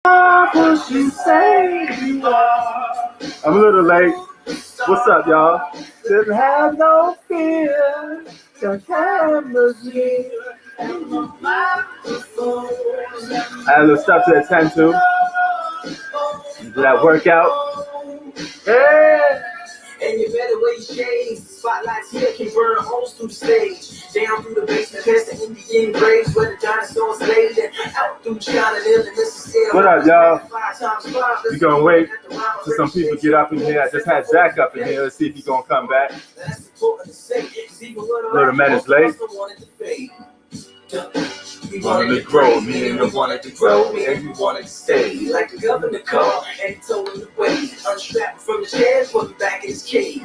What you say you are. I'm a little late. What's up, y'all? Didn't have no fear. The cameras here. I had a little stuff to attend to. Did that workout? Yeah. And you better wear your shades. Spotlights here can burn holes through the stage. Down through the basement, past the Indian graves where the dinosaurs laid. And out through China, the Mississippi. What up, y'all? We gonna wait till some people get up in here. I just had Zach up in here. Let's see if he's gonna come back. Little minutes late. We wanted to grow, meaning we wanted to grow, and we wanted to stay. Like the governor called and he told him to wait. Unstrapped from the chair, put him back in his cage.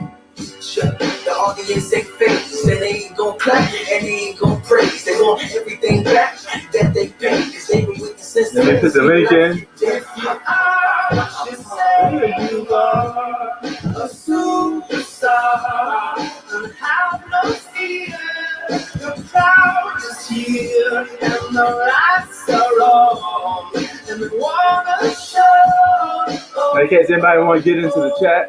Shut the audience ain't face, and they ain't gon' clap, and they ain't gon' praise. They want everything back that they paid, cause they been with the system. Let me put the link in. You are a superstar, and have no fear. The crowd is here, and the lights are on, and we wanna show. In case anybody want to get into the chat.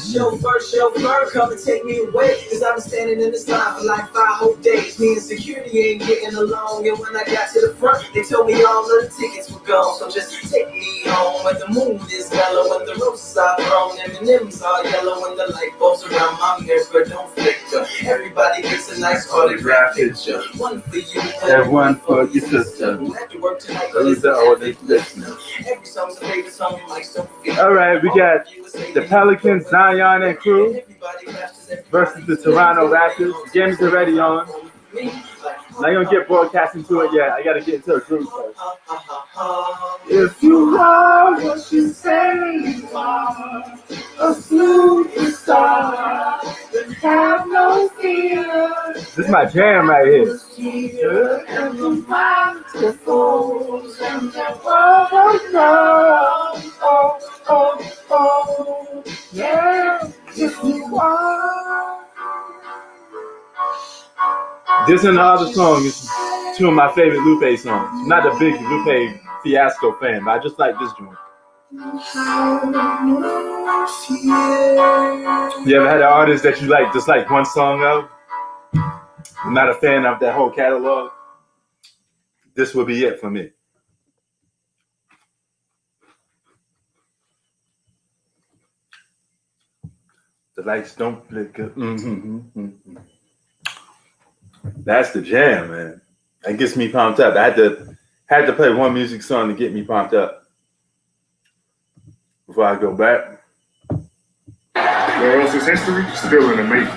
Chauffeur, come and take me away. Cause I've been standing in this line for like 5 whole days. Me and security ain't getting along. And when I got to the front, they told me all of the tickets were gone. So just take me home when the moon is mellow, when the roses are grown, and the M&Ms are yellow, when the light bulbs around my mirror don't flicker. Everybody gets a nice autograph picture. One for you, and one for your sister. Who had to work tonight, Who's the oldest listener? Every song's a favorite song, like so. All right, we got the Pelicans, Zion and crew versus the Toronto Raptors. The game is already on. I'm not gonna get broadcasting to it yet. I gotta get into a group first. If you are what you say you are, a superstar, then have no fear. This is my jam right here. And the microphones and the world knows. Oh, yeah, if you are. This and the other song is two of my favorite Lupe songs. I'm not a big Lupe Fiasco fan, but I just like this joint. You ever had an artist that you like just like one song of? I'm not a fan of that whole catalog. This would be it for me. The lights don't flicker. That's the jam, man. That gets me pumped up. I had to play one music song to get me pumped up before I go back. Where else is history? Still in the making.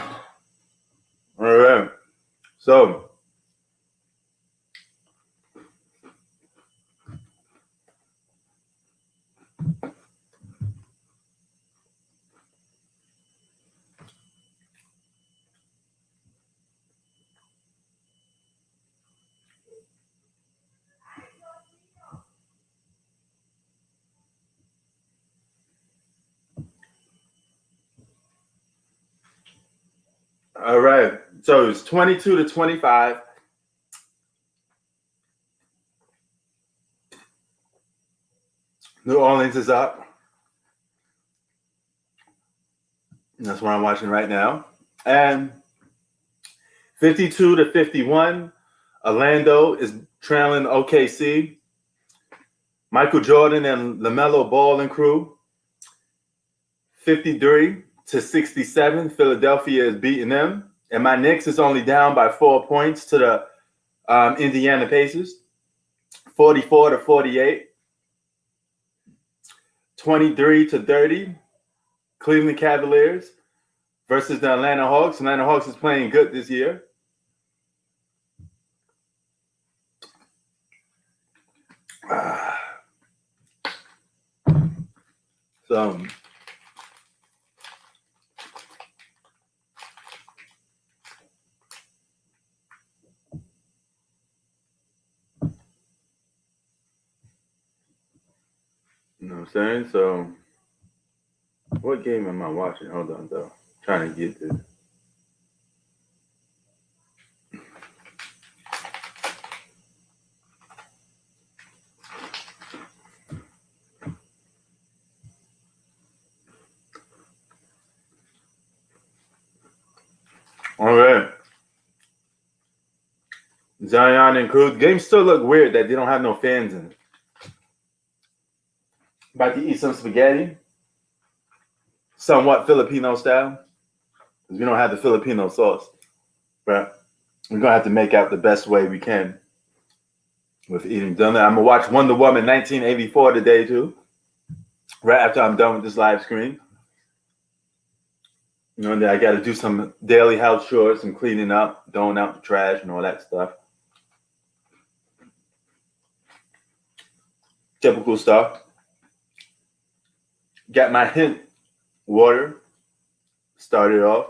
All right. So, all right. So it's 22-25. New Orleans is up. That's what I'm watching right now. And 52-51, Orlando is trailing OKC. Michael Jordan and LaMelo Ball and crew. 53-67, Philadelphia is beating them. And my Knicks is only down by 4 points to the Indiana Pacers. 44-48. 23-30, Cleveland Cavaliers versus the Atlanta Hawks. Atlanta Hawks is playing good this year. So, you know what I'm saying? So, what game am I watching? Hold on, though. Trying to get this. All right. Zion and Cruz. Games still look weird that they don't have no fans in it. About to eat some spaghetti. Somewhat Filipino style. Because we don't have the Filipino sauce. But we're going to have to make out the best way we can with eating done. I'm going to watch Wonder Woman 1984 today, too. Right after I'm done with this live stream. You know, and then I got to do some daily house chores, some cleaning up, throwing out the trash and all that stuff. Typical stuff. Got my hint water started off.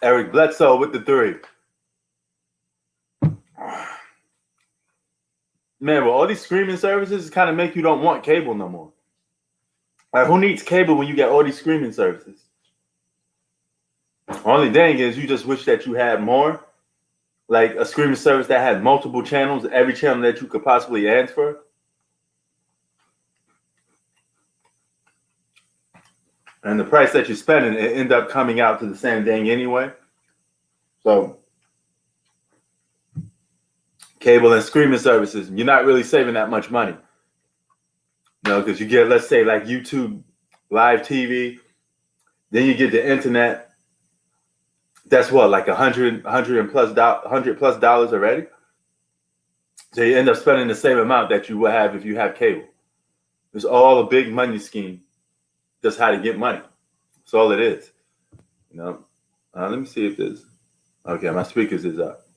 Eric Bledsoe with the 3. Man, well, all these streaming services kind of make you don't want cable no more. Like, who needs cable when you get all these streaming services? Only thing is, you just wish that you had more. Like a streaming service that had multiple channels, every channel that you could possibly ask for. And the price that you're spending, it end up coming out to the same thing anyway. So, cable and streaming services, you're not really saving that much money. You know, because you get, let's say, like YouTube live TV, then you get the internet. That's what, like $100 plus dollars already. So you end up spending the same amount that you would have if you have cable. It's all a big money scheme. Just how to get money. That's all it is. You know. Let me see if this. Okay, my speakers is up.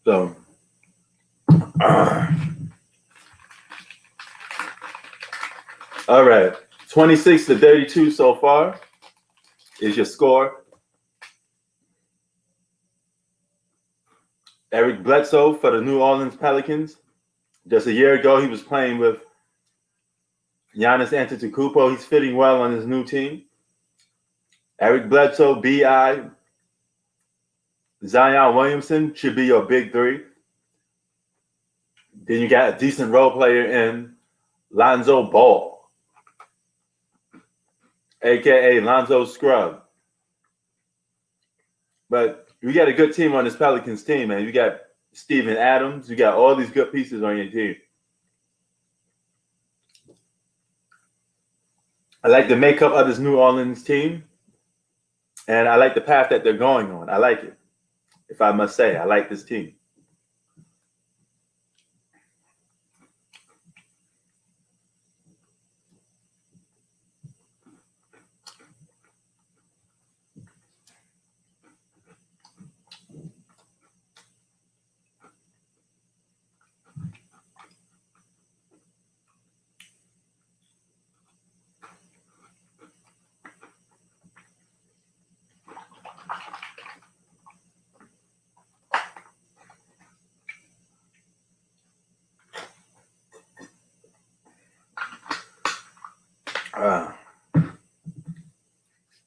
So. All right, 26-32 so far is your score. Eric Bledsoe for the New Orleans Pelicans. Just a year ago, he was playing with Giannis Antetokounmpo. He's fitting well on his new team. Eric Bledsoe, B.I. Zion Williamson should be your big 3. Then you got a decent role player in Lonzo Ball, a.k.a. Lonzo Scrub. But we got a good team on this Pelicans team, man. You got Steven Adams. You got all these good pieces on your team. I like the makeup of this New Orleans team. And I like the path that they're going on. I like it. If I must say, I like this team.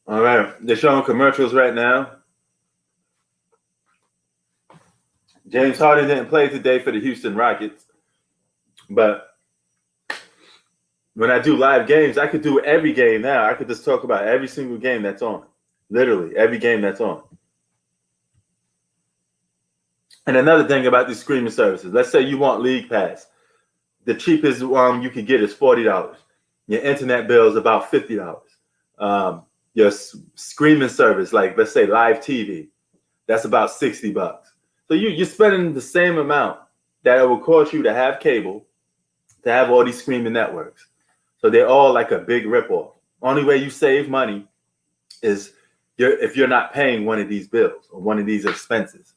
All right, they're showing commercials right now. James Harden didn't play today for the Houston Rockets, but when I do live games, I could do every game now. I could just talk about every single game that's on, literally every game that's on. And another thing about these streaming services, let's say you want League Pass. The cheapest you can get is $40. Your internet bill is about $50. Your streaming service, like let's say live TV, that's about $60. So you're spending the same amount that it will cost you to have cable, to have all these streaming networks. So they're all like a big ripoff. Only way you save money is if you're not paying one of these bills or one of these expenses.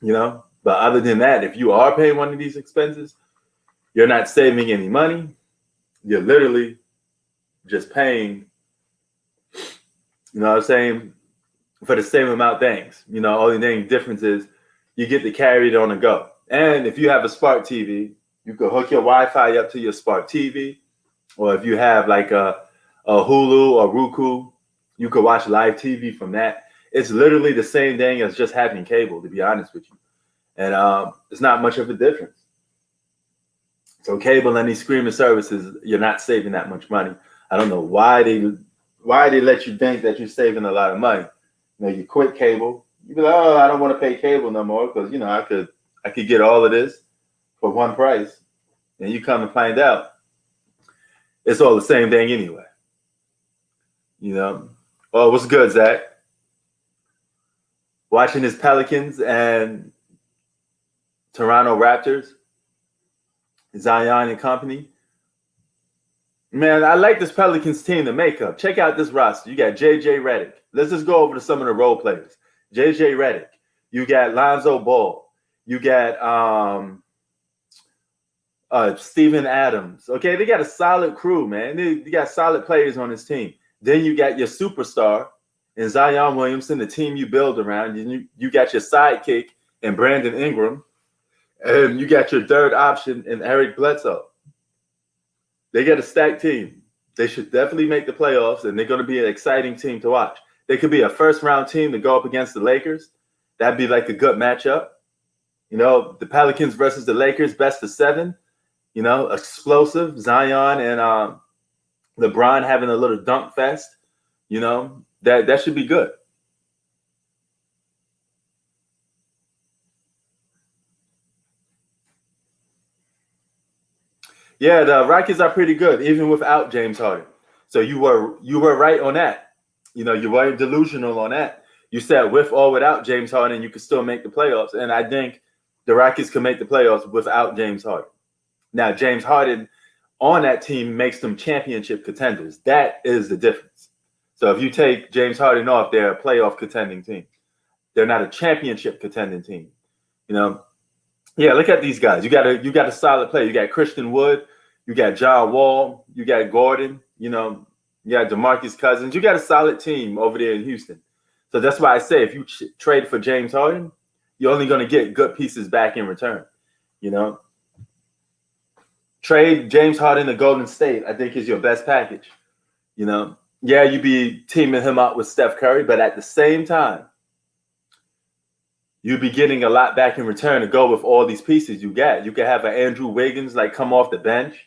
You know? But other than that, if you are paying one of these expenses, you're not saving any money. You're literally just paying, you know what I'm saying, for the same amount of things. You know, only thing difference is you get to carry it on the go. And if you have a smart TV, you can hook your Wi-Fi up to your smart TV. Or if you have like a Hulu or Roku, you could watch live TV from that. It's literally the same thing as just having cable, to be honest with you. And it's not much of a difference. So cable and these streaming services, you're not saving that much money. I don't know why they let you think that you're saving a lot of money. You know, you quit cable, you be like, oh, I don't want to pay cable no more because you know I could get all of this for one price, and you come and find out it's all the same thing anyway. You know, oh, what's good, Zach? Watching his Pelicans and Toronto Raptors, Zion and company. Man, I like this Pelicans team, the makeup. Check out this roster. You got J.J. Redick. Let's just go over to some of the role players. J.J. Redick. You got Lonzo Ball. You got Steven Adams. Okay, they got a solid crew, man. They got solid players on this team. Then you got your superstar in Zion Williamson, the team you build around. You got your sidekick in Brandon Ingram. And you got your third option in Eric Bledsoe. They got a stacked team. They should definitely make the playoffs, and they're going to be an exciting team to watch. They could be a first-round team to go up against the Lakers. That'd be like a good matchup. You know, the Pelicans versus the Lakers, best of 7. You know, explosive. Zion and LeBron having a little dunk fest. You know, that should be good. Yeah, the Rockets are pretty good, even without James Harden. So you were right on that. You know, you weren't delusional on that. You said with or without James Harden, you could still make the playoffs. And I think the Rockets can make the playoffs without James Harden. Now, James Harden on that team makes them championship contenders. That is the difference. So if you take James Harden off, they're a playoff contending team. They're not a championship contending team. You know, yeah, look at these guys. You got a solid player. You got Christian Wood, you got John Wall, you got Gordon, you know, you got DeMarcus Cousins. You got a solid team over there in Houston. So that's why I say if you trade for James Harden, you're only going to get good pieces back in return. You know, trade James Harden to Golden State, I think, is your best package. You know, yeah, you'd be teaming him up with Steph Curry, but at the same time, you'd be getting a lot back in return to go with all these pieces you got. You could have an Andrew Wiggins like come off the bench.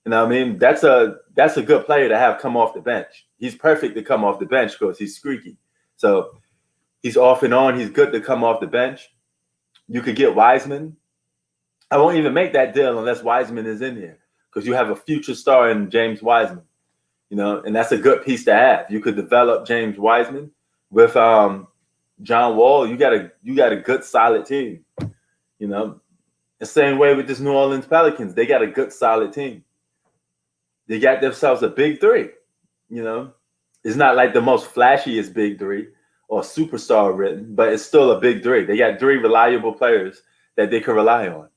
You know what I mean? That's a good player to have come off the bench. He's perfect to come off the bench because he's streaky. So he's off and on. He's good to come off the bench. You could get Wiseman. I won't even make that deal unless Wiseman is in here because you have a future star in James Wiseman. You know, and that's a good piece to have. You could develop James Wiseman with John Wall. You got a good solid team. You know, the same way with this New Orleans Pelicans. They got a good solid team. They got themselves a big three. You know, it's not like the most flashiest big three or superstar written, but it's still a big three. They got 3 reliable players that they can rely on.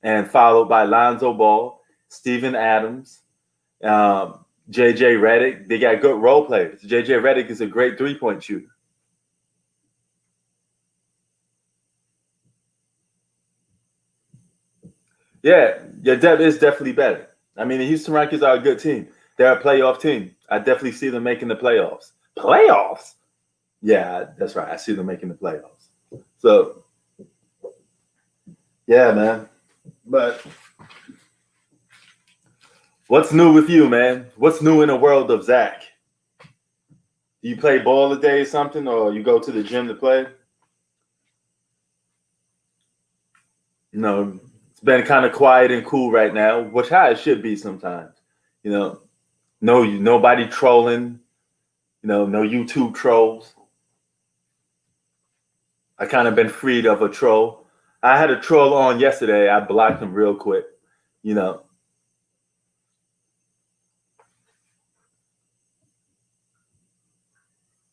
And followed by Lonzo Ball, Steven Adams, J.J. Redick. They got good role players. J.J. Redick is a great 3-point shooter. Yeah, your depth is definitely better. I mean, the Houston Rockets are a good team. They're a playoff team. I definitely see them making the playoffs. Playoffs? Yeah, that's right. I see them making the playoffs. So, yeah, man. But what's new with you, man? What's new in the world of Zach? Do you play ball a day or something, or you go to the gym to play? No. It's been kind of quiet and cool right now, which how it should be sometimes. You know, nobody trolling. You know, no YouTube trolls. I kind of been freed of a troll. I had a troll on yesterday. I blocked him real quick. You know.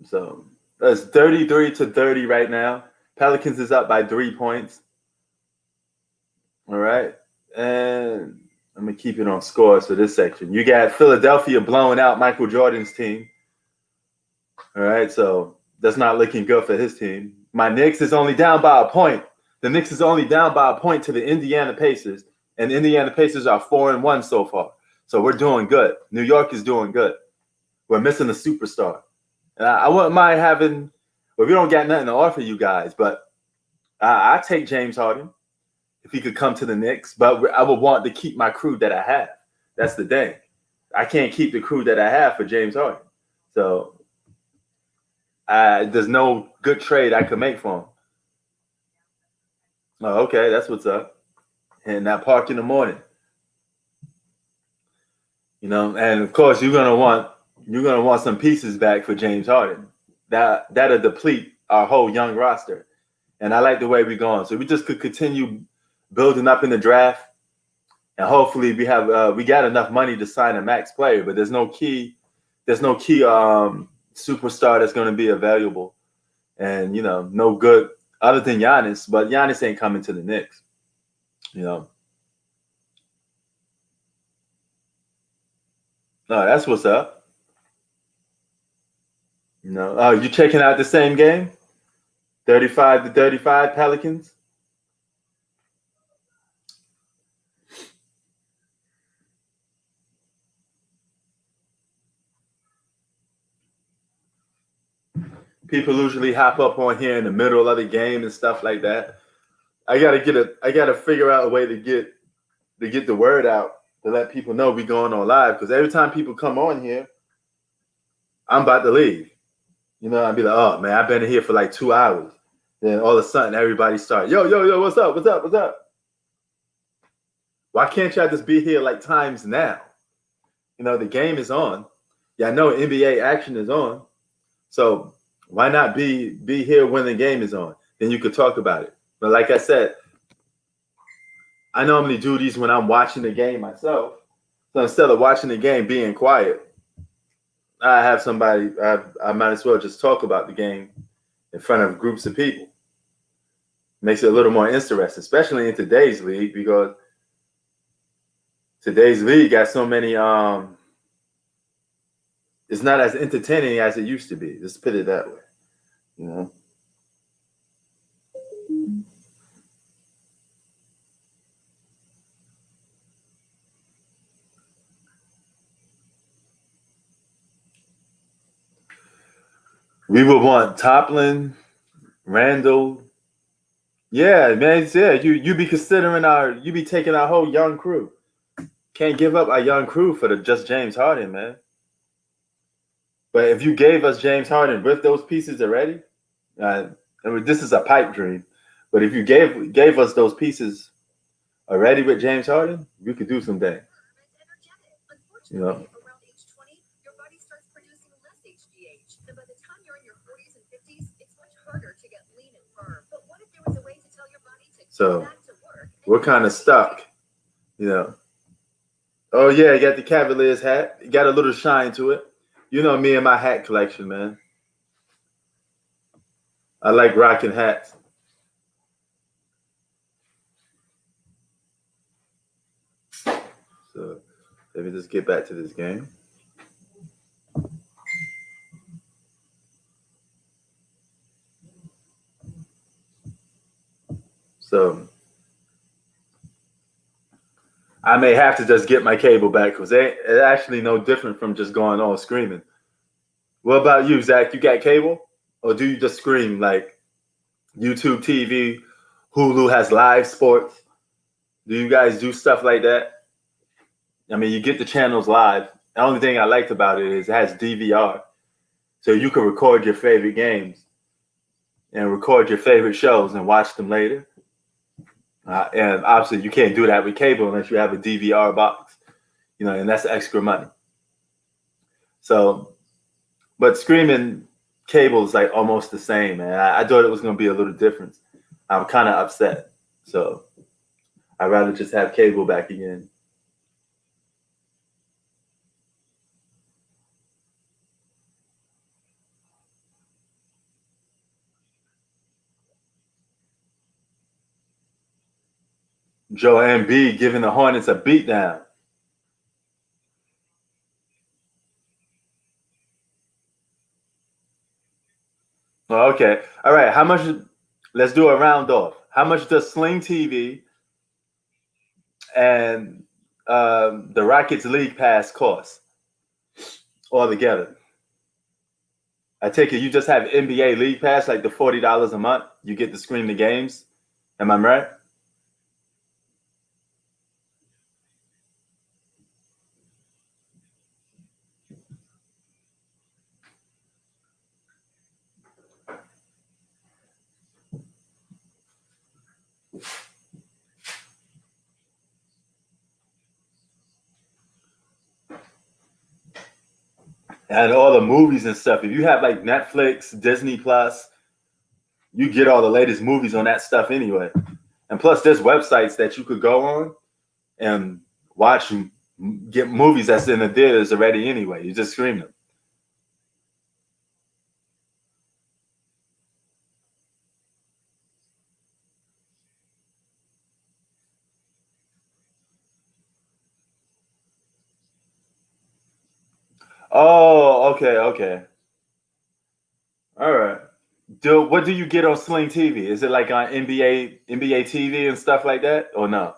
So it's 33-30 right now. Pelicans is up by 3 points. All right. And I'm going to keep it on scores for this section. You got Philadelphia blowing out Michael Jordan's team. All right. So that's not looking good for his team. My Knicks is only down by a point. The Knicks is only down by a point to the Indiana Pacers. And the Indiana Pacers are 4-1 so far. So we're doing good. New York is doing good. We're missing a superstar. And I wouldn't mind having But we don't got nothing to offer you guys. But I take James Harden if he could come to the Knicks. But I would want to keep my crew that I have. That's the thing. I can't keep the crew that I have for James Harden. So there's no good trade I could make for him. Oh, okay, that's what's up. And that park in the morning. And of course you're gonna want some pieces back for James Harden. That'll deplete our whole young roster. And I like the way we're going. So we just could continue building up in the draft, and hopefully we got enough money to sign a max player. But there's no key superstar that's going to be available, and no good other than Giannis. But Giannis ain't coming to the Knicks. No, that's what's up. You checking out the same game? 35-35 Pelicans. People usually hop up on here in the middle of the game and stuff like that. I gotta figure out a way to get the word out to let people know we going on live, because every time people come on here, I'm about to leave. I'd be like, oh man, I've been here for like 2 hours. Then all of a sudden everybody starts, yo, what's up? Why can't y'all just be here like times now? The game is on. Yeah, I know NBA action is on. So why not be here when the game is on? Then you could talk about it. But like I said, I normally do these when I'm watching the game myself. So instead of watching the game being quiet, I have somebody, I might as well just talk about the game in front of groups of people. Makes it a little more interesting, especially in today's league, because today's league got so many, it's not as entertaining as it used to be. Just put it that way, We would want Toppin, Randall. Yeah, man. Yeah, you be considering you be taking our whole young crew. Can't give up our young crew for just James Harden, man. But if you gave us James Harden with those pieces already, this is a pipe dream. But if you gave us those pieces already with James Harden, we could do some things. Around age 20, your body starts producing less HGH. And by the time you're in your 40s and 50s, it's much harder to get lean and firm. But what if there was a way to tell your body to go back to work? We're kind of stuck, Oh, yeah, you got the Cavaliers hat. You got a little shine to it. Me and my hat collection, man. I like rocking hats. So let me just get back to this game. So I may have to just get my cable back, because it's actually no different from just going on screaming. What about you, Zach? You got cable? Or do you just scream like YouTube TV, Hulu has live sports? Do you guys do stuff like that? I mean, you get the channels live. The only thing I liked about it is it has DVR. So you can record your favorite games and record your favorite shows and watch them later. And obviously you can't do that with cable unless you have a DVR box, and that's extra money. So, but streaming cable is like almost the same, man. I thought it was going to be a little different. I'm kind of upset. So I'd rather just have cable back again. Joe Embiid giving the Hornets a beatdown. Oh, okay. All right. How much? Let's do a round off. How much does Sling TV and the Rockets League Pass cost altogether? I take it you just have NBA League Pass, like the $40 a month. You get to stream the games. Am I right? And all the movies and stuff. If you have like Netflix, Disney Plus, you get all the latest movies on that stuff anyway. And plus, there's websites that you could go on and watch and get movies that's in the theaters already anyway. You just stream them. Oh, okay. All right. What do you get on Sling TV? Is it like on NBA TV and stuff like that, or no?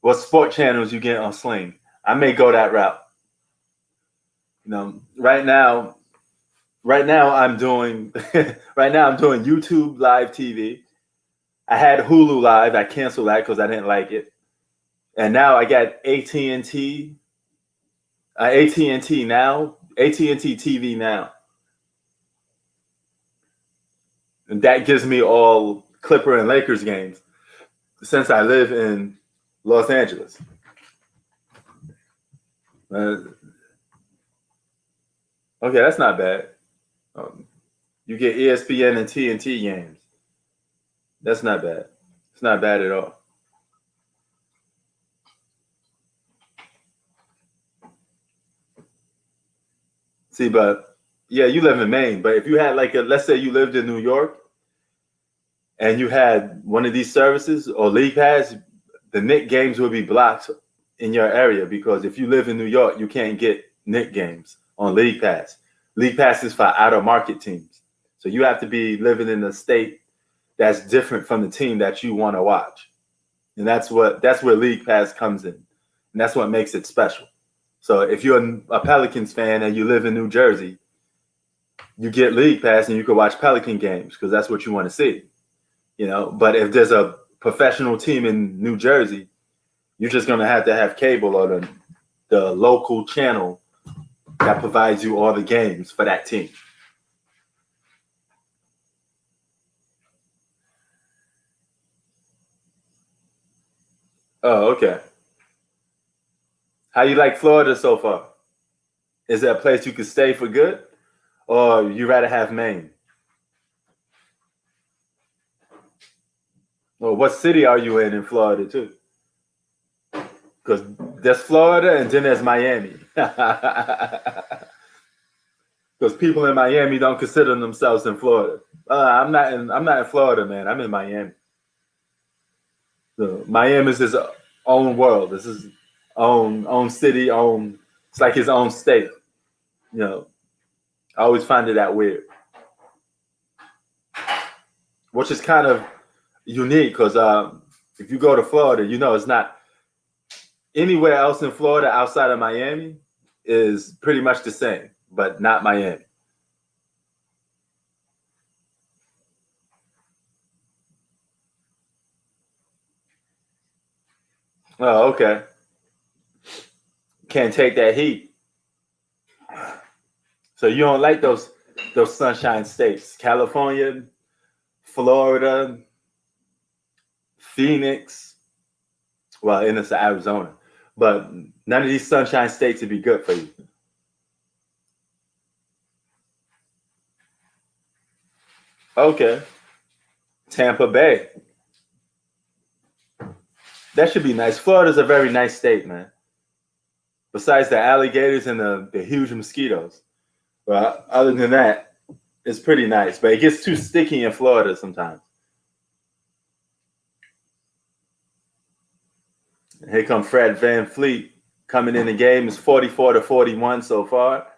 What sport channels you get on Sling? I may go that route. Right now I'm doing right now I'm doing YouTube Live TV. I had Hulu Live. I canceled that because I didn't like it, and now I got AT&T now, AT&T TV now, and that gives me all Clipper and Lakers games since I live in Los Angeles. Okay, that's not bad. You get ESPN and TNT games. That's not bad. It's not bad at all. See, but yeah, you live in Maine. But if you had let's say you lived in New York and you had one of these services or League Pass, the Knicks games would be blocked in your area because if you live in New York, you can't get Knicks games on League Pass. League Pass is for out of market teams. So you have to be living in a state that's different from the team that you want to watch. And that's where League Pass comes in. And that's what makes it special. So if you're a Pelicans fan and you live in New Jersey, you get League Pass and you can watch Pelican games because that's what you want to see. But if there's a professional team in New Jersey, you're just going to have cable or the local channel that provides you all the games for that team. Oh, okay. How you like Florida so far? Is it a place you could stay for good, or you rather have Maine? Or what city are you in Florida too? Because there's Florida and then there's Miami. Because people in Miami don't consider themselves in Florida. I'm not in Florida, man. I'm in Miami. So Miami is his own world. This is own city, it's like his own state. I always find it that weird. Which is kind of unique because if you go to Florida, it's not anywhere else in Florida outside of Miami is pretty much the same, but not Miami. Oh, okay. Can't take that heat. So you don't like those sunshine states. California, Florida, Phoenix. Well, and it's Arizona. But none of these sunshine states would be good for you. Okay. Tampa Bay. That should be nice. Florida's a very nice state, man. Besides the alligators and the huge mosquitoes. Well, other than that, it's pretty nice. But it gets too sticky in Florida sometimes. Here come Fred VanVleet coming in the game. It's 44-41 so far.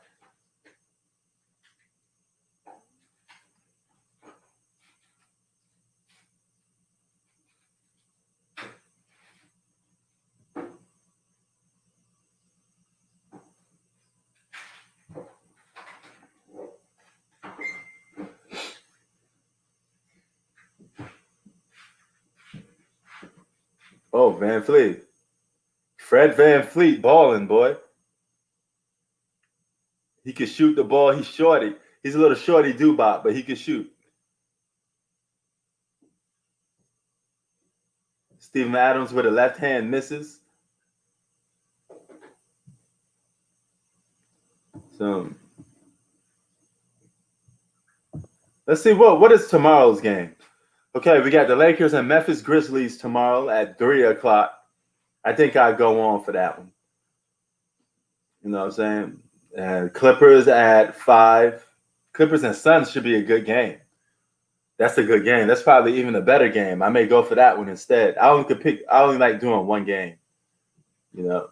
Oh, Van Fleet. Fred Van Fleet balling, boy. He can shoot the ball. He's shorty. He's a little shorty doobop, but he can shoot. Steven Adams with a left hand misses. So let's see what is tomorrow's game. Okay, we got the Lakers and Memphis Grizzlies tomorrow at 3:00. I think I'll go on for that one. You know what I'm saying? And Clippers at 5. Clippers and Suns should be a good game. That's a good game. That's probably even a better game. I may go for that one instead. I only like doing one game. You know,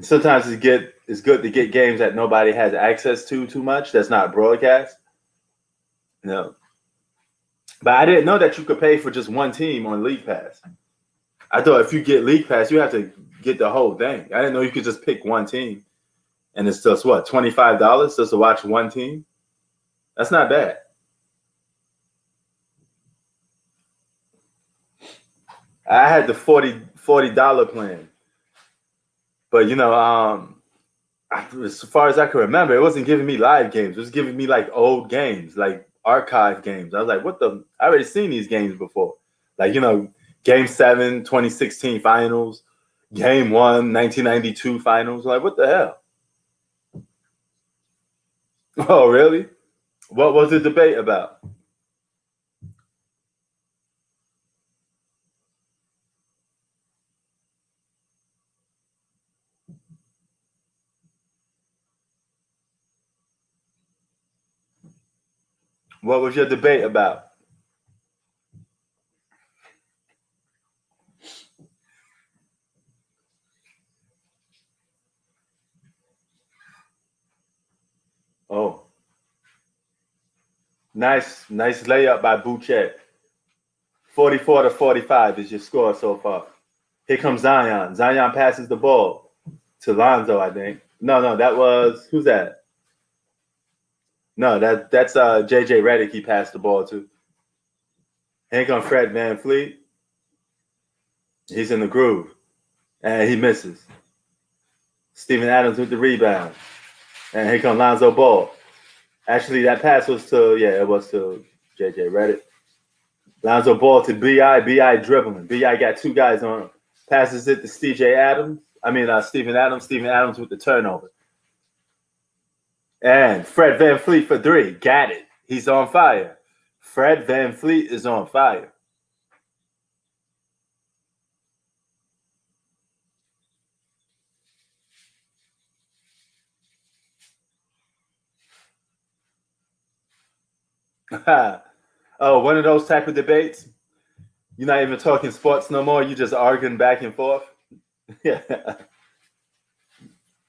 sometimes it's good to get games that nobody has access to too much. That's not broadcast. You know, but I didn't know that you could pay for just one team on League Pass. I thought if you get League Pass, you have to get the whole thing. I didn't know you could just pick one team, and it's just what, $25 just to watch one team. That's not bad. I had the $40 plan, but you know, as far as I can remember, it wasn't giving me live games. It was giving me like old games, like archive games. I was like, what the? I already seen these games before. Like, you know, Game 7, 2016 finals, Game 1, 1992 finals. Like, what the hell? Oh, really? What was the debate about? What was your debate about? Oh, nice layup by Boucher. 44-45 is your score so far. Here comes Zion. Zion passes the ball to Lonzo, I think. No, that was, who's that? No, that's JJ Redick. He passed the ball to. Here comes Fred Van Fleet. He's in the groove, and he misses. Steven Adams with the rebound, and here comes Lonzo Ball. Actually, that pass was to JJ Redick. Lonzo Ball to B.I. B.I. dribbling. B.I. got two guys on him. Passes it to Steven Adams. Steven Adams with the turnover. And Fred Van Fleet for 3. Got it. He's on fire. Fred Van Fleet is on fire. Oh, one of those type of debates. You're not even talking sports no more. You're just arguing back and forth. Yeah.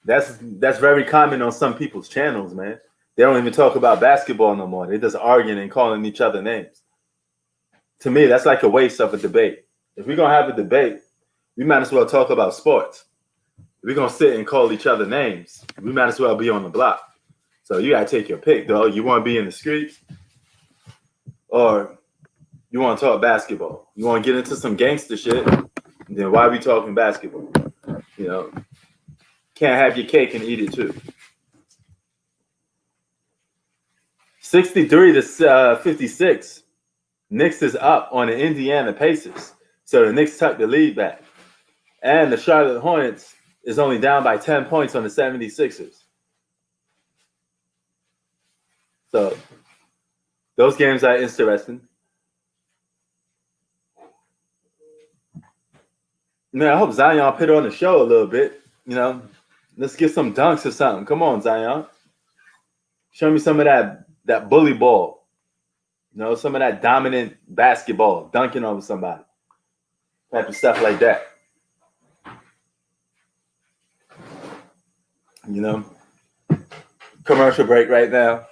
That's very common on some people's channels, man. They don't even talk about basketball no more. They're just arguing and calling each other names. To me, that's like a waste of a debate. If we're going to have a debate, we might as well talk about sports. If we're going to sit and call each other names, we might as well be on the block. So you got to take your pick, though. You want to be in the streets, or you want to talk basketball? You want to get into some gangster shit, then why are we talking basketball? You know, can't have your cake and eat it too. 63-56. Knicks is up on the Indiana Pacers. So the Knicks tuck the lead back. And the Charlotte Hornets is only down by 10 points on the 76ers. So those games are interesting. Man, I hope Zion put on the show a little bit. You know, let's get some dunks or something. Come on, Zion. Show me some of that bully ball. You know, some of that dominant basketball, dunking over somebody. Type of stuff like that. You know, commercial break right now.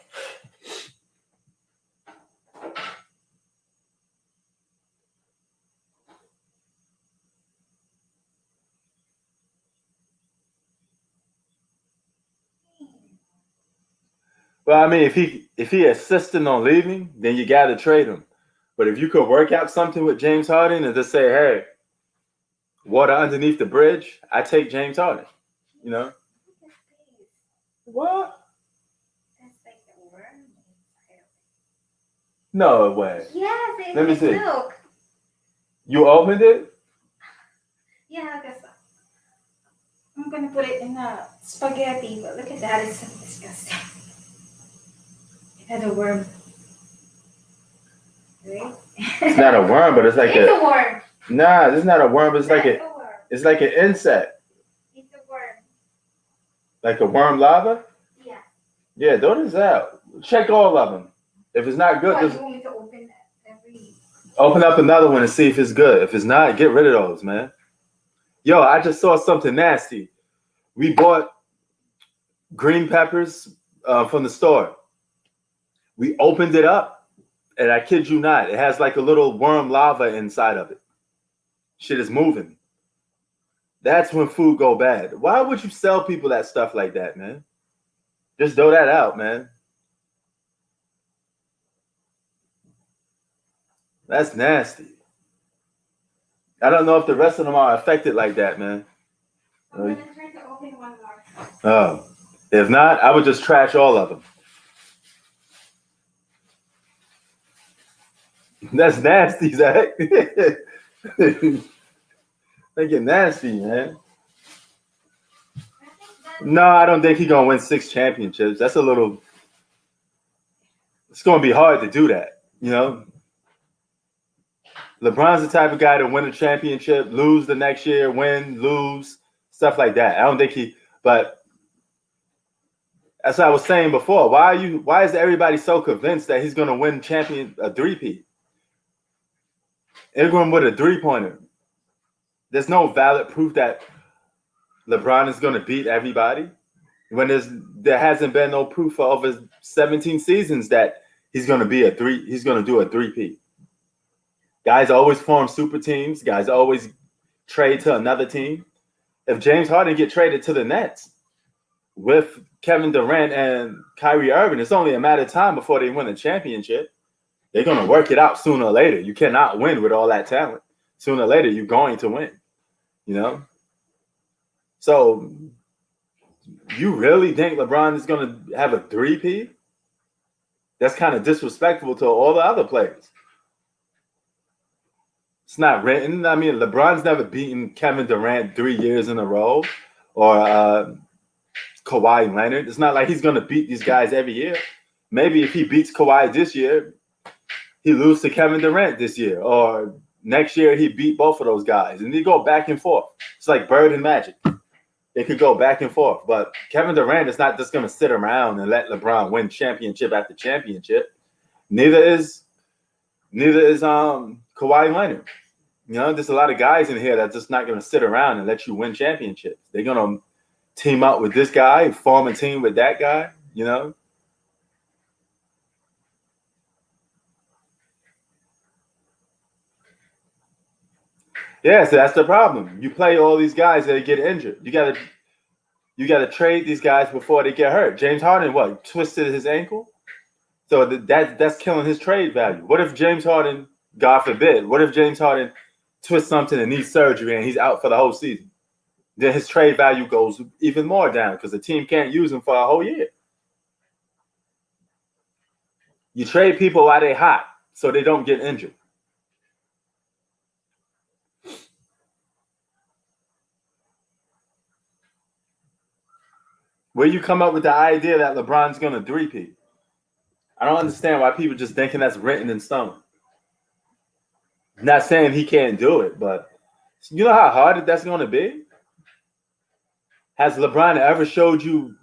Well, I mean, if he insisting on leaving, then you got to trade him. But if you could work out something with James Harden and just say, hey, water underneath the bridge, I take James Harden. You know? What? That's like the worm. No way. Yes, it's Let me like see. milk. You opened it? Yeah, because I'm gonna put it in a spaghetti, but look at that, it's so disgusting. It has a worm. Right? It's not a worm, but it's like it's a worm. Nah, it's not a worm. It's like That's a. a worm. It's like an insect. It's a worm. Like a worm larva. Yeah. Yeah, throw this out. Check all of them. If it's not good, What, just you want me to open every? open up another one and see if it's good. If it's not, get rid of those, man. Yo, I just saw something nasty. We bought green peppers from the store. We opened it up, and I kid you not, it has like a little worm larva inside of it. Shit is moving. That's when food go bad. Why would you sell people that stuff like that, man? Just throw that out, man. That's nasty. I don't know if the rest of them are affected like that, man. I'm gonna try to open one more. Oh, if not, I would just trash all of them. That's nasty, Zach. They get nasty, man. No, I don't think he's gonna win 6 championships. That's a little. It's gonna be hard to do that, you know. LeBron's the type of guy to win a championship, lose the next year, win, lose, stuff like that. I don't think he. But as I was saying before, why is everybody so convinced that he's gonna win a three-peat? Ingram with a 3-pointer. There's no valid proof that LeBron is gonna beat everybody. When there hasn't been no proof for over 17 seasons that he's gonna do a 3-peat. Guys always form super teams. Guys always trade to another team. If James Harden get traded to the Nets with Kevin Durant and Kyrie Irving, it's only a matter of time before they win a championship. They're going to work it out sooner or later. You cannot win with all that talent. Sooner or later, you're going to win, you know? So you really think LeBron is going to have a 3-peat? That's kind of disrespectful to all the other players. It's not written. I mean, LeBron's never beaten Kevin Durant 3 years in a row or Kawhi Leonard. It's not like he's going to beat these guys every year. Maybe if he beats Kawhi this year, he loses to Kevin Durant this year. Or next year, he beat both of those guys. And they go back and forth. It's like Bird and Magic. They could go back and forth. But Kevin Durant is not just going to sit around and let LeBron win championship after championship. Neither is Kawhi Leonard. You know, there's a lot of guys in here that's just not going to sit around and let you win championships. They're going to team up with this guy, form a team with that guy, you know. Yeah, so that's the problem. You play all these guys that get injured. You gotta trade these guys before they get hurt. James Harden, what, twisted his ankle? So that's killing his trade value. What if James Harden, God forbid, what if James Harden twists something and needs surgery and he's out for the whole season? Then his trade value goes even more down because the team can't use him for a whole year. You trade people while they're hot so they don't get injured. Where you come up with the idea that LeBron's going to 3-peat? I don't understand why people just thinking that's written in stone. Not saying he can't do it, but you know how hard that's going to be? Has LeBron ever showed you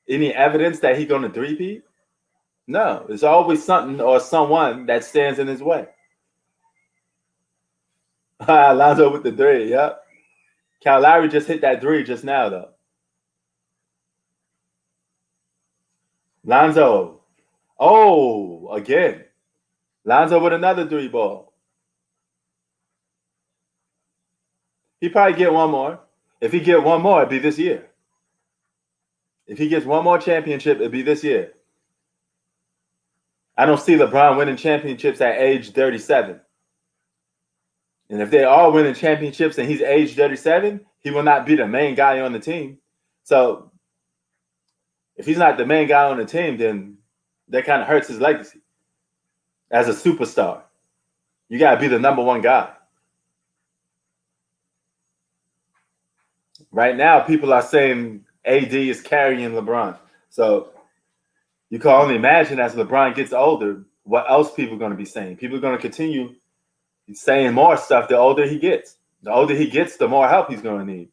any evidence that he's going to 3-peat? No. There's always something or someone that stands in his way. Lonzo with the 3, yep. Kyle Lowry just hit that 3 just now, though. Lonzo. Oh, again. Lonzo with another 3 ball. He probably get one more. If he get one more, it'd be this year. If he gets one more championship, it'd be this year. I don't see LeBron winning championships at age 37. And if they are winning championships and he's age 37, he will not be the main guy on the team. So if he's not the main guy on the team, then that kind of hurts his legacy as a superstar. You got to be the number one guy. Right now, people are saying AD is carrying LeBron. So you can only imagine as LeBron gets older, what else people are going to be saying. People are going to continue saying more stuff the older he gets. The older he gets, the more help he's going to need.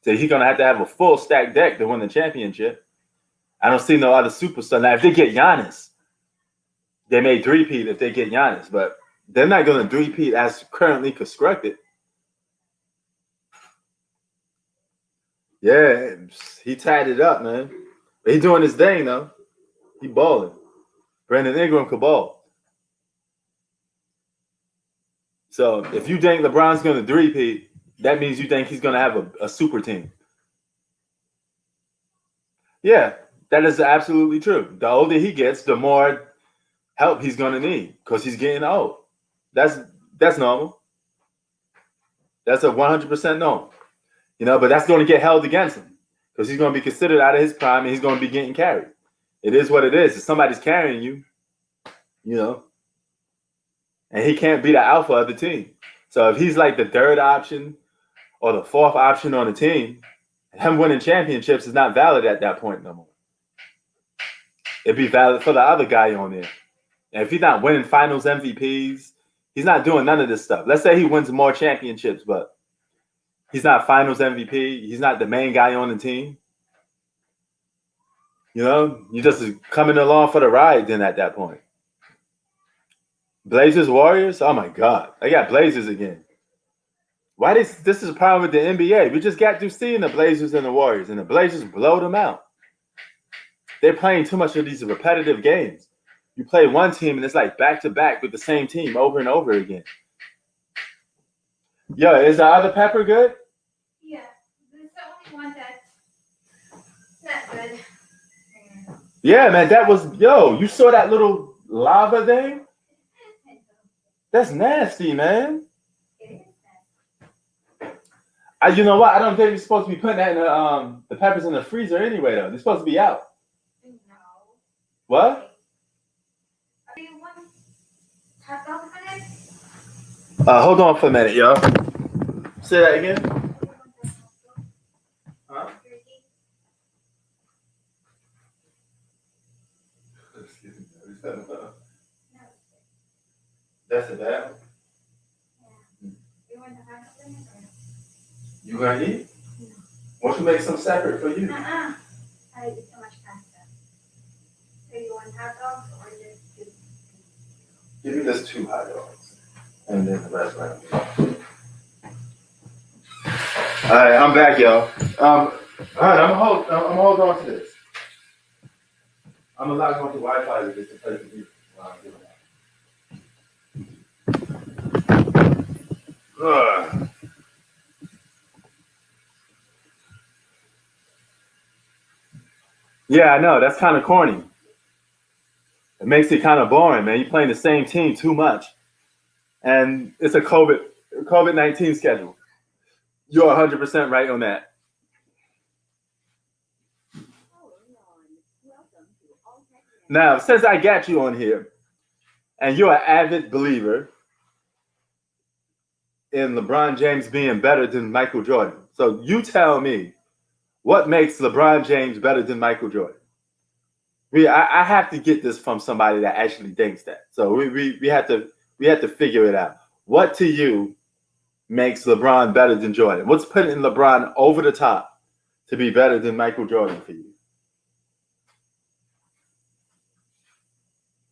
So he's going to have a full stack deck to win the championship. I don't see no other superstar. Now, if they get Giannis, they may three-peat if they get Giannis, but they're not going to three-peat as currently constructed. Yeah, he tied it up, man. But he doing his thing, though. He balling. Brandon Ingram could ball. So if you think LeBron's going to three-peat, that means you think he's going to have a super team. Yeah, that is absolutely true. The older he gets, the more help he's going to need because he's getting old. That's normal. That's a 100% normal. But that's going to get held against him because he's going to be considered out of his prime and he's going to be getting carried. It is what it is. If somebody's carrying you, and he can't be the alpha of the team. So if he's like the third option or the fourth option on the team, him winning championships is not valid at that point no more. It'd be valid for the other guy on there. And if he's not winning finals MVPs, he's not doing none of this stuff. Let's say he wins more championships, but he's not finals MVP. He's not the main guy on the team. You're just coming along for the ride then at that point. Blazers, Warriors? Oh, my God. I got Blazers again. Why this is a problem with the NBA. We just got through seeing the Blazers and the Warriors, and the Blazers blow them out. They're playing too much of these repetitive games. You play one team, and it's like back-to-back with the same team over and over again. Yo, is the other pepper good? Yeah, there's the only one that's not good. Yeah, man, you saw that little lava thing? That's nasty, man. You know what? I don't think you're supposed to be putting that in the peppers in the freezer anyway, though. They're supposed to be out. No. What? Do you want hot dog for it? Hold on for a minute, y'all. Say that again. Huh? That's a bad one. Yeah. You want the hot dog in it or? You gonna eat? No. Why don't you make some separate for you? I eat too much pasta. So you want hot dogs or just two? Give me just 2 hot dogs. And then the rest right. Alright, I'm back, y'all. Alright, I'm gonna hold on to this. I'm gonna log on to Wi-Fi to get the place to be while I'm doing that. Yeah, I know. That's kind of corny. It makes it kind of boring, man. You're playing the same team too much. And it's a COVID-19 schedule. You're 100% right on that. Now, since I got you on here, and you're an avid believer in LeBron James being better than Michael Jordan. So you tell me, what makes LeBron James better than Michael Jordan? I have to get this from somebody that actually thinks that. So we have to figure it out. What to you makes LeBron better than Jordan? What's putting LeBron over the top to be better than Michael Jordan for you?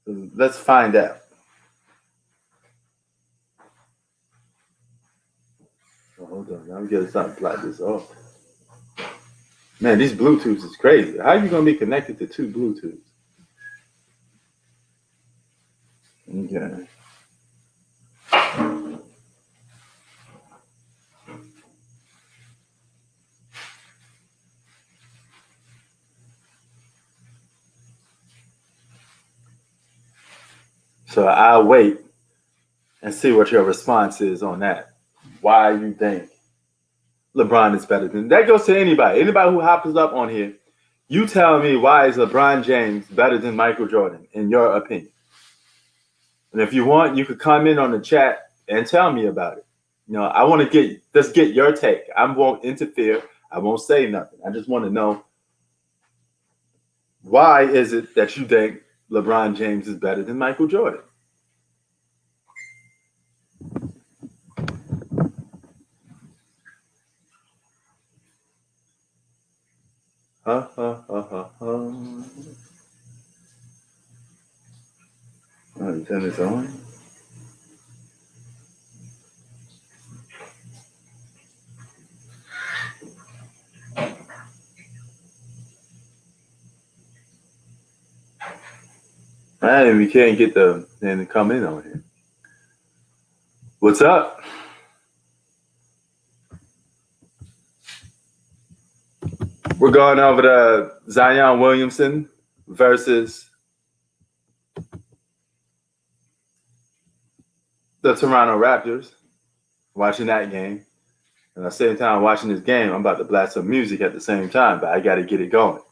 Let's find out. Hold on, I'm getting something to like this off. Man, these Bluetooths is crazy. How are you gonna be connected to 2 Bluetooths? Okay. So I'll wait and see what your response is on that. Why you think LeBron is better than that goes to anybody. Anybody who hops up on here, you tell me why is LeBron James better than Michael Jordan in your opinion? And if you want, you could comment on the chat and tell me about it. I want to get your take. I won't interfere. I won't say nothing. I just want to know why is it that you think LeBron James is better than Michael Jordan? Oh, turn this on. Man, we can't get them to come in on here. What's up? We're going over to Zion Williamson versus the Toronto Raptors. Watching that game. And at the same time watching this game, I'm about to blast some music at the same time, but I got to get it going.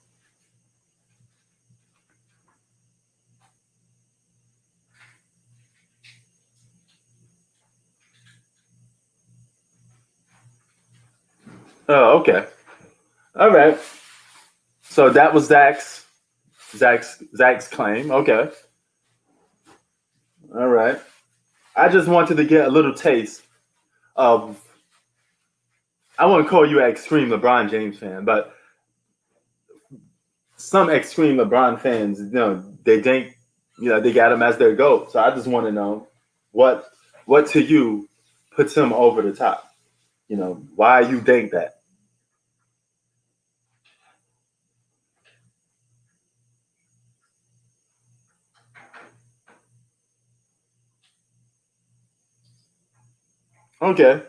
Oh, okay. All right. So that was Zach's claim. Okay. All right. I just wanted to get a little taste of. I wouldn't call you an extreme LeBron James fan, but some extreme LeBron fans, they think, they got him as their GOAT. So I just want to know what to you puts him over the top. Why you think that? Okay.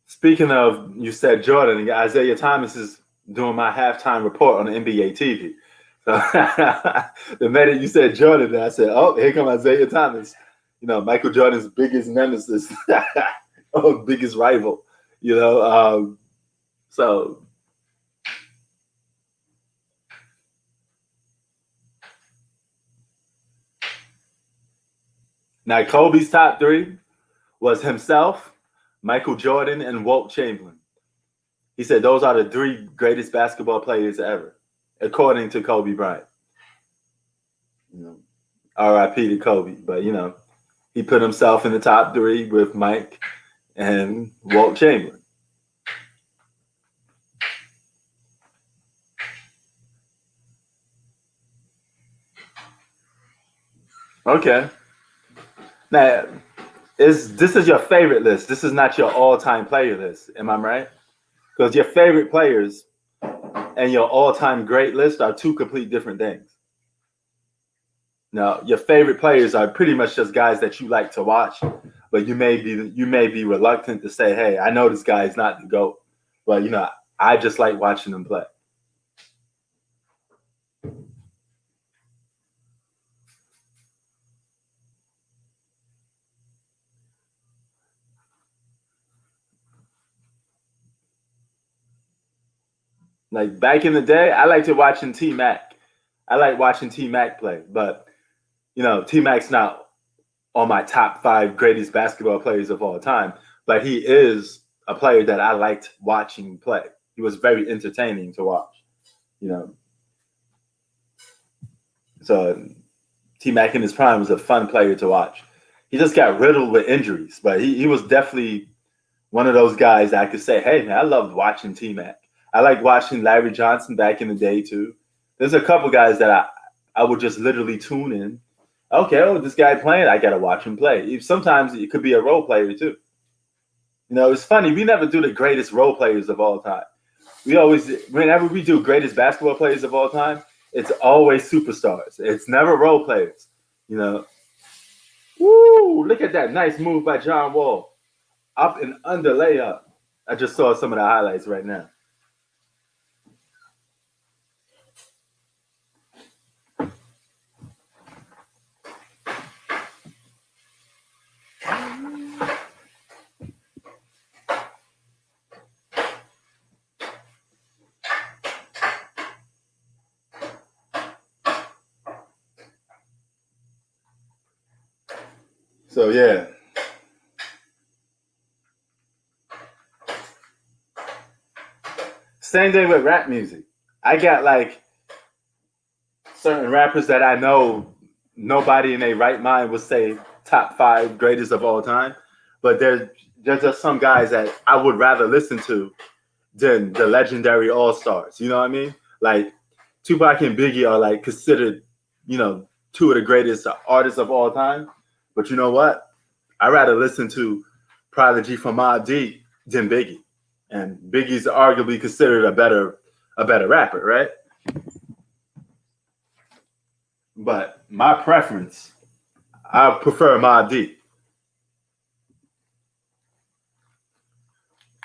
Speaking of, you said Jordan, Isaiah Thomas is doing my halftime report on the NBA TV. So the minute you said Jordan, I said, oh, here comes Isaiah Thomas. Michael Jordan's biggest nemesis, or biggest rival. So now Kobe's top three was himself, Michael Jordan, and Wilt Chamberlain. He said those are the three greatest basketball players ever, according to Kobe Bryant. R.I.P. to Kobe, but he put himself in the top three with Mike and Wilt Chamberlain. Okay. Now, this is your favorite list. This is not your all-time player list. Am I right? Because your favorite players and your all-time great list are two complete different things. Now, your favorite players are pretty much just guys that you like to watch, but you may be reluctant to say, "Hey, I know this guy is not the GOAT," but I just like watching him play. Like back in the day, I liked watching T-Mac. I like watching T-Mac play, but T-Mac's not on my top 5 greatest basketball players of all time, but he is a player that I liked watching play. He was very entertaining to watch, So T-Mac in his prime was a fun player to watch. He just got riddled with injuries, but he was definitely one of those guys that I could say, hey, man, I loved watching T-Mac. I like watching Larry Johnson back in the day, too. There's a couple guys that I would just literally tune in. Okay, this guy playing, I got to watch him play. Sometimes it could be a role player, too. It's funny. We never do the greatest role players of all time. Whenever we do greatest basketball players of all time, it's always superstars. It's never role players, Woo, look at that nice move by John Wall. Up and under layup. I just saw some of the highlights right now. So yeah. Same thing with rap music. I got like certain rappers that I know nobody in their right mind would say top 5 greatest of all time, but there's just some guys that I would rather listen to than the legendary all stars. You know what I mean? Like Tupac and Biggie are like considered, you know, 2 of the greatest artists of all time. But you know what? I'd rather listen to Prodigy from Mobb Deep than Biggie, and Biggie's arguably considered a better rapper, right? But my preference, I prefer Mobb Deep.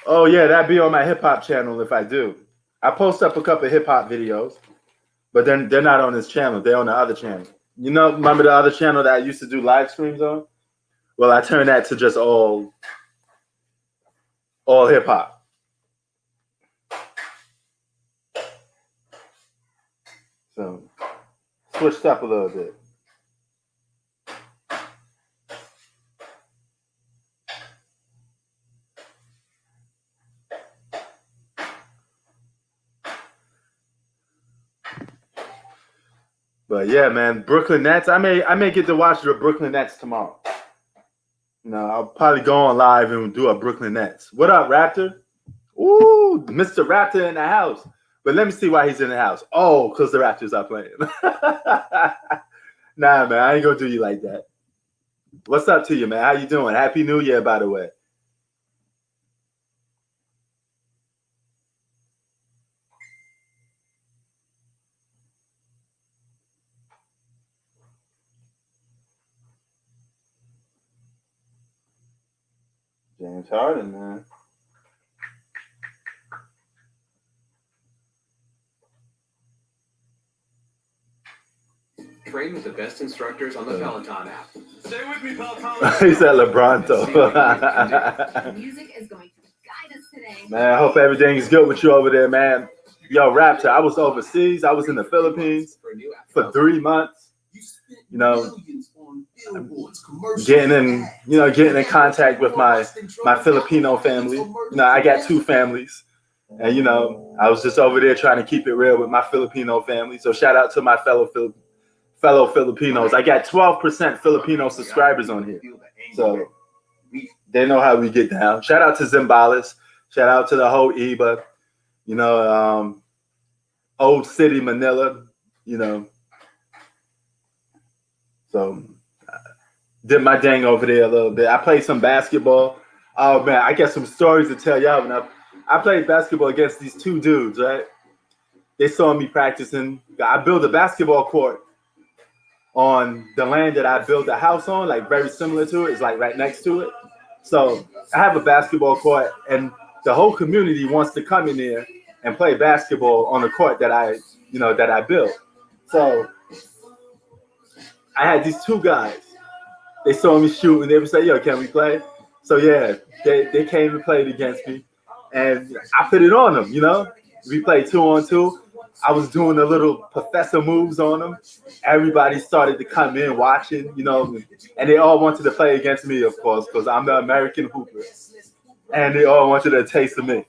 Oh yeah, that'd be on my hip hop channel if I do. I post up a couple of hip hop videos, but then they're not on this channel. They're on the other channel. You know, remember the other channel that I used to do live streams on? Well, I turned that to just all hip hop. So switched up a little bit. But yeah, man, Brooklyn Nets. I may get to watch the Brooklyn Nets tomorrow. No, I'll probably go on live and do a Brooklyn Nets. What up, Raptor? Ooh, Mr. Raptor in the house. But let me see why he's in the house. Oh, because the Raptors are playing. Nah, man, I ain't gonna do you like that. What's up to you, man? How you doing? Happy New Year, by the way. James Harden, man. Train with the best instructors on the Peloton app. Stay with me, Peloton. He said LeBronto. Music is going to guide us today. Man, I hope everything's good with you over there, man. Yo, Raptor, I was overseas. I was in the Philippines for 3 months. You know, getting in contact with my Filipino family. You know, I got 2 families. And, you know, I was just over there trying to keep it real with my Filipino family. So shout out to my fellow Filipinos. I got 12% Filipino subscribers on here. So they know how we get down. Shout out to Zimbalis. Shout out to the whole Iba. You know, Old City, Manila. You know. So did my dang over there a little bit. I played some basketball. Oh, man, I got some stories to tell y'all. When I played basketball against these 2 dudes, right? They saw me practicing. I built a basketball court on the land that I built a house on, like very similar to it. It's like right next to it. So I have a basketball court, and the whole community wants to come in there and play basketball on the court that I built. So I had these 2 guys. They saw me shoot, and they would say, "Yo, can we play?" So yeah, they came and played against me, and I put it on them. You know, we played 2-on-2. I was doing the little professor moves on them. Everybody started to come in watching, you know, and they all wanted to play against me, of course, because I'm the American hooper, and they all wanted a taste of me.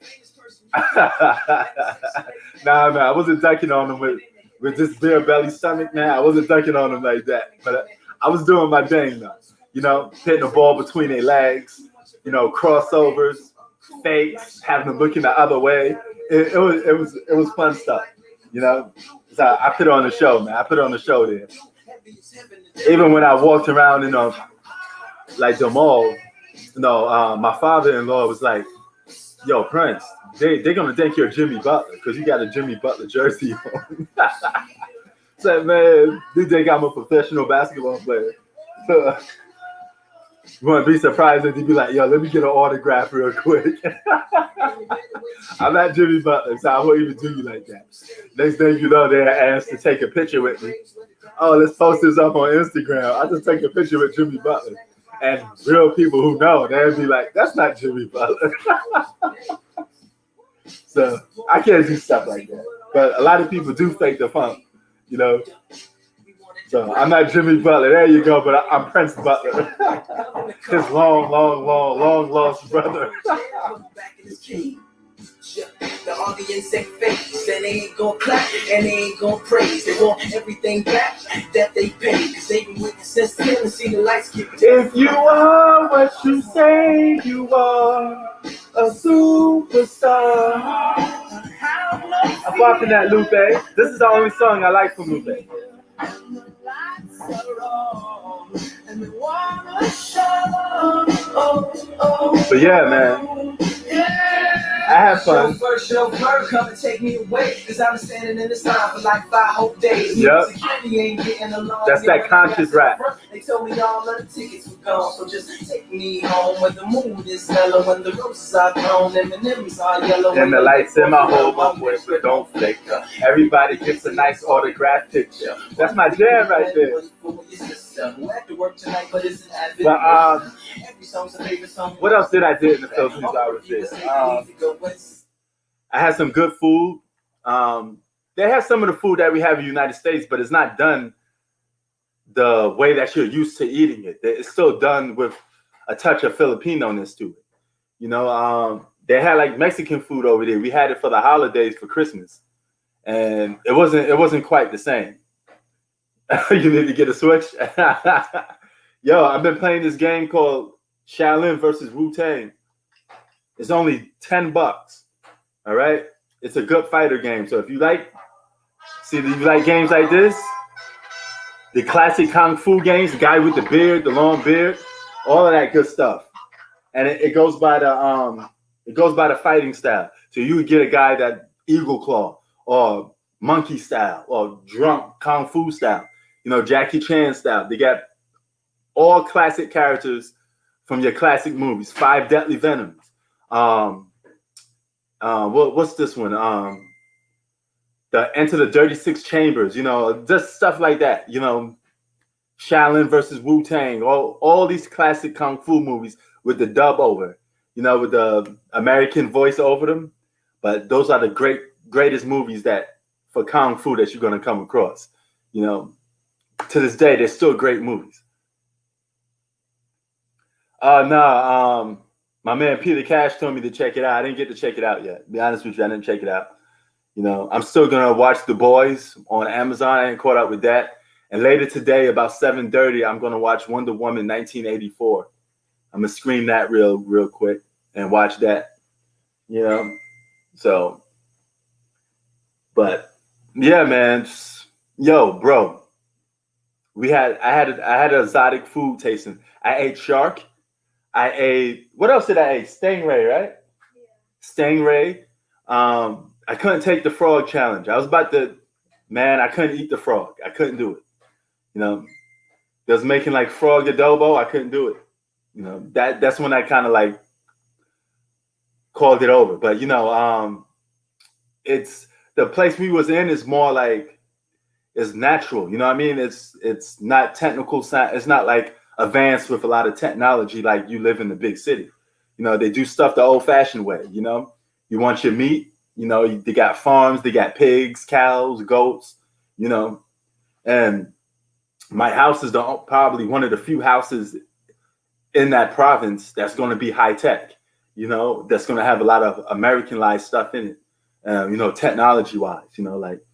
Nah, man, I wasn't dunking on them with this bare belly stomach, man. I wasn't dunking on them like that, but I was doing my thing, though. You know, hitting the ball between their legs, you know, crossovers, fakes, having them looking the other way. It was fun stuff, you know. So I put on the show, man. I put on the show there. Even when I walked around in like the mall, you know, my father-in-law was like, "Yo, Prince, they're gonna think you're Jimmy Butler because you got a Jimmy Butler jersey on." Said, "Man, they think I'm a professional basketball player." You want to be surprised if you be like, "Yo, let me get an autograph real quick." I'm not Jimmy Butler, so I won't even do you like that. Next thing you know, they're asked to take a picture with me. Oh, let's post this up on Instagram. I just take a picture with Jimmy Butler. And real people who know, they'll be like, "That's not Jimmy Butler." So I can't do stuff like that. But a lot of people do fake the funk, you know. So I'm not Jimmy Butler. There you go, but I'm Prince Butler. His long lost brother. The audience ain't phased, and they ain't gon' clap, and they ain't gon' praise. They want everything back that they pay, cause they been waiting since 10 to see the lights keep it. If you are what you say you are, a superstar. I'm popping that Lupe. This is the only song I like from Lupe. But yeah, man. I have fun. Chauffeur, come and take me away, cause I've been standing in this line for like 5 whole days. Yep. Security ain't getting along. That's that conscious rap. They told me all of the tickets were gone, so just take me home when the mood is mellow, when the roses are grown and the M&Ms are yellow, and the lights in my home I'm with, but don't flicker. Everybody gets a nice autograph picture. That's my jam right there. But what else did I do in the Philippines while I was there? I had some good food. They have some of the food that we have in the United States, but it's not done the way that you're used to eating it. It's still done with a touch of Filipino-ness to it. You know, they had like Mexican food over there. We had it for the holidays for Christmas, and it wasn't quite the same. You need to get a switch. Yo, I've been playing this game called Shaolin versus Wu-Tang. It's only $10. All right, it's a good fighter game. So if you like games like this, the classic kung fu games, the guy with the beard, the long beard, all of that good stuff, and it goes by the fighting style. So you would get a guy that eagle claw or monkey style or drunk kung fu style, you know, Jackie Chan style. They got all classic characters from your classic movies. 5 Deadly Venoms. What's this one? The Enter the 36 Chambers. You know, just stuff like that. You know, Shaolin versus Wu-Tang. All these classic kung fu movies with the dub over. You know, with the American voice over them. But those are the greatest movies for kung fu that you're gonna come across. You know, to this day, they're still great movies. My man Peter Cash told me to check it out. I didn't get to check it out yet. To be honest with you, I didn't check it out. You know, I'm still gonna watch The Boys on Amazon. I ain't caught up with that. And later today, about 7:30, I'm gonna watch Wonder Woman 1984. I'm gonna scream that real quick and watch that. You know, so. But yeah, man. Yo, bro. I had an exotic food tasting. I ate shark. I ate, what else did I eat? Stingray, right? Yeah. Stingray. I couldn't take the frog challenge. I was about to, man, I couldn't eat the frog. I couldn't do it. You know, they was making like frog adobo. I couldn't do it. You know, that's when I kind of like called it over. But, you know, it's, the place we was in is more like, it's natural. You know what I mean? It's not technical. It's not like advanced with a lot of technology like you live in the big city. You know, they do stuff the old-fashioned way. You know, you want your meat, you know, they got farms, they got pigs, cows, goats, you know. And my house is probably one of the few houses in that province that's going to be high-tech, you know, that's going to have a lot of Americanized stuff in it, you know, technology-wise, you know, like,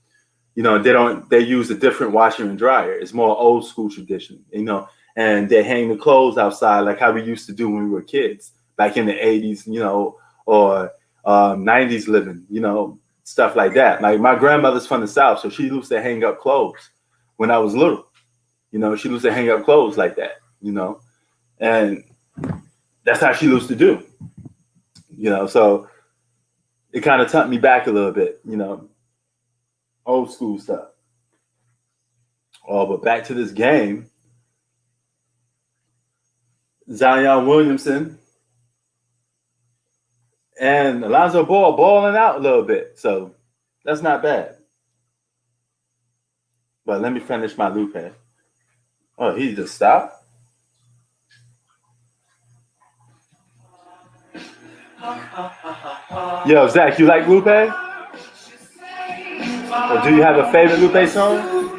you know, they use a different washer and dryer. It's more old school tradition, you know. And they hang the clothes outside like how we used to do when we were kids back in the 80s, you know, or 90s living, you know, stuff like that. Like my grandmother's from the South, so she used to hang up clothes when I was little. You know, she used to hang up clothes like that, you know, and that's how she used to do, you know. So it kind of took me back a little bit, you know, old school stuff. Oh, but back to this game. Zion Williamson and Alonzo Ball balling out a little bit. So that's not bad. But let me finish my Lupe. Oh, he just stopped? Yo, Zach, you like Lupe? Or do you have a favorite Lupe song?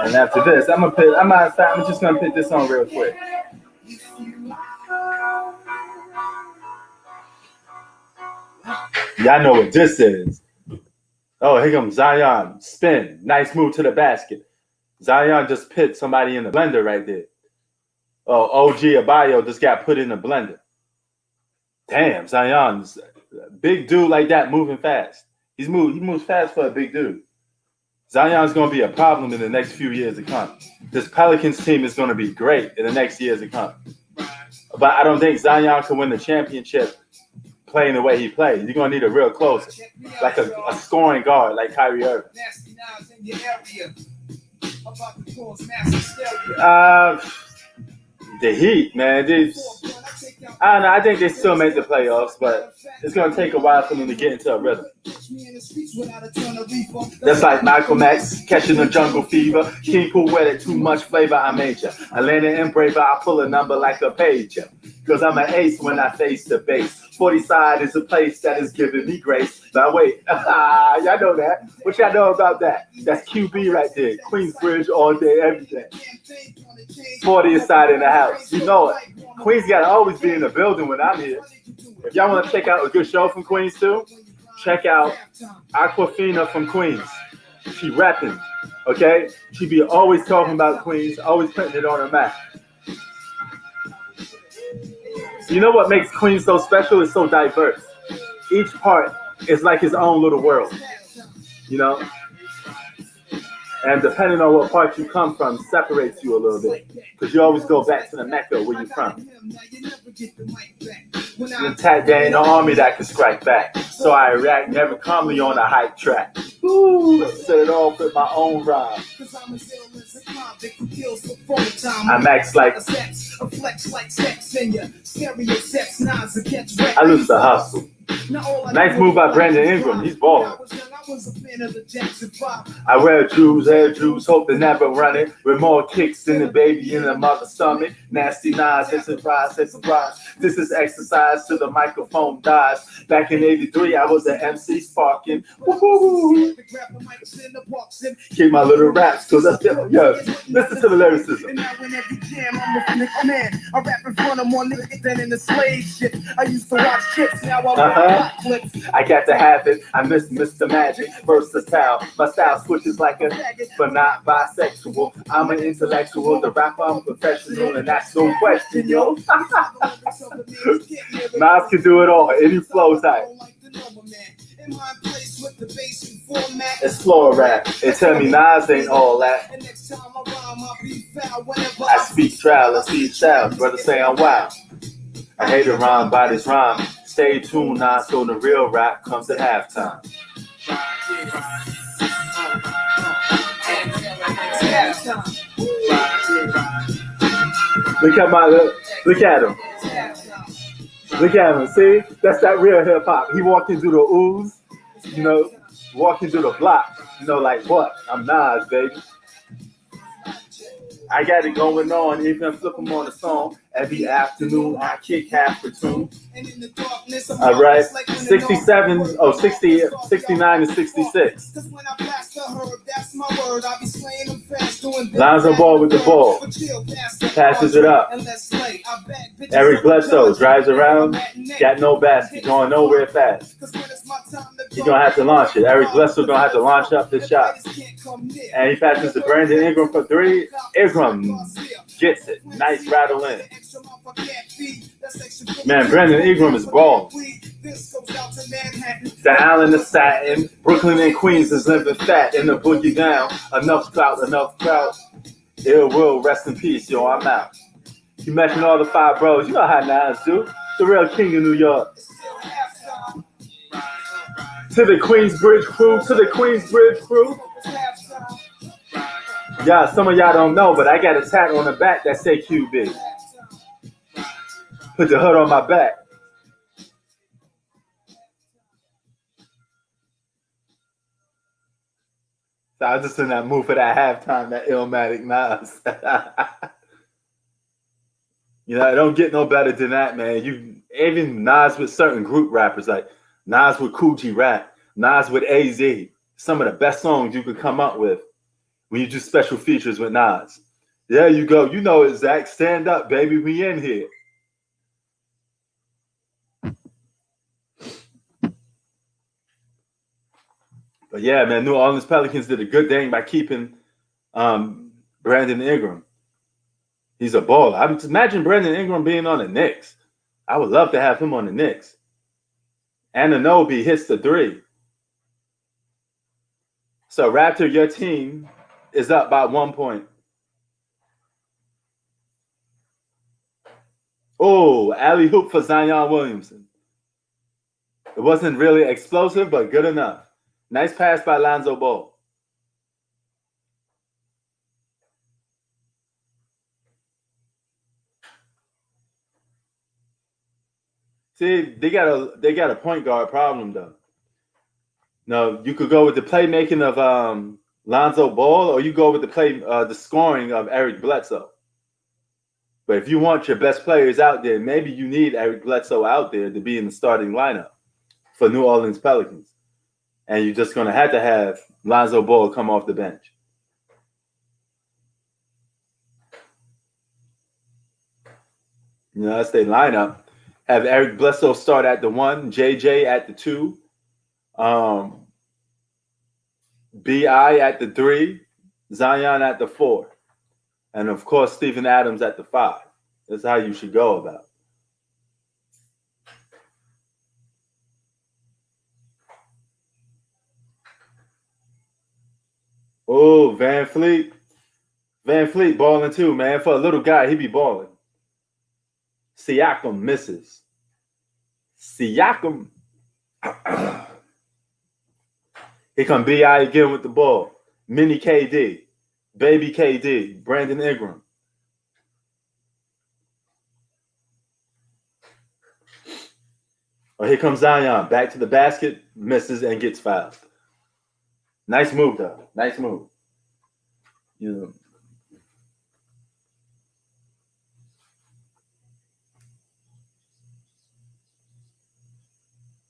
And after this, I'm just gonna pick this on real quick. Y'all know what this is. Oh, here comes Zion. Spin. Nice move to the basket. Zion just put somebody in the blender right there. Oh, OG Abayo just got put in the blender. Damn, Zion's a big dude like that moving fast. He moves fast for a big dude. Zion's going to be a problem in the next few years to come. This Pelicans team is going to be great in the next years to come. But I don't think Zion can win the championship playing the way he plays. You're going to need a real closer, like a scoring guard like Kyrie Irving. The Heat, man. I don't know. I think they still make the playoffs, but it's going to take a while for them to get into a rhythm. Just like Malcolm X catching the jungle fever. King Pool wedded too much flavor, I major. Atlanta and Braver, I pull a number like a pager. Because I'm an ace when I face the base. 40 side is a place that is giving me grace. Now wait, y'all know that. What y'all know about that? That's QB right there. Queensbridge all day, every day. 40th side in the house. You know it. Queens got to always be in the building when I'm here. If y'all want to check out a good show from Queens too, check out Aquafina from Queens. She rapping, okay? She be always talking about Queens, always putting it on her map. You know what makes Queens so special? It's so diverse. Each part is like its own little world, you know? And depending on what part you come from, separates you a little bit. Because you always go back to the Mecca where you're from. There ain't no army that can strike back. So I react never calmly on a hype track. Ooh, set it off with my own rhyme. I'm act like I lose the hustle. Nice move by Brandon Ingram. He's balling. I wear jewels, hair jewels, hope they never run it. With more kicks than the baby in the mother's stomach. Nasty Nas, it's surprise, it's surprise. This is exercise till the microphone dies. Back in 83, I was an MC sparking. Woo-hoo. Keep my little raps, cause I still, listen to the lyricism. I rap in front of more niggas than in the slave shit. I used to watch chicks, now I watch clips. I got to have it, I miss Mr. Magic, versatile. My style switches like a, but not bisexual. I'm an intellectual, the rapper, I'm professional, and that's no question, yo. Nas can do it all, any flow type. It's floor rap. They tell me Nas ain't all that. I speak trial, I see style. Brother say I'm wild. I hate a rhyme by this rhyme. Stay tuned now so the real rap comes at halftime. Look at him. Look at him. See? That's that real hip hop. He walking through the ooze, you know, walking through the block, you know, like what? I'm Nas, baby. I got it going on, even if I'm on the song. Every afternoon, I kick half the tune. All right, 67, 60, 69 and 66. Lonzo Ball with the ball. Passes it up. Eric Bledsoe drives around. Got no basket, going nowhere fast. He's going to have to launch it. Eric Bledsoe going to have to launch up this shot. And he passes to Brandon Ingram for three. Ingram gets it. Nice rattle in. Man, Brandon Ingram is balling. The Allen is satin. Brooklyn and Queens is living fat. In the boogie down. Enough clout, enough crowd. Ill will, rest in peace, yo, I'm out. You mentioned all the five bros. You know how Nas do. The real king of New York. To the Queensbridge crew, to the Queensbridge crew. Yeah, some of y'all don't know, but I got a tat on the back that say QB. Put the hood on my back. So I was just in that mood for that halftime, that Illmatic Nas. You know, it don't get no better than that, man. You even Nas with certain group rappers like Nas with Coogee Rap, Nas with AZ. Some of the best songs you could come up with when you do special features with Nas. There you go. You know it, Zach. Stand up, baby. We in here. But yeah, man, New Orleans Pelicans did a good thing by keeping Brandon Ingram. He's a baller. Imagine Brandon Ingram being on the Knicks. I would love to have him on the Knicks. Anunoby hits the three. So, Raptor, your team is up by 1 point. Oh, alley-oop for Zion Williamson. It wasn't really explosive, but good enough. Nice pass by Lonzo Ball. See, they got a point guard problem though. No, you could go with the playmaking of Lonzo Ball, or you go with the scoring of Eric Bledsoe. But if you want your best players out there, maybe you need Eric Bledsoe out there to be in the starting lineup for New Orleans Pelicans. And you're just going to have Lonzo Ball come off the bench. You know, that's their lineup. Have Eric Bledsoe start at the 1, JJ at the 2, BI at the 3, Zion at the 4, and of course Steven Adams at the 5. That's how you should go about it. Oh, Van Fleet. Van Fleet balling too, man. For a little guy, he be balling. Siakam misses. Siakam. Here come B.I. again with the ball. Mini KD. Baby KD. Brandon Ingram. Oh, here comes Zion. Back to the basket. Misses and gets fouled. Nice move, though. Nice move. You know.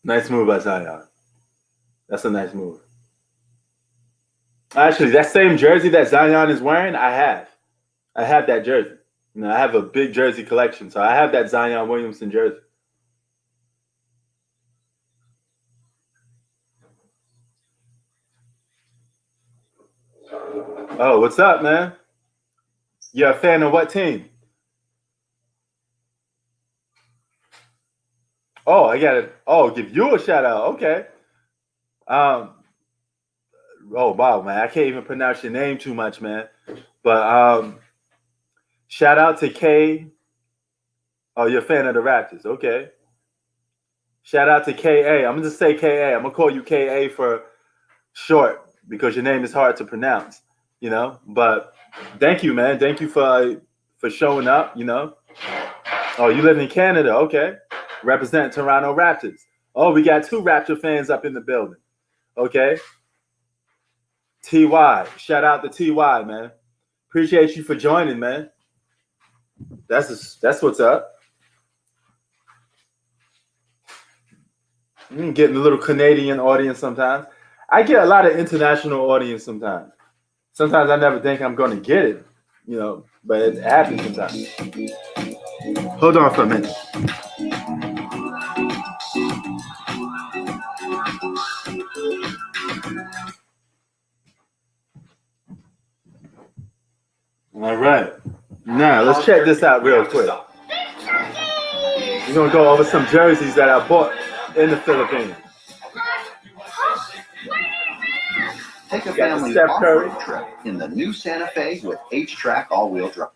Nice move by Zion. That's a nice move. Actually, that same jersey that Zion is wearing, I have that jersey. You know, I have a big jersey collection, so I have that Zion Williamson jersey. Oh, what's up, man? You're a fan of what team? Oh, I got it. Oh, give you a shout out. Okay. Oh wow, man. I can't even pronounce your name too much, man. But shout out to K. Oh, you're a fan of the Raptors. Okay. Shout out to KA. I'm gonna just say KA. I'm gonna call you KA for short because your name is hard to pronounce, you know. But thank you, man. Thank you for showing up, you know. Oh, you live in Canada, okay. Represent Toronto Raptors. Oh, we got 2 Raptor fans up in the building. Okay. TY. Shout out to TY, man. Appreciate you for joining, man. That's what's up. I'm getting a little Canadian audience sometimes. I get a lot of international audience sometimes. Sometimes I never think I'm going to get it, you know, but it happens sometimes. Hold on for a minute. All right. Now, let's check this out real quick. We're going to go over some jerseys that I bought in the Philippines. Take a family off-road trip in the new Santa Fe with H-Track all-wheel drive.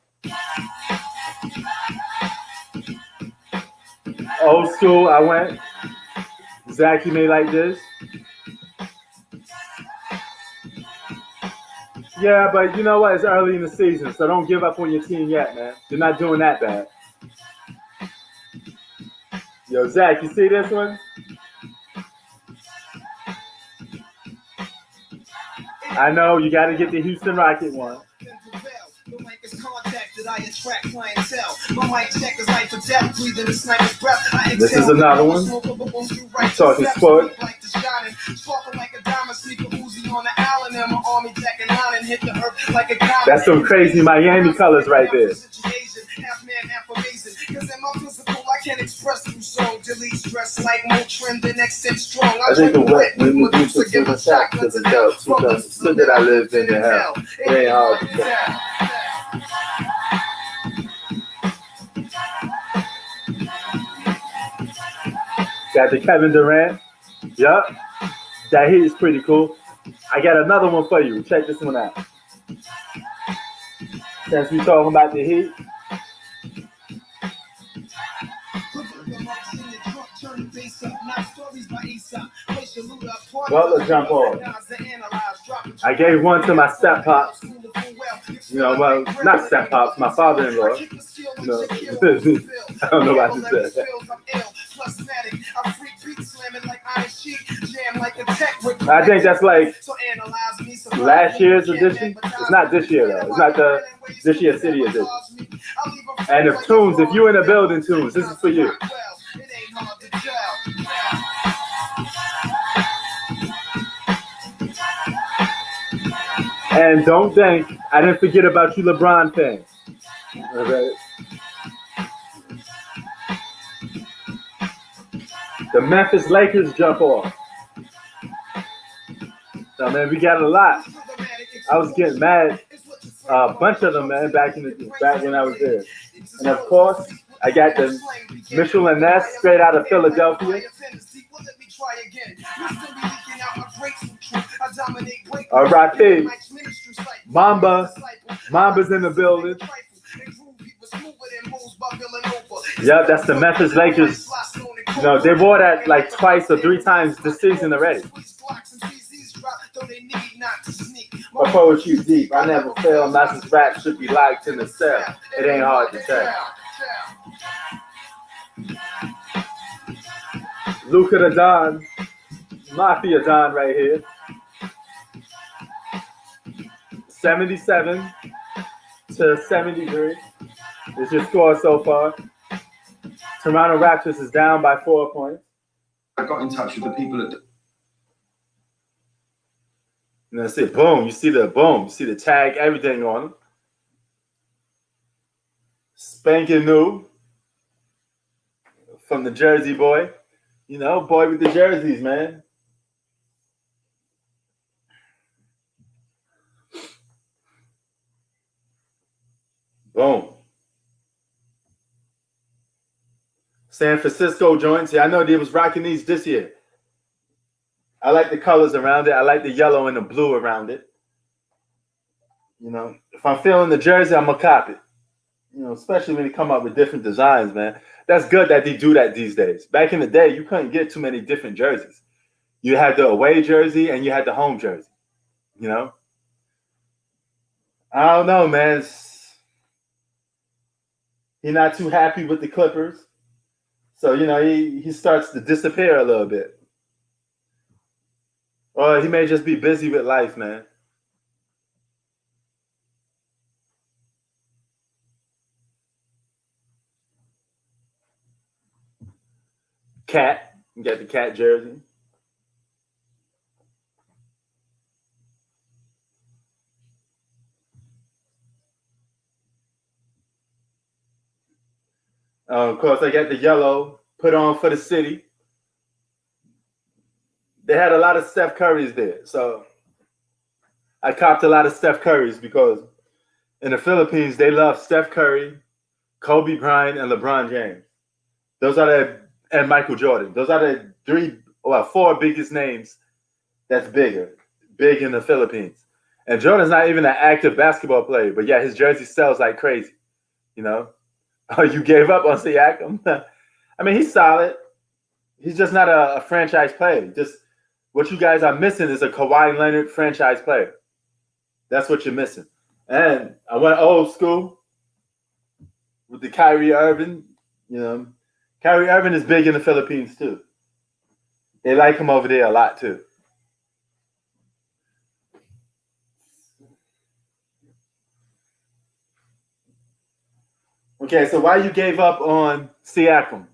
Old school, I went. Zach, you may like this. Yeah, but you know what? It's early in the season, so don't give up on your team yet, man. You're not doing that bad. Yo, Zach, you see this one? I know, you got to get the Houston Rocket one. that I attract clientele. My mic check is life or death, breathing the sniper's breath. This is another one. Talking sport. That's some crazy Miami colors right there. I can't express through song, delete stress like Motrin, the next step strong. I think the wet when the boots are given shock to the depth. So that I lived in the hell. It ain't hard to tell. Got the Kevin Durant. Yup. That heat is pretty cool. I got another one for you. Check this one out. Since we talking about the heat. Well, let's jump on. I gave one to my step pops. You know, well, not step pops, my father-in-law. You know, I don't know what to say. I think that's like last year's edition. It's not this year though. It's not the this year's city edition. And if Tunes, if you're in the building, Tunes, this is for you. And don't think I didn't forget about you, LeBron fans. Okay. The Memphis Lakers jump off. So man, we got a lot. I was getting mad, a bunch of them, man, back when I was there. And of course, I got the Mitchell and Ness straight out of Philadelphia. R.I.P. Mamba's in the building. Yeah, that's the Memphis Lakers. You know, they wore that like twice or three times this season already. My poetry deep. I never fail. Master's rap should be locked in the cell. It ain't hard to tell. Luka the Don. Mafia Don right here. 77 to 73 is your score so far. Toronto Raptors is down by 4 points. I got in touch with the people at And that's it. Boom. You see the tag, everything on them. Spanking new from the Jersey boy. You know, boy with the jerseys, man. Boom. San Francisco joints. Yeah, I know they was rocking these this year. I like the colors around it. I like the yellow and the blue around it. You know, if I'm feeling the jersey, I'm going to cop it. You know, especially when they come up with different designs, man. That's good that they do that these days. Back in the day, you couldn't get too many different jerseys. You had the away jersey and you had the home jersey. You know? I don't know, man. He's not too happy with the Clippers. So, you know, he starts to disappear a little bit. Or he may just be busy with life, man. Cat. You got the Cat jersey. Of course, I got the yellow put on for the city. They had a lot of Steph Currys there. So I copped a lot of Steph Currys because in the Philippines, they love Steph Curry, Kobe Bryant, and LeBron James. And Michael Jordan. Those are the four biggest names that's big in the Philippines. And Jordan's not even an active basketball player, but yeah, his jersey sells like crazy. You know? Oh, you gave up on Siakam? I mean, he's solid. He's just not a franchise player. Just what you guys are missing is a Kawhi Leonard franchise player. That's what you're missing. And I went old school with the Kyrie Irving. You know, Kyrie Irving is big in the Philippines too. They like him over there a lot too. Okay, so why you gave up on Siakam?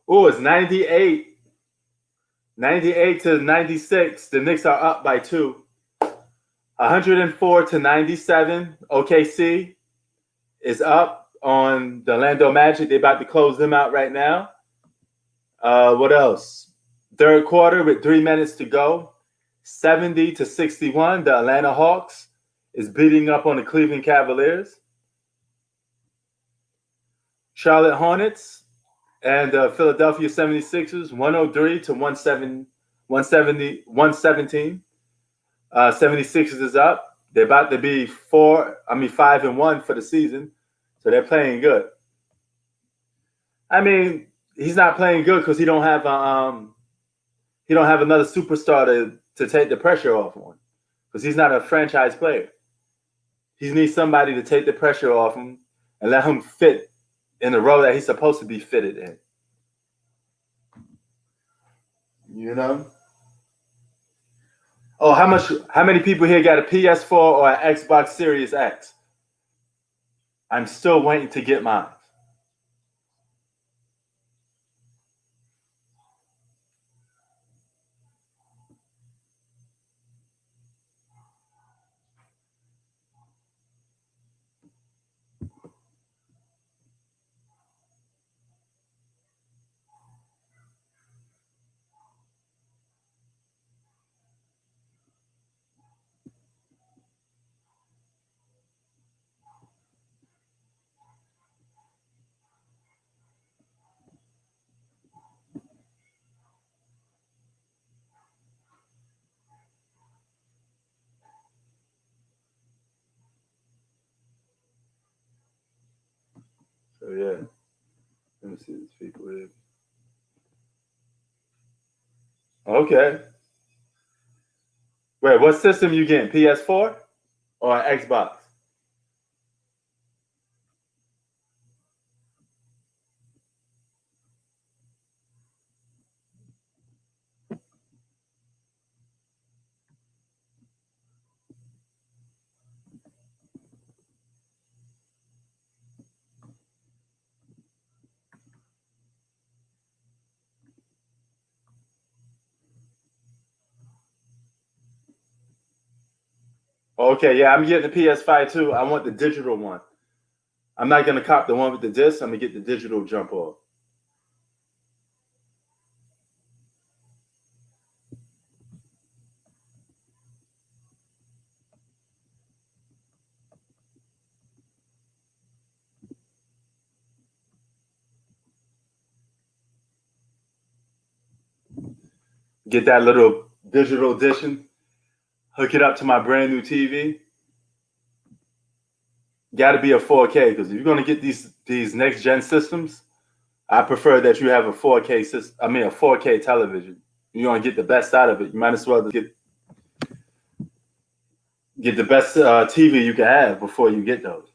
Oh, it's 98. 98 to 96. The Knicks are up by 2. 104 to 97. OKC is up on the Orlando Magic. They're about to close them out right now. What else? Third quarter with 3 minutes to go. 70 to 61. The Atlanta Hawks is beating up on the Cleveland Cavaliers. Charlotte Hornets and the Philadelphia 76ers, 103 to 117. 76ers is up. They're about to be 5-1 for the season. So they're playing good. I mean, he's not playing good because he don't have another superstar to take the pressure off on. Because he's not a franchise player. He needs somebody to take the pressure off him and let him fit in the role that he's supposed to be fitted in. You know? Oh, how many people here got a PS4 or an Xbox Series X? I'm still waiting to get mine. So yeah, let me see these people here. Okay. Wait, what system you getting? PS4 or Xbox? Okay, yeah, I'm getting the PS5 too. I want the digital one. I'm not gonna cop the one with the disc. I'm gonna get the digital jump off. Get that little digital edition. Hook it up to my brand new TV. Got to be a 4K because if you're gonna get these next gen systems, I prefer that you have a 4K system. I mean a 4K television. You're gonna get the best out of it. You might as well get the best TV you can have before you get those.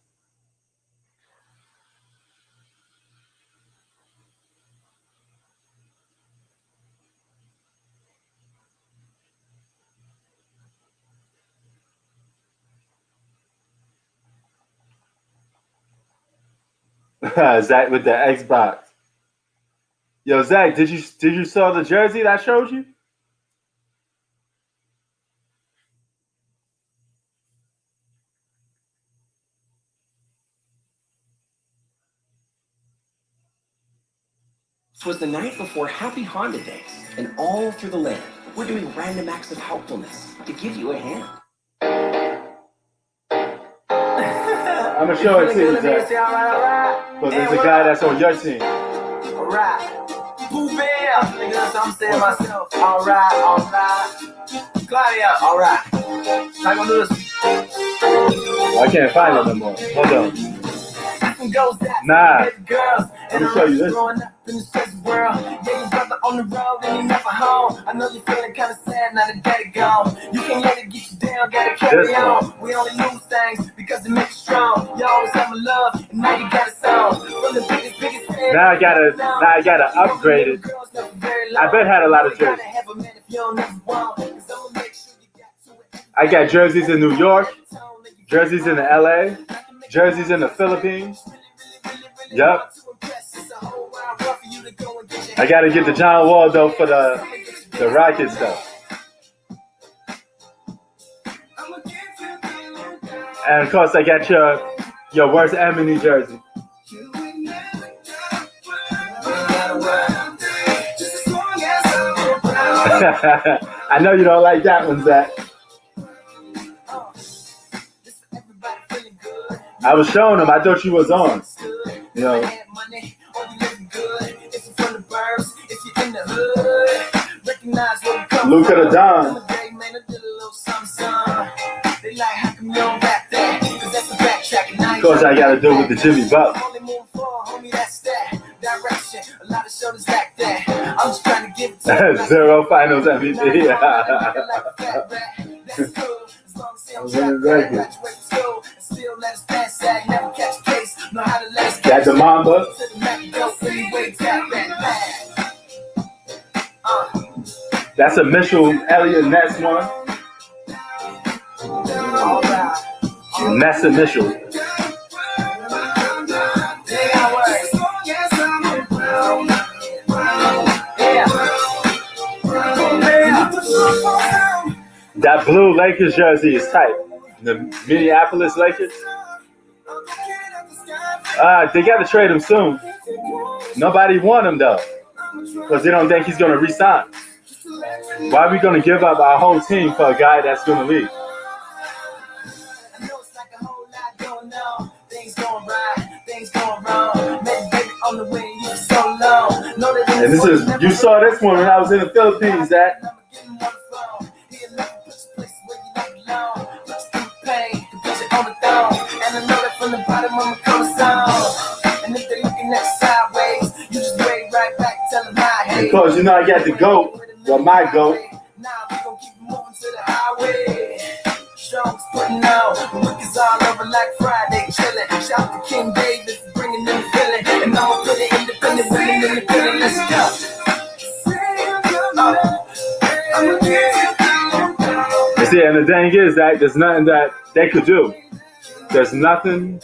Zach with the Xbox. Yo, Zach, did you saw the jersey that I showed you? It was the night before Happy Honda Days, and all through the land, we're doing random acts of helpfulness to give you a hand. I'm gonna show it to you, Zach. Because there's a guy that's on your team. Alright. Boo Bear! Nigga, I'm saying myself. Alright. Claudia, alright. How gonna do this? I can't find it no more. Hold on. Nah. Let me show you this. On the road when you never home. I know you're feeling kind of sad now that daddy gone. You can't let it get you down, gotta carry on. We only lose things because it makes you strong. You always have my love, and now you got a song. From the biggest Now I gotta upgrade it. I bet had a lot of jerseys. I got jerseys in New York, jerseys in the LA, jerseys in the Philippines. Yep. I got to get the John Wall though for the Rockets though. And of course I got your worst enemy jersey. I know you don't like that one, Zach. I was showing him. I thought you was on. You know. Luka the Don. Of course, I got to do with the Jimmy Butler. Zero finals MVP. Got the Mamba. That's a Mitchell Elliott Ness one. Ness initial. That blue Lakers jersey is tight. The Minneapolis Lakers. They got to trade him soon. Nobody want him though, because they don't think he's going to resign. Why are we going to give up our whole team for a guy that's going to leave? And this is, you saw this one when I was in the Philippines, Zach. Because you know I got the GOAT, well my GOAT. Strong's putting out, Wickers all over like Friday, chillin'. Shout to King Davis, bringing in the feeling, and I'ma put it independent women in the feeling. Let's go. You see, and the thing is that there's nothing that they could do. There's nothing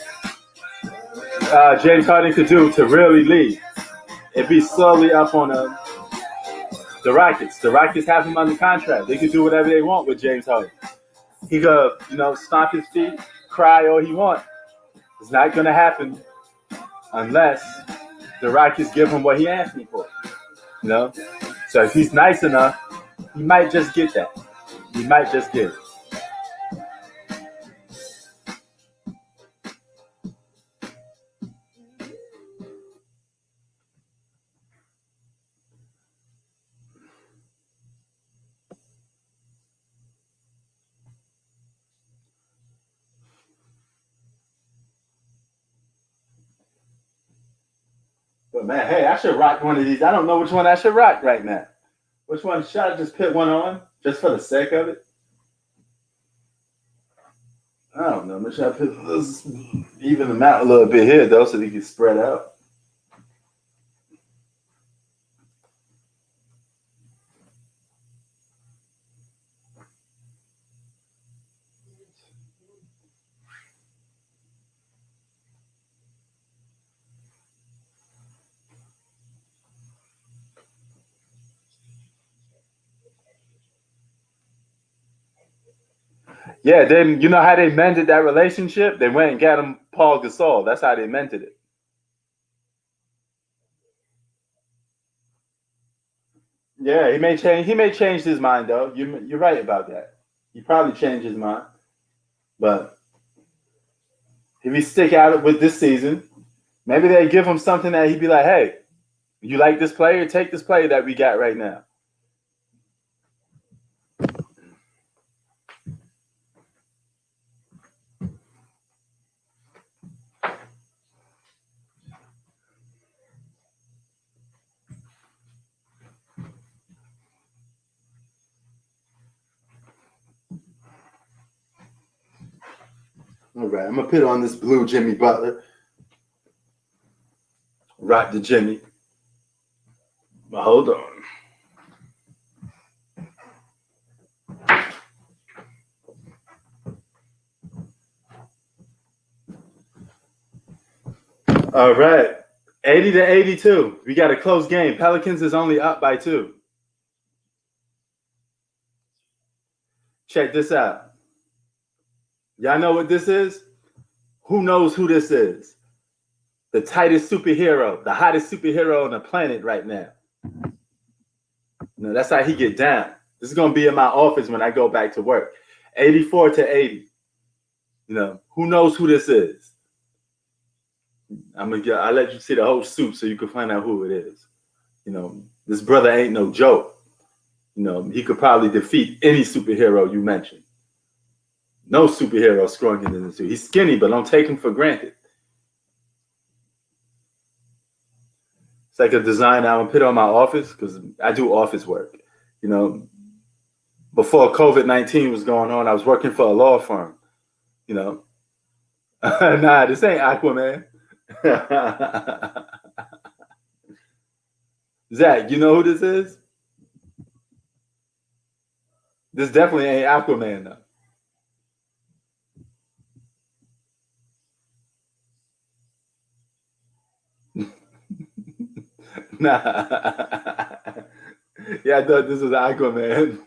James Harden could do to really leave. It'd be slowly up on the Rockets. The Rockets have him under contract. They could do whatever they want with James Harden. He could, stomp his feet, cry all he wants. It's not going to happen unless the Rockets give him what he asking for. So if he's nice enough, he might just get that. He might just get it. But man, hey, I should rock one of these. I don't know which one I should rock right now. Which one? Should I just put one on just for the sake of it? I don't know. Maybe I put this, even them out a little bit here though, so they can spread out. Yeah, then you know how they mended that relationship? They went and got him Paul Gasol. That's how they mended it. Yeah, he may change. He may change his mind though. You're right about that. He probably changed his mind. But if he stick out with this season, maybe they give him something that he'd be like, "Hey, you like this player? Take this player that we got right now." All right, I'm gonna put on this blue Jimmy Butler. Rock the Jimmy. But hold on. All right. 80-82. We got a close game. Pelicans is only up by 2. Check this out. Y'all know what this is? Who knows who this is? The tightest superhero, the hottest superhero on the planet right now. No, that's how he get down. This is going to be in my office when I go back to work. 84-80. Who knows who this is? I'll let you see the whole suit so you can find out who it is. This brother ain't no joke. He could probably defeat any superhero you mentioned. No superhero stronger than this dude. He's skinny, but don't take him for granted. It's like a design I'm gonna put on my office because I do office work. Before COVID-19 was going on, I was working for a law firm. Nah, this ain't Aquaman. Zach, you know who this is? This definitely ain't Aquaman though. Nah. Yeah, I thought this was Aquaman.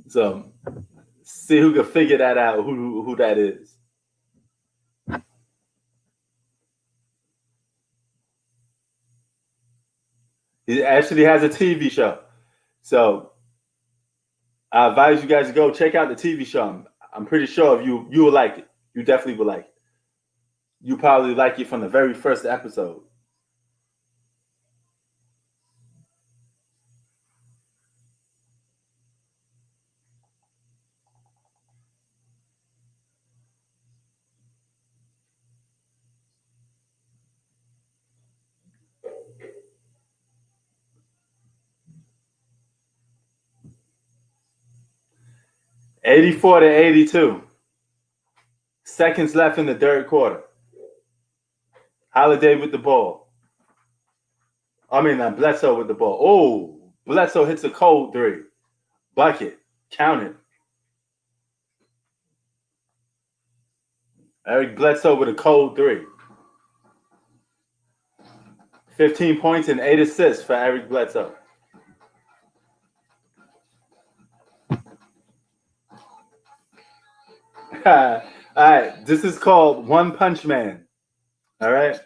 So, see who can figure that out, who that is. He actually has a TV show. So, I advise you guys to go check out the TV show. I'm pretty sure you will like it. You definitely will like it. You probably like it from the very first episode. $84-82. Seconds left in the third quarter. Holiday with the ball. Bledsoe with the ball. Oh, Bledsoe hits a cold 3. Bucket. Count it. Eric Bledsoe with a cold 3. 15 points and 8 assists for Eric Bledsoe. All right, this is called One Punch Man. All right,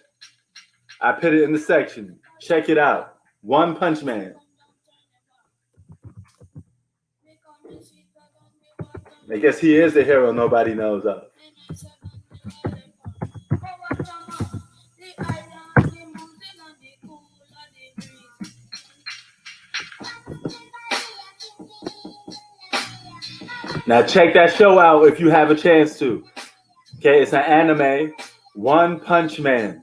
I put it in the section. Check it out. One Punch Man. I guess he is the hero nobody knows of. Now check that show out if you have a chance to. Okay, it's an anime, One Punch Man.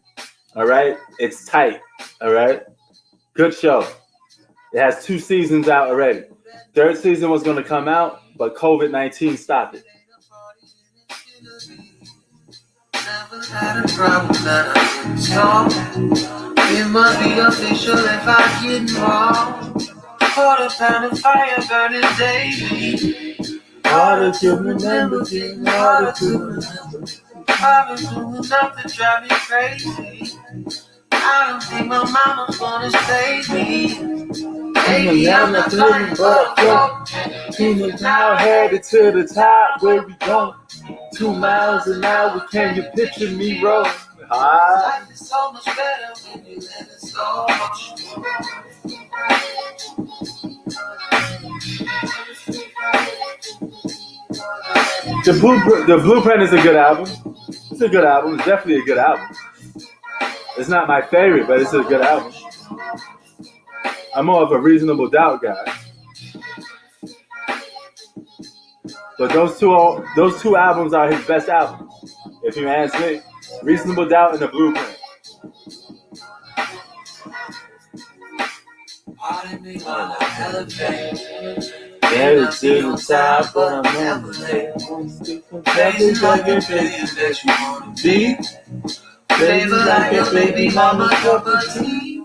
All right, it's tight. All right, good show. It has 2 seasons out already. 3rd season was going to come out, but COVID-19 stopped it. Never had a problem that I didn't solve. It must be official if I get involved. Quarter pound of fire burning daily. Harder to remember, getting harder to remember. I've been doing enough to drive me crazy. I don't think my mama's gonna save me. Baby, I'm not doing but a Teenage now headed to the top. Where we going? 2 miles an hour. Can you picture me rolling? Life is so much better when you let it slow. The Blueprint is a good album. It's a good album. It's definitely a good album. It's not my favorite, but it's a good album. I'm more of a Reasonable Doubt guy. But those two albums are his best albums. If you ask me, Reasonable Doubt and The Blueprint. Never seen the top, but I'm never late. Places like a baby that you wanna be. Flavor like a baby mama cup of tea.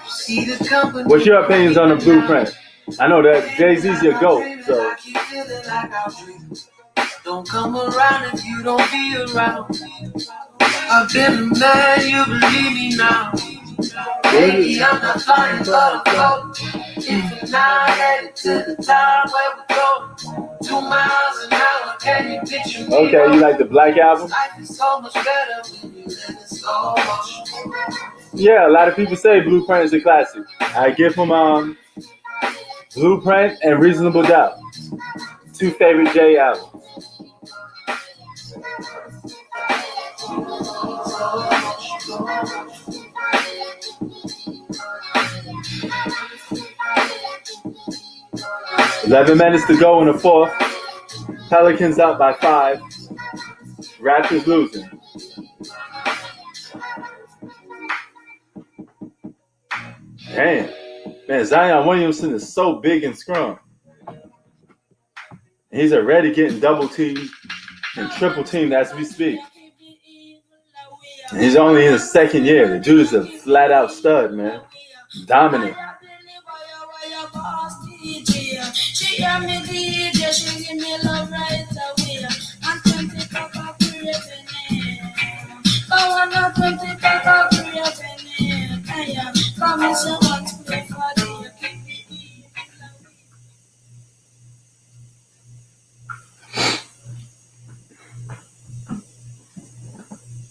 See the company. What's your opinions on The Blueprint? I know that Jay-Z's your GOAT, so. Don't come around if you don't be around. I've been a man, you believe me now. Baby, I'm not flying but a float. If you're not headed to the time where we're going, 2 miles an hour, can you picture me? Okay, you like the Black album? Life is so much better when you live in slow motion. Yeah, a lot of people say Blueprint is a classic. I give him Blueprint and Reasonable Doubt. 2 favorite J albums. $11 to go in the fourth. Pelicans up by 5. Raptors losing. Damn. Man, Zion Williamson is so big and strong. He's already getting double teamed and triple teamed as we speak. And he's only in his second year. The dude is a flat out stud, man. Dominant.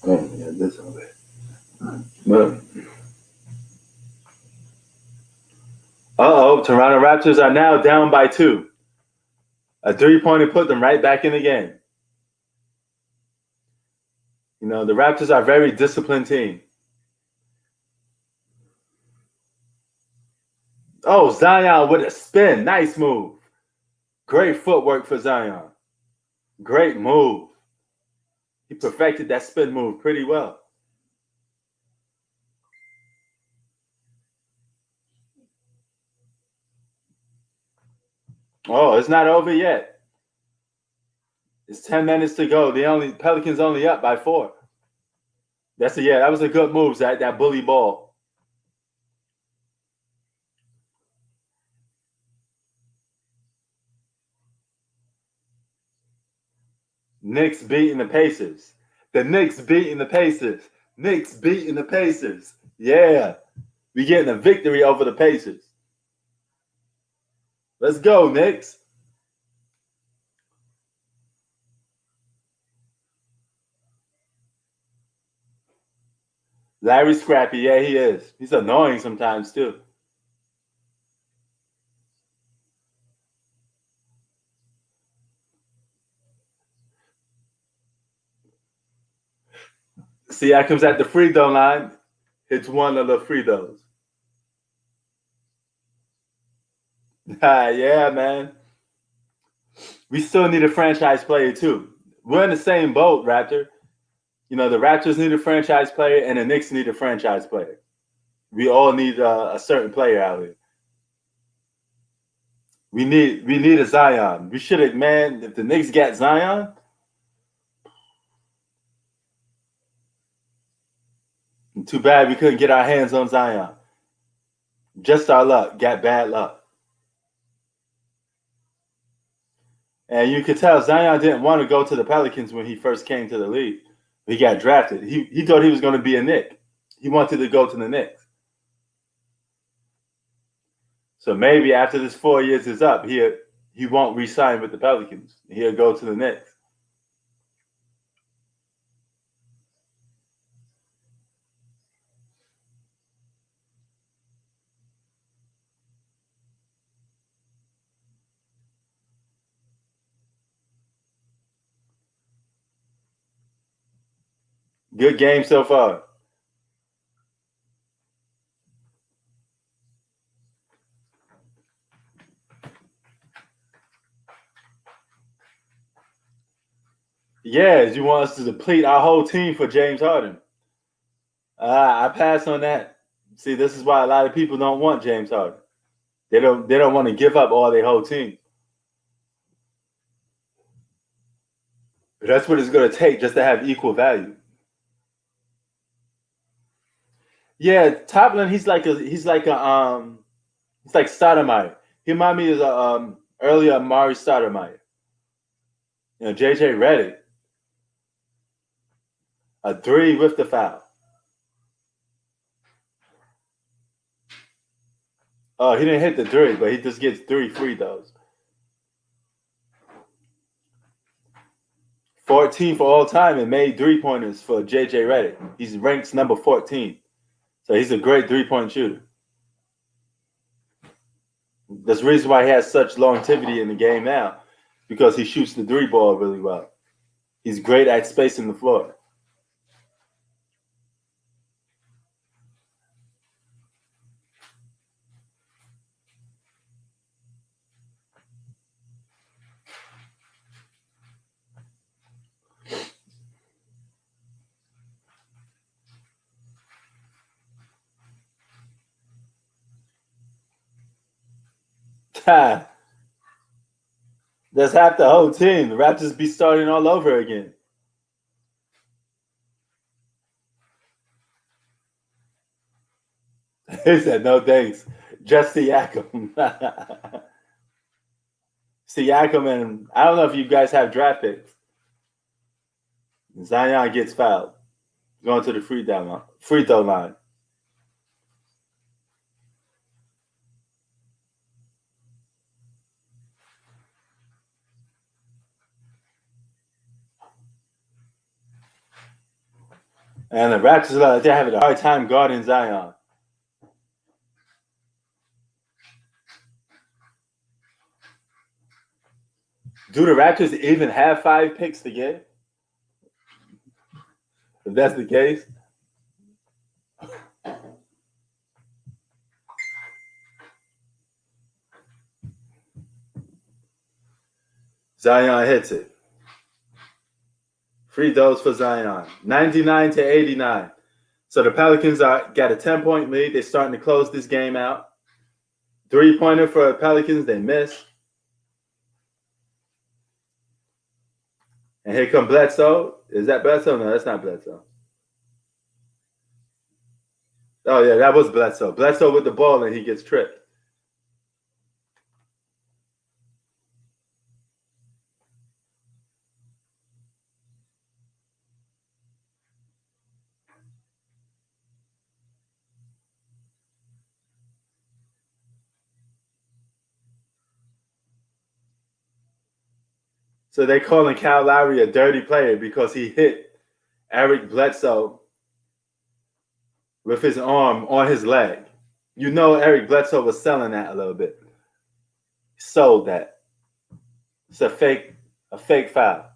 Oh, yeah, this all bad. But Toronto Raptors are now down by 2. A 3-pointer put them right back in the game. You know, the Raptors are a very disciplined team. Oh, Zion with a spin. Nice move. Great footwork for Zion. Great move. He perfected that spin move pretty well. Oh, it's not over yet. It's 10 minutes to go. Pelicans only up by 4. That was a good move, Zach, that bully ball. Knicks beating the Pacers. The Knicks beating the Pacers. Knicks beating the Pacers. Yeah. We getting a victory over the Pacers. Let's go, Knicks. Larry's scrappy. Yeah, he is. He's annoying sometimes, too. See, I comes at the free throw line. Hits one of the free throws. Yeah, man. We still need a franchise player, too. We're in the same boat, Raptor. You know, the Raptors need a franchise player and the Knicks need a franchise player. We all need a certain player out here. We need a Zion. We should have, man, if the Knicks got Zion, too bad we couldn't get our hands on Zion. Just our luck. Got bad luck. And you could tell Zion didn't want to go to the Pelicans when he first came to the league. He got drafted. He thought he was going to be a Knick. He wanted to go to the Knicks. So maybe after this 4 years is up, he won't re-sign with the Pelicans. He'll go to the Knicks. Good game so far. Yeah, you want us to deplete our whole team for James Harden. I pass on that. See, this is why a lot of people don't want James Harden. They don't want to give up all their whole team. But that's what it's going to take just to have equal value. Yeah, Toppin, he's like Stoudemire. He reminds me of earlier Amari Stoudemire. JJ Redick. A 3 with the foul. Oh, he didn't hit the 3, but he just gets 3 free throws. 14th all time and made 3-pointers for JJ Redick. He's ranked number 14. So he's a great 3-point shooter. That's the reason why he has such longevity in the game now, because he shoots the 3 ball really well. He's great at spacing the floor. That's half the whole team. The Raptors be starting all over again. He said, no thanks. Just Siakam. Siakam, and I don't know if you guys have draft picks. Zion gets fouled. Going to the free throw line. And the Raptors, they're having a hard time guarding Zion. Do the Raptors even have 5 picks to get? If that's the case. Zion hits it. Free throws for Zion. 99-89. So the Pelicans got a 10-point lead. They're starting to close this game out. 3-pointer for the Pelicans. They miss. And here come Bledsoe. Is that Bledsoe? No, that's not Bledsoe. Oh, yeah, that was Bledsoe. Bledsoe with the ball, and he gets tripped. So they calling Kyle Lowry a dirty player because he hit Eric Bledsoe with his arm on his leg. You know Eric Bledsoe was selling that a little bit. He sold that. It's a fake foul.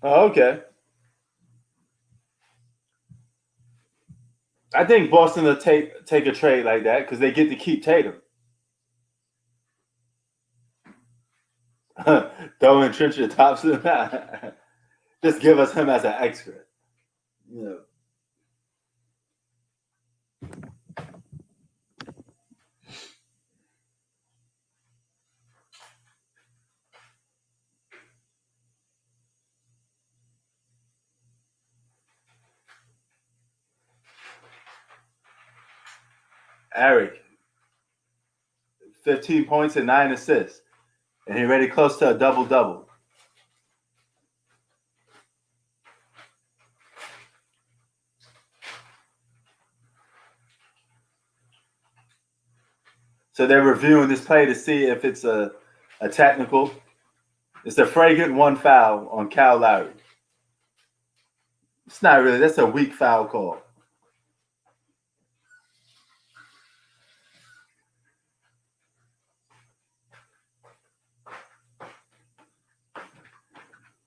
Oh, okay. I think Boston will take a trade like that because they get to keep Tatum. Throwing Trencher Thompson. Just give us him as an extra. You know. Eric, 15 points and 9 assists. And he's already close to a double-double. So they're reviewing this play to see if it's a technical. It's a flagrant 1 foul on Kyle Lowry. It's not really. That's a weak foul call.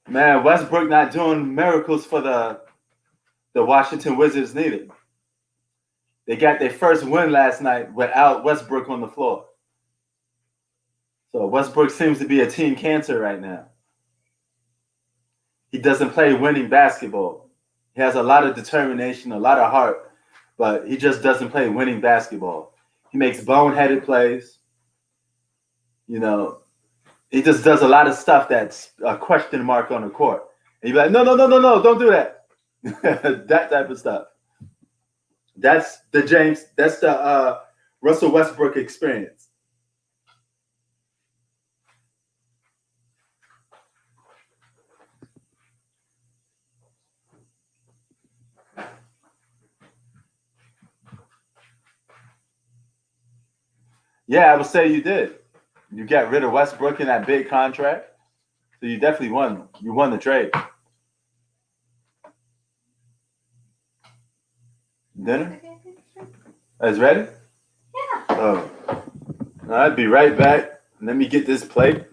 Man, Westbrook not doing miracles for the Washington Wizards neither. They got their first win last night without Westbrook on the floor. So Westbrook seems to be a team cancer right now. He doesn't play winning basketball. He has a lot of determination, a lot of heart, but he just doesn't play winning basketball. He makes boneheaded plays. You know, he just does a lot of stuff that's a question mark on the court. And you're like, no, don't do that. That type of stuff. That's the Russell Westbrook experience. Yeah, I would say you did. You got rid of Westbrook in that big contract. So you definitely won. You won the trade. Dinner? Is ready? Yeah. Oh. I'll be right back. Let me get this plate.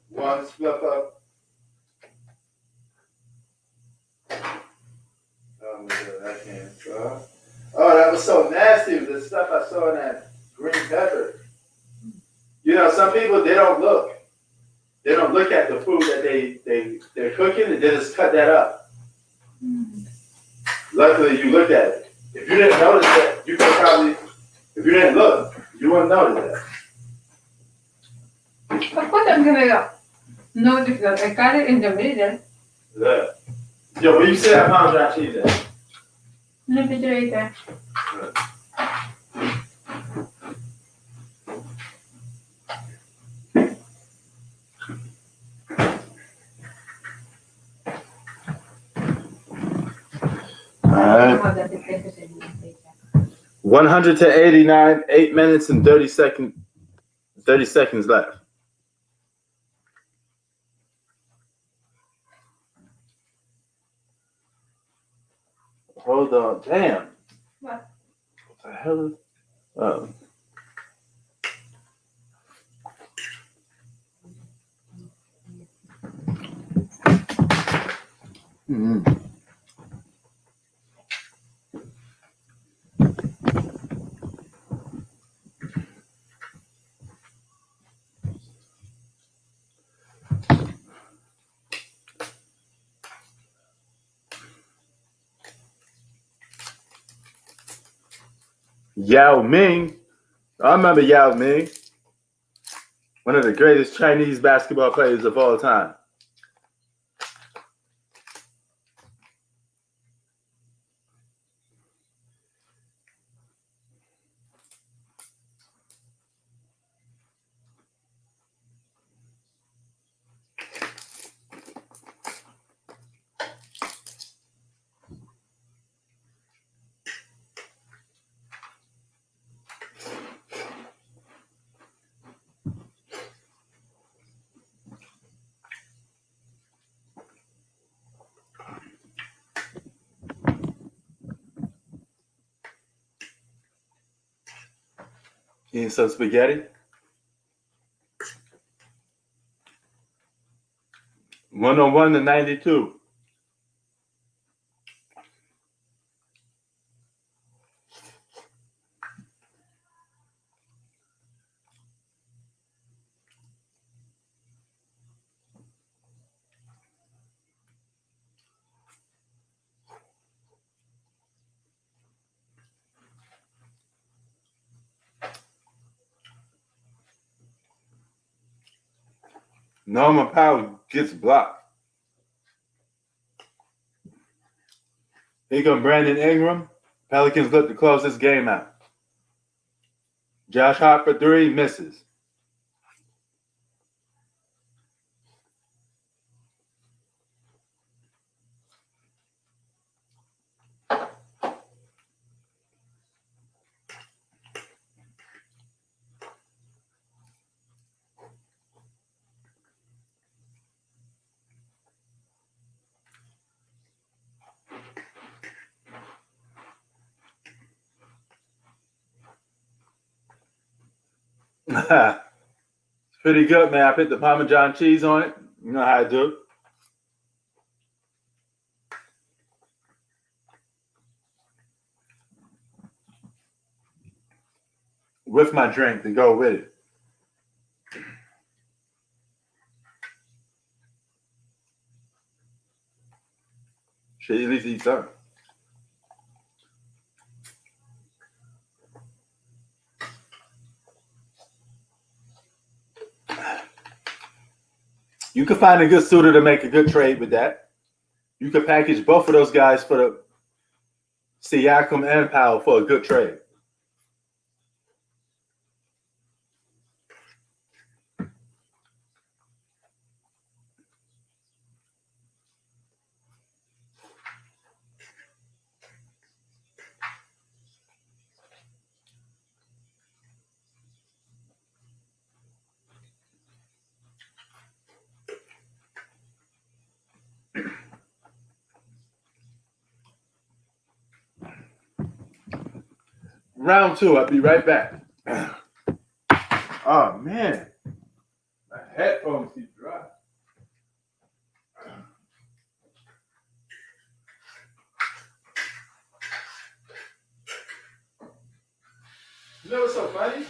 One split up. I can't. Oh, that was so nasty. The stuff I saw in that green pepper. You know, some people they don't look. They don't look at the food that they're cooking and they just cut that up. Luckily, you looked at it. If you didn't notice that, you could probably. If you didn't look, you wouldn't notice that. Of course, I'm gonna notice that I cut it in the middle. Yeah. Yo, where you say that Parmesan cheese at? In the refrigerator. Alright. 100 to 89, 8 minutes and 30 seconds left. Hold on. Damn. What? What the hell is oh. Mm-hmm. Yao Ming. I remember Yao Ming. One of the greatest Chinese basketball players of all time. Eating some spaghetti. 101 to 92. Norman Powell gets blocked. Here comes Brandon Ingram. Pelicans look to close this game out. Josh Hart for three, misses. Pretty good, man. I put the Parmesan cheese on it. You know how I do it. With my drink to go with it. Should at least eat something. You could find a good suitor to make a good trade with that. You could package both of those guys for the Siakam and Powell for a good trade. Round 2, I'll be right back. Oh, man. My headphones keep dry. You know what's so funny?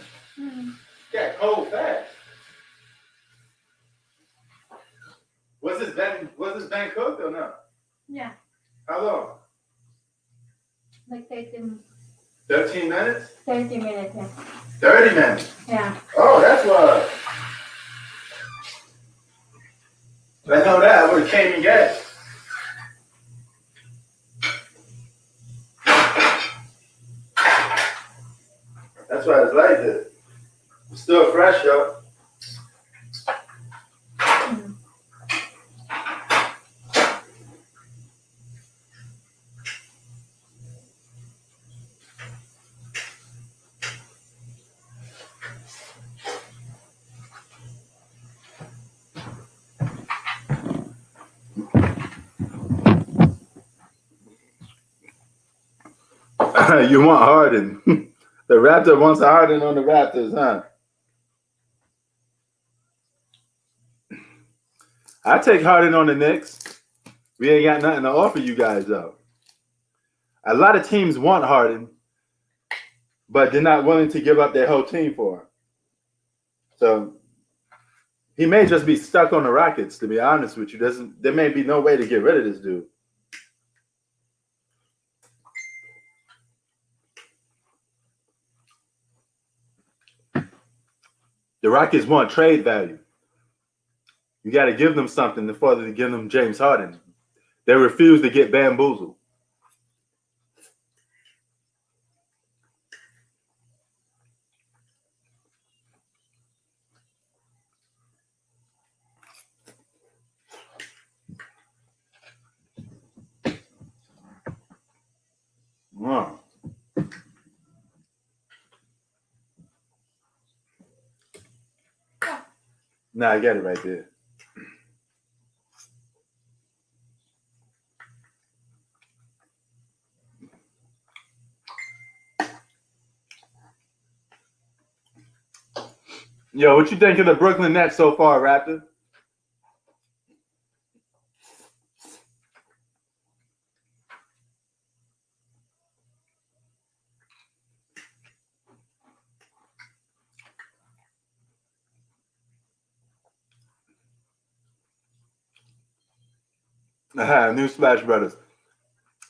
Got cold fast. Was this been cooked or no? Yeah, How long? like 13 minutes? 30 minutes. Yeah. 30 minutes. Yeah. Oh, that's why. I know that. I would have came and got it. That's why it's like this. It's still fresh, yo. You want Harden. The Raptor wants Harden on the Raptors, huh? I take Harden on the Knicks. We ain't got nothing to offer you guys, though. A lot of teams want Harden, but they're not willing to give up their whole team for him. So he may just be stuck on the Rockets, to be honest with you. There may be no way to get rid of this dude. The Rockets want trade value. You got to give them something before they give them James Harden. They refuse to get bamboozled. Wow. Nah, I get it right there. Yo, what you think of the Brooklyn Nets so far, Raptor? Newsflash, brothers.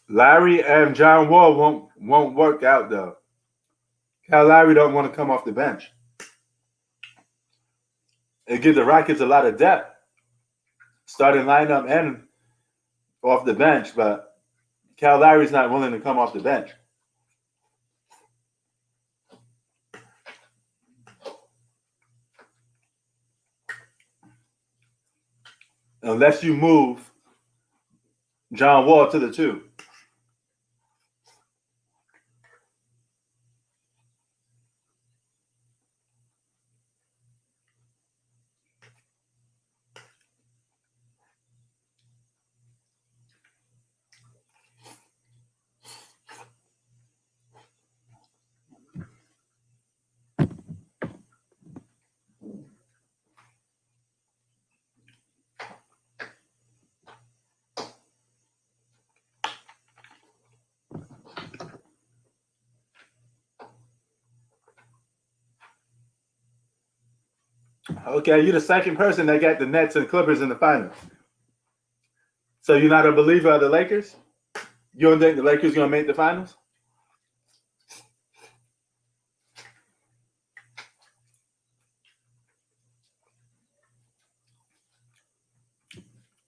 Larry and John Wall won't work out though. Kyle Lowry don't want to come off the bench. It gives the Rockets a lot of depth, starting lineup and off the bench, but Kyle Lowry's not willing to come off the bench. Unless you move John Wall to the 2. Okay, you're the second person that got the Nets and Clippers in the finals. So you're not a believer of the Lakers? You don't think the Lakers gonna make the finals?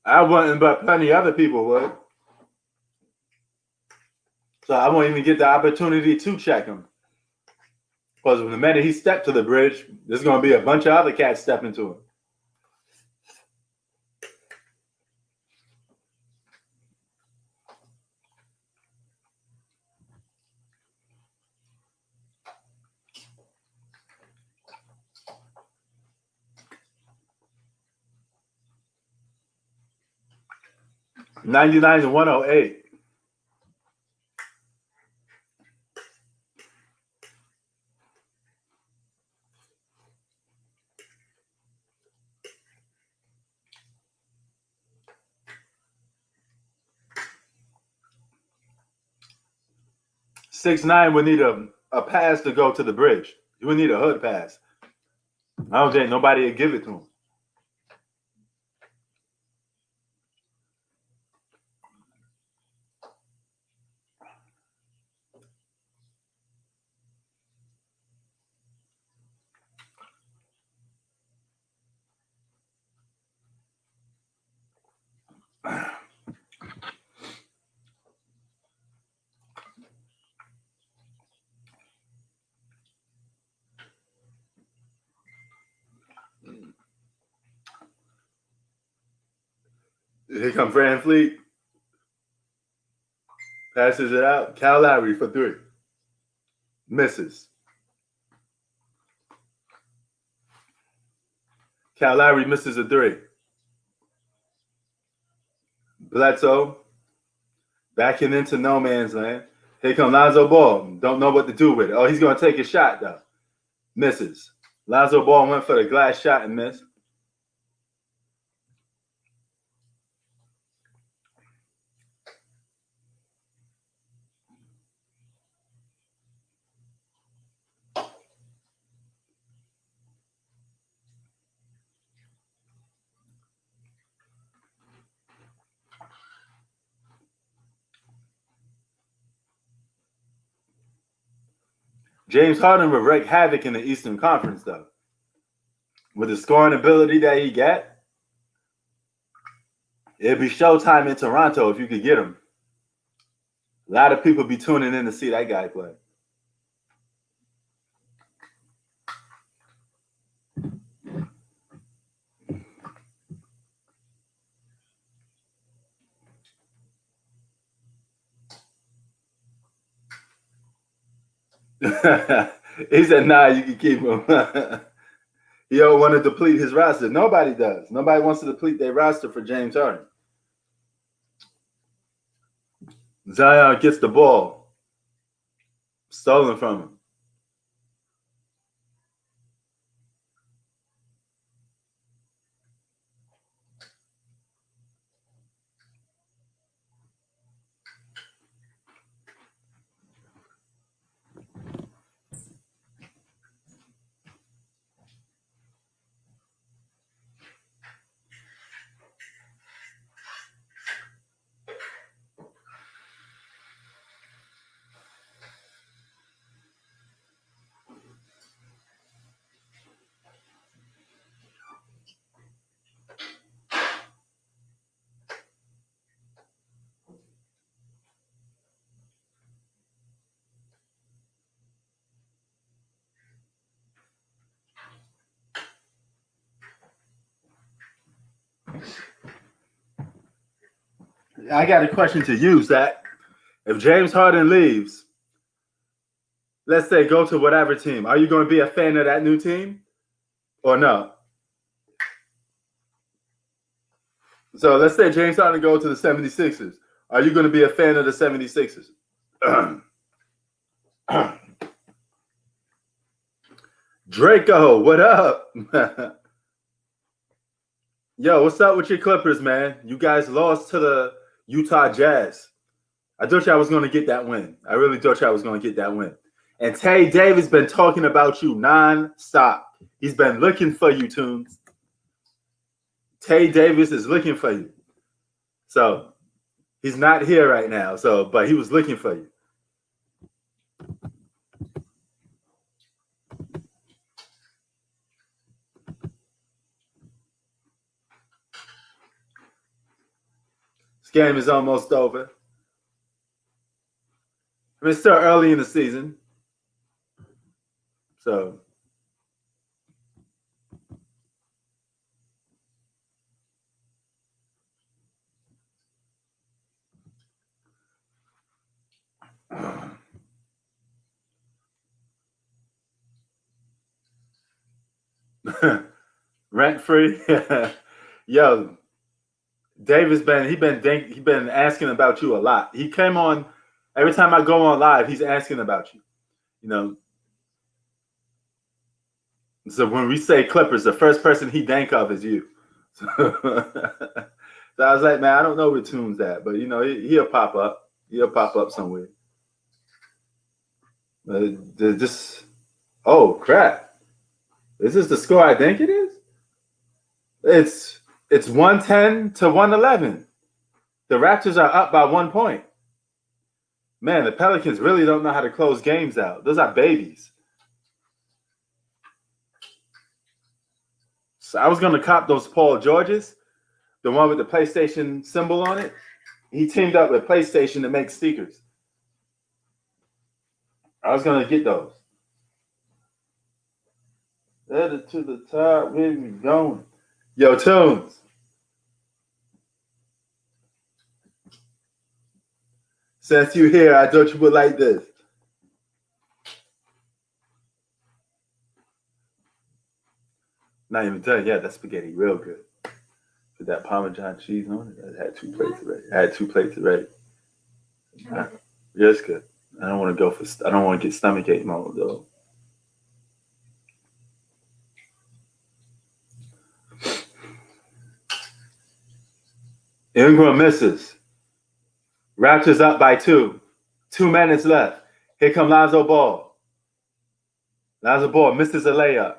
I wouldn't, but plenty other people would. So I won't even get the opportunity to check him. Because the minute he stepped to the bridge, there's going to be a bunch of other cats stepping to him. $99 to 108. $6'9" would need a pass to go to the bridge. You would need a hood pass. I don't think nobody would give it to him. Here comes Fran Fleet. Passes it out. Kyle Lowry for 3. Misses. Kyle Lowry misses a 3. Bledsoe backing into no man's land. Here comes Lonzo Ball. Don't know what to do with it. Oh, he's going to take a shot, though. Misses. Lonzo Ball went for the glass shot and missed. James Harden will wreak havoc in the Eastern Conference, though. With the scoring ability that he got, it'd be showtime in Toronto if you could get him. A lot of people be tuning in to see that guy play. He said, nah, you can keep him. He don't want to deplete his roster. Nobody does. Nobody wants to deplete their roster for James Harden. Zion gets the ball. Stolen from him. I got a question to you, Zach. If James Harden leaves, let's say go to whatever team, are you going to be a fan of that new team or no? So let's say James Harden go to the 76ers. Are you going to be a fan of the 76ers? Draco, what up? Yo, what's up with your Clippers, man? You guys lost to the Utah Jazz. I thought y'all was going to get that win. I really thought y'all was going to get that win. And Tay Davis been talking about you non-stop. He's been looking for you, Tunes. Tay Davis is looking for you. So he's not here right now. But he was looking for you. This game is almost over. I mean, it's still early in the season. So rent free. Yo, Davis been asking about you a lot. He came on every time I go on live, he's asking about you. You know. So when we say Clippers, the first person he think of is you. So, so I was like, man, I don't know where Tune's at, but he'll pop up. He'll pop up somewhere. Oh crap! Is this the score I think it is? It's 110 to 111. The Raptors are up by 1 point. Man, the Pelicans really don't know how to close games out. Those are babies. So I was gonna cop those Paul Georges, the one with the PlayStation symbol on it. He teamed up with PlayStation to make stickers. I was gonna get those. Headed to the top, where we going? Yo, Tunes. Since you're here, I thought you would like this. Not even done yet. That spaghetti real good. With that Parmesan cheese on it. I had 2 plates already. Yeah, it's good. I don't want to get stomachache mode though. Ingram misses. Raptors up by 2. 2 minutes left. Here come Lonzo Ball. Lonzo Ball misses a layup.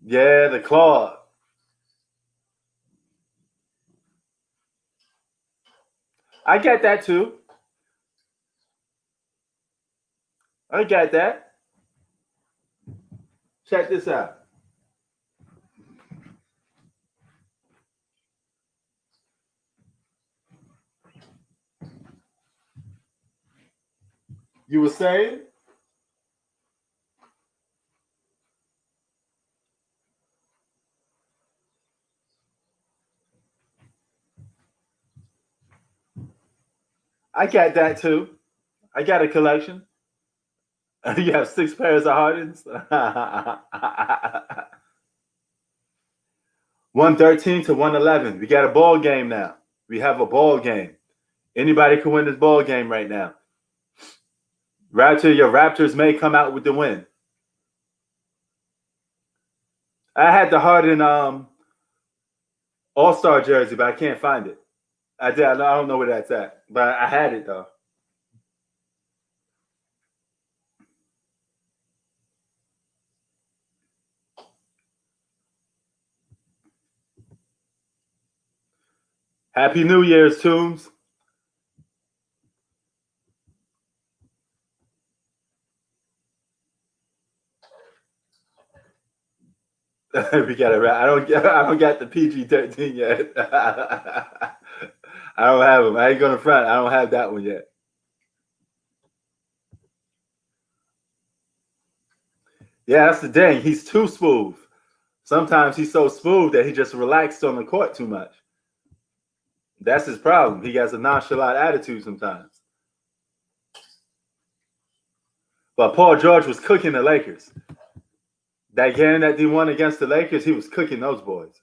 Yeah, the claw. I get that too. I got that. Check this out. You were saying? I got that too. I got a collection. You have 6 pairs of Hardens. 113 to 111. We got a ball game now. We have a ball game. Anybody can win this ball game right now. Your Raptors may come out with the win. I had the Harden All-Star jersey, but I can't find it. I don't know where that's at, but I had it though. Happy New Year's, Toombs. We got it right. I don't got the PG-13 yet. I don't have them. I ain't gonna front. I don't have that one yet. Yeah, that's the thing. He's too smooth. Sometimes he's so smooth that he just relaxed on the court too much. That's his problem. He has a nonchalant attitude sometimes. But Paul George was cooking the Lakers. That game that they won against the Lakers, he was cooking those boys.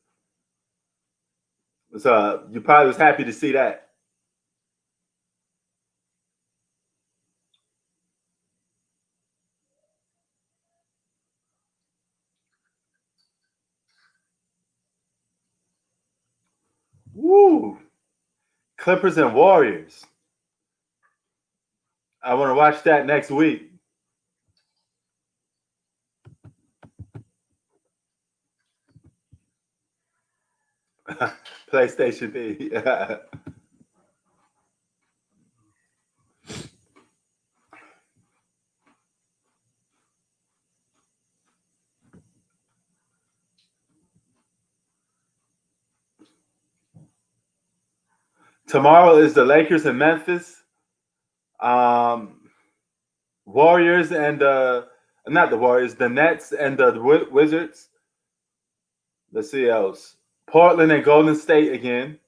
So you probably was happy to see that. Woo! Clippers and Warriors. I want to watch that next week. PlayStation D. Tomorrow is the Lakers in Memphis. Warriors and not the Warriors, the Nets and the Wizards. Let's see else. Portland and Golden State again.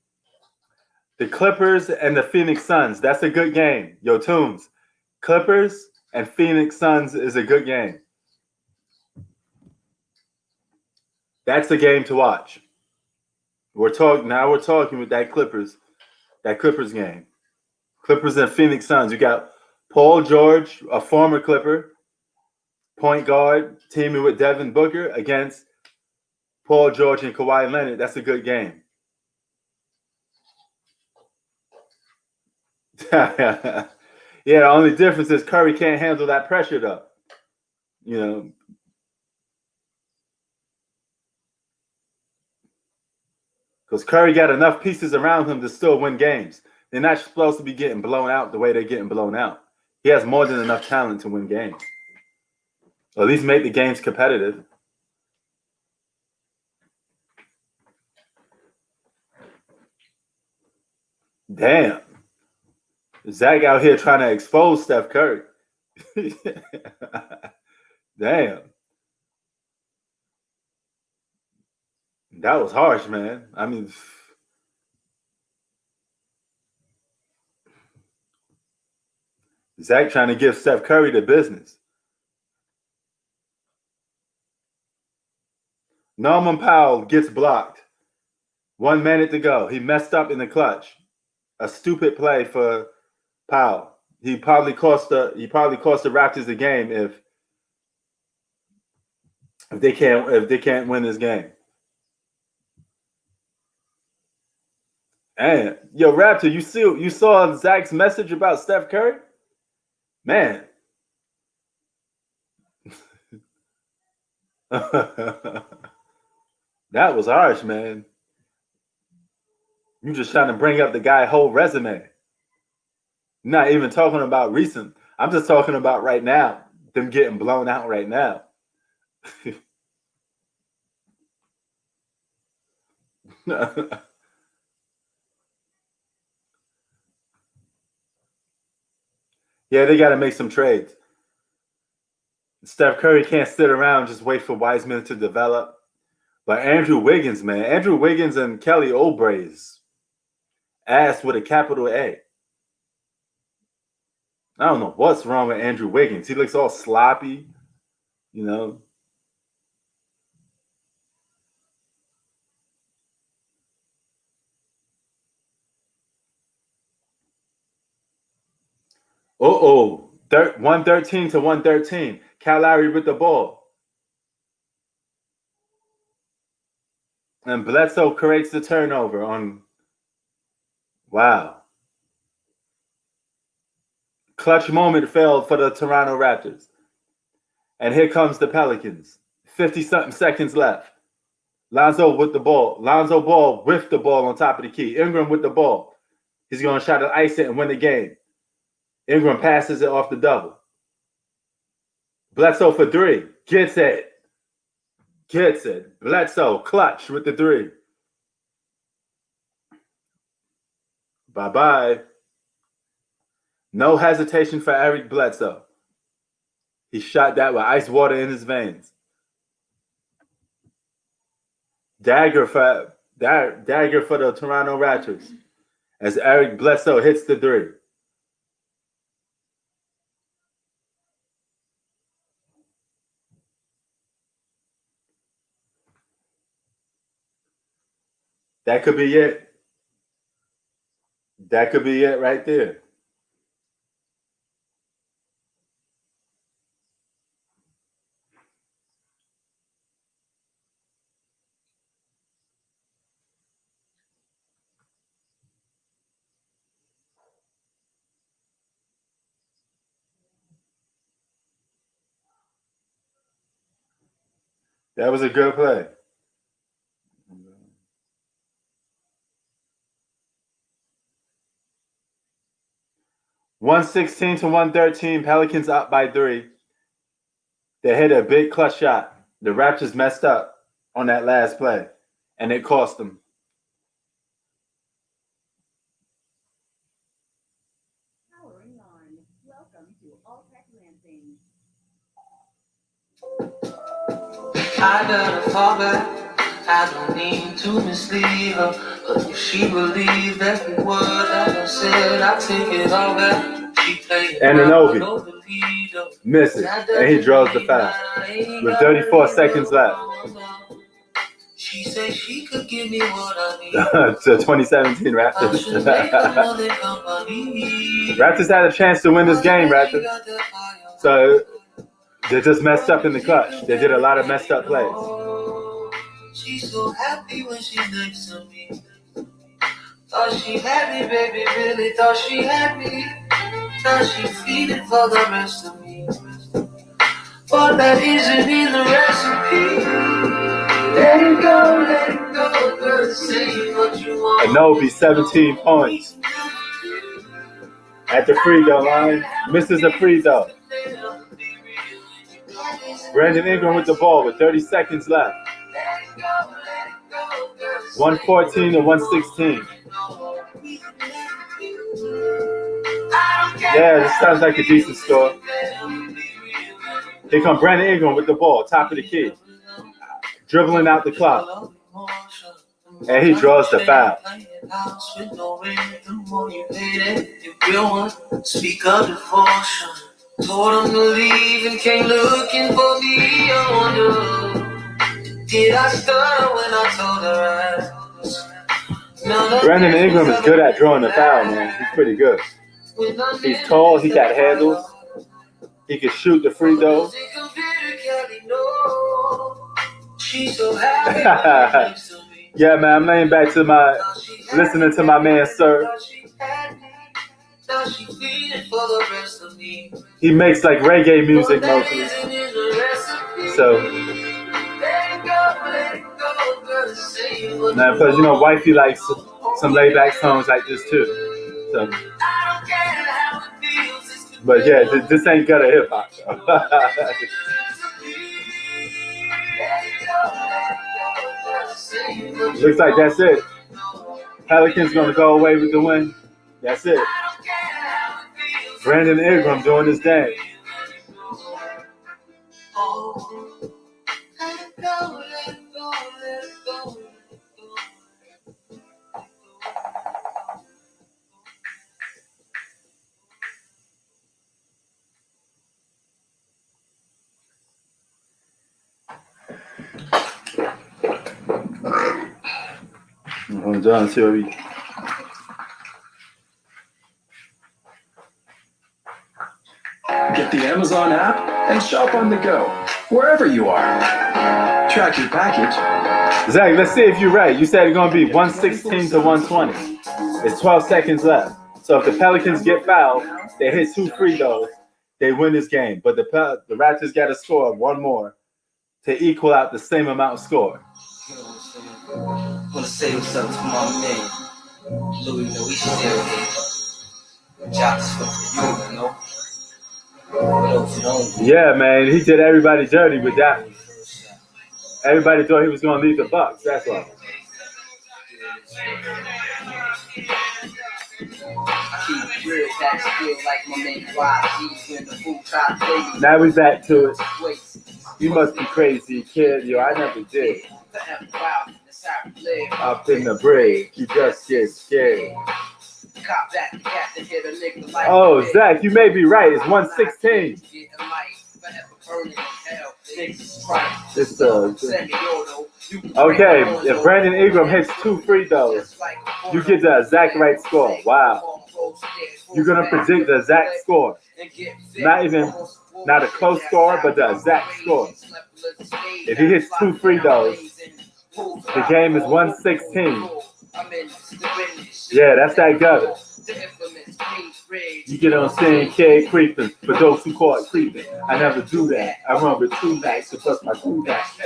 The Clippers and the Phoenix Suns. That's a good game. Yo, Tunes. Clippers and Phoenix Suns is a good game. That's a game to watch. We're talking with that Clippers game. Clippers and Phoenix Suns. You got Paul George, a former Clipper, point guard, teaming with Devin Booker against Paul George and Kawhi Leonard. That's a good game. Yeah, the only difference is Curry can't handle that pressure, though. You know, because Curry got enough pieces around him to still win games. They're not supposed to be getting blown out the way they're getting blown out. He has more than enough talent to win games. Or at least make the games competitive. Damn. Zach out here trying to expose Steph Curry. Damn. That was harsh, man. I mean, Zach trying to give Steph Curry the business. Norman Powell gets blocked. 1 minute to go. He messed up in the clutch. A stupid play for Powell. He probably cost the Raptors the game if they can't win this game. And yo, Raptor, you saw Zach's message about Steph Curry? Man. That was harsh, man. You just trying to bring up the guy's whole resume. Not even talking about recent. I'm just talking about right now. Them getting blown out right now. Yeah, they got to make some trades. Steph Curry can't sit around just wait for Wiseman to develop. But Andrew Wiggins, man. Andrew Wiggins and Kelly Oubre's ass with a capital A. I don't know what's wrong with Andrew Wiggins. He looks all sloppy, you know. Uh-oh. 113 to 113. Kyle Lowry with the ball. And Bledsoe creates the turnover on. Wow. Clutch moment failed for the Toronto Raptors. And here comes the Pelicans. 50-something seconds left. Lonzo with the ball. Lonzo Ball with the ball on top of the key. Ingram with the ball. He's going to try to ice it and win the game. Ingram passes it off the double. Bledsoe for three. Gets it. Bledsoe clutch with the three. Bye-bye. No hesitation for Eric Bledsoe. He shot that with ice water in his veins. Dagger for the Toronto Raptors as Eric Bledsoe hits the three. That could be it. That could be it right there. That was a good play. 116 to 113. Pelicans up by 3. They hit a big clutch shot. The Raptors messed up on that last play, and it cost them. Powering on. Welcome to All-Tech Lansing. I gotta fall back. I don't mean to mislead her, but if she believed every word that I said, I take it all back. She played Ananobi misses, and he draws the foul with 34 seconds left. She said she could give me what I need. To 2017 Raptors. Raptors had a chance to win this game, Raptors. So they just messed up in the clutch. They did a lot of messed up plays. She's so happy when she's next to me. Thought she had me, baby, really thought she had me. Now she's feeding for the rest of me. But that isn't in the recipe. Let it go, girl, say what you want. Anobi, 17 points. At the free throw line, misses a free throw. Brandon Ingram with the ball with 30 seconds left. 114 to 116. Yeah, this sounds like a decent score. Here comes Brandon Ingram with the ball, top of the key. Dribbling out the clock. And he draws the foul. Speak of devotion. Told him to leave and came looking for me. I wonder, did I stutter when I told her Brandon Ingram is good at drawing the foul, man. He's pretty good. He's tall, he got handles. He can shoot the free throws. Yeah, man, I'm laying back to listening to my man, Sir. He makes like reggae music mostly. So, man, plus, wifey likes some laid back songs like this too. So, but yeah, this ain't gutter hip hop. Looks like that's it. Pelicans gonna go away with the win. That's it. Brandon Ingram doing his thing. Hold on, see what we. Get the Amazon app and shop on the go, wherever you are. Track your package. Zach, let's see if you're right. You said it's going to be 116 to 120. It's 12 seconds left. So if the Pelicans get fouled, they hit 2 free throws, they win this game. But the Raptors got to score one more to equal out the same amount scored. I want to say what's up to my man. Louis, we still here. Jocks for you, Yeah, man, he did everybody dirty with that one. Everybody thought he was going to leave the Bucks. That's why. Now we back to it. You must be crazy, kid. Yo, I never did. Up in the bridge, you just get scared. Oh, Zach, you may be right. It's 116. Okay, if Brandon Ingram hits 2 free throws, you get the exact right score. Wow. You're going to predict the exact score. Not a close score, but the exact score. If he hits 2 free throws, the game is 116. Yeah, that's that gutter. You get on saying kid creeping. For those who call it creeping, I never do that. I run with 2 backs to bust my 2 backs.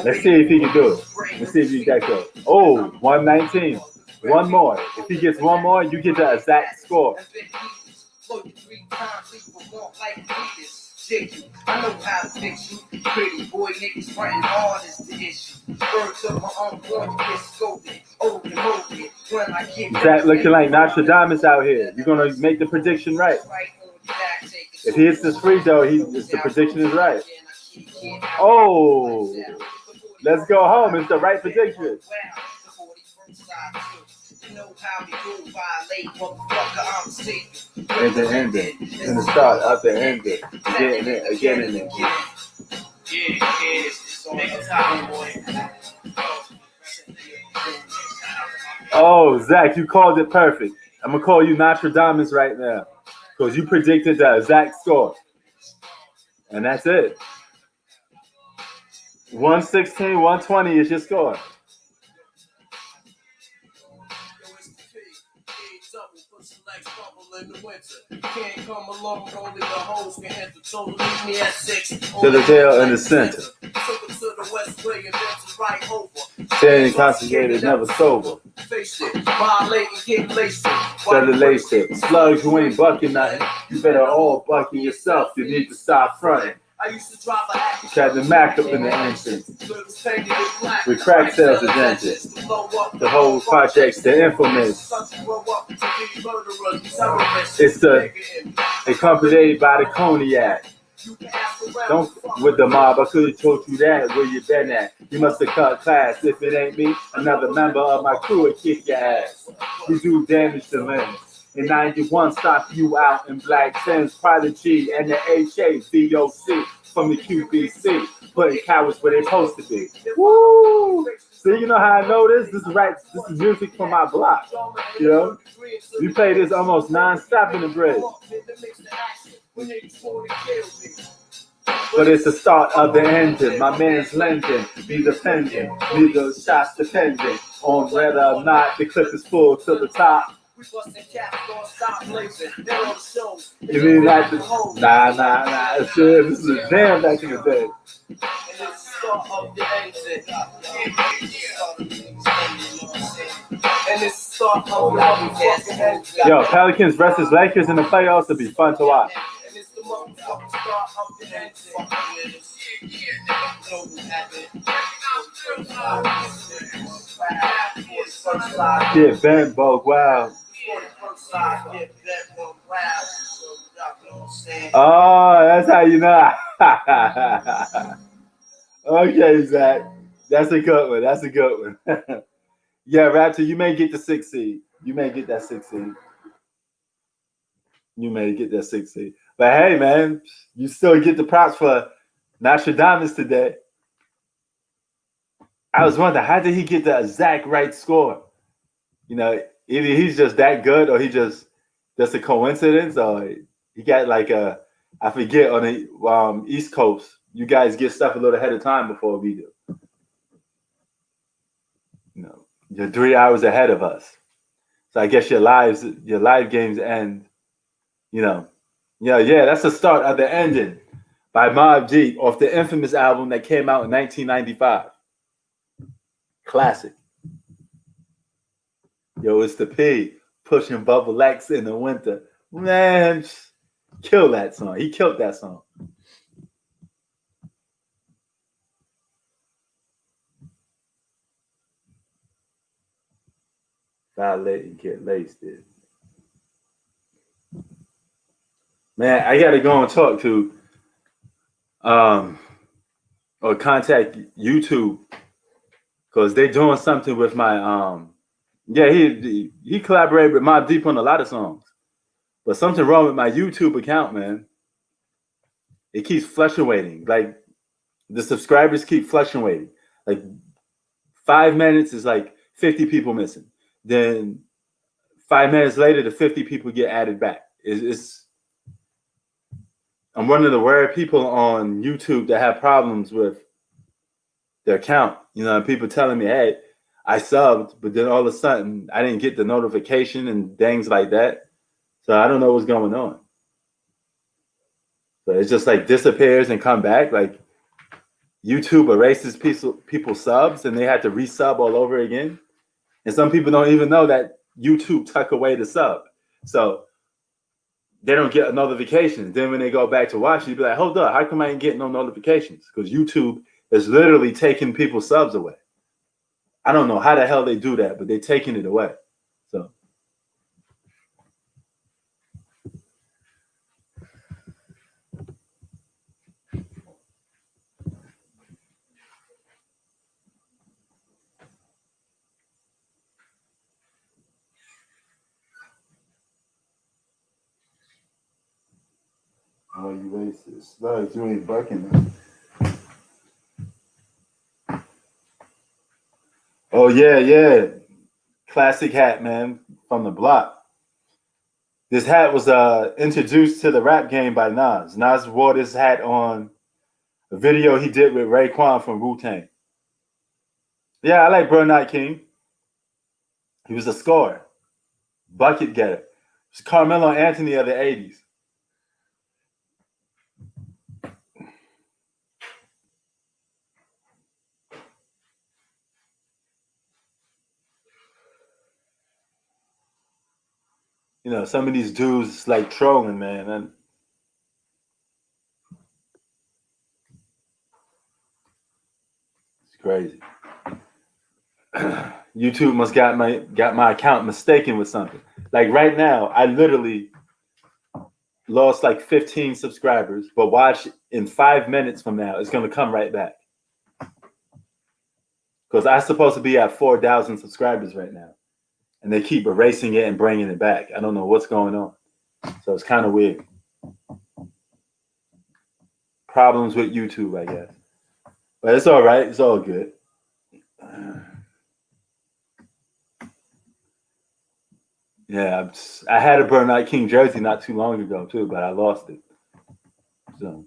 Let's see if he can do it. Let's see if he's that good. Oh, 119. One more. If he gets one more, you get the exact score. I know how to fix you. Pretty boy niggas frontin' hard is the issue. Birds of my own born to get scolded. Over and over it. When I get Zach looking like Nostradamus out here. You're gonna make the prediction right. If he hits this free throw, the prediction is right. Oh, let's go home. It's the right prediction. And the ending. In the start, out the ending. Getting it, again and again. Oh, Zach, you called it perfect. I'm going to call you Nostradamus right now. Because you predicted the exact score. And that's it. 116, 120 is your score. To the tail in the center. Staying concentrated, never sober. Better lace it. Slugs, you ain't bucking nothing. You better all bucking yourself. You need to stop fronting. Tried to Mac up in the entrance. With crack sales and dentist. The whole project's the infamous. It's accompanied by the cognac. Don't with the mob, I could have told you that where you been at. You must have cut class. If it ain't me, another member of my crew would kick your ass. You do damage to limbs. In 91, stop you out in black Sims, Prodigy, and the HAVOC from the QBC, putting cowards where they supposed to be. Woo! So you know how I know this? This is music from my block. You know? We play this almost non-stop in the bridge. But it's the start of the engine. My man's lending, be defending, need those shots depending on whether or not the clip is full to the top. You mean like the nah. This is a jam back in the day. Yo, Pelicans versus Lakers in the playoffs would be fun to watch. Yeah, Ben Bogue, wow. Oh, that's how you know. Okay, Zach. That's a good one. Yeah, Raptor, you may get the 6th seed. You may get that 6th seed. But hey, man, you still get the props for Nostradamus today. I was wondering, how did he get the exact right score? You know, either he's just that good or just a coincidence, or he got like I forget, on the East Coast, you guys get stuff a little ahead of time before we do. You know, you're 3 hours ahead of us. So I guess your live games end, you know. Yeah, that's the start of the ending by Mobb Deep off the infamous album that came out in 1995. Classic. Yo, it's the P pushing Bubble X in the winter. Man, kill that song. He killed that song. Violate and get laced it. Man, I gotta go and talk to or contact YouTube because they're doing something with my he collaborated with Mobb Deep on a lot of songs. But something wrong with my YouTube account, man. It keeps fluctuating. Like the subscribers keep fluctuating. Like 5 minutes is like 50 people missing. Then 5 minutes later, the 50 people get added back. I'm one of the rare people on YouTube that have problems with their account. You know, people telling me, hey, I subbed, but then all of a sudden I didn't get the notification and things like that. So I don't know what's going on. So it's just like disappears and come back. Like YouTube erases people's subs and they had to resub all over again. And some people don't even know that YouTube took away the sub. So they don't get a notification. Then when they go back to watch, you be like, hold up, how come I ain't getting no notifications? Because YouTube is literally taking people's subs away. I don't know how the hell they do that, but they're taking it away. So oh, you racist. Slugs, you ain't bucking. Oh, yeah. Classic hat, man, from the block. This hat was introduced to the rap game by Nas. Nas wore this hat on a video he did with Raekwon from Wu-Tang. Yeah, I like Bernard King. He was a scorer, bucket getter. It was Carmelo Anthony of the 80s. You know, some of these dudes like trolling, man. And it's crazy. YouTube must got my account mistaken with something. Like right now, I literally lost like 15 subscribers, but watch in 5 minutes from now, it's gonna come right back. Because I'm supposed to be at 4,000 subscribers right now. And they keep erasing it and bringing it back. I don't know what's going on. So it's kind of weird. Problems with YouTube, I guess. But it's all right. It's all good. Yeah, I had a Bernard King jersey not too long ago, too, but I lost it. So.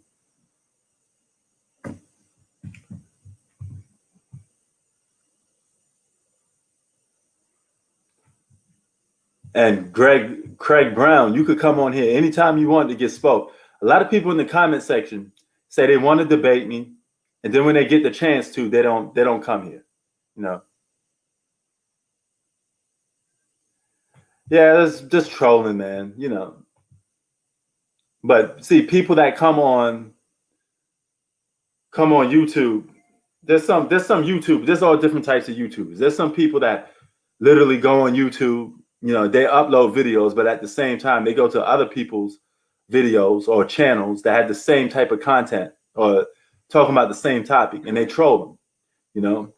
And Craig Brown, you could come on here anytime you want to get spoke. A lot of people in the comment section say they want to debate me, and then when they get the chance to, they don't come here. You know. Yeah, it's just trolling, man. You know. But see, people that come on YouTube. There's some YouTube. There's all different types of YouTubers. There's some people that literally go on YouTube. You know, they upload videos, but at the same time, they go to other people's videos or channels that had the same type of content or talking about the same topic, and they troll them, you know?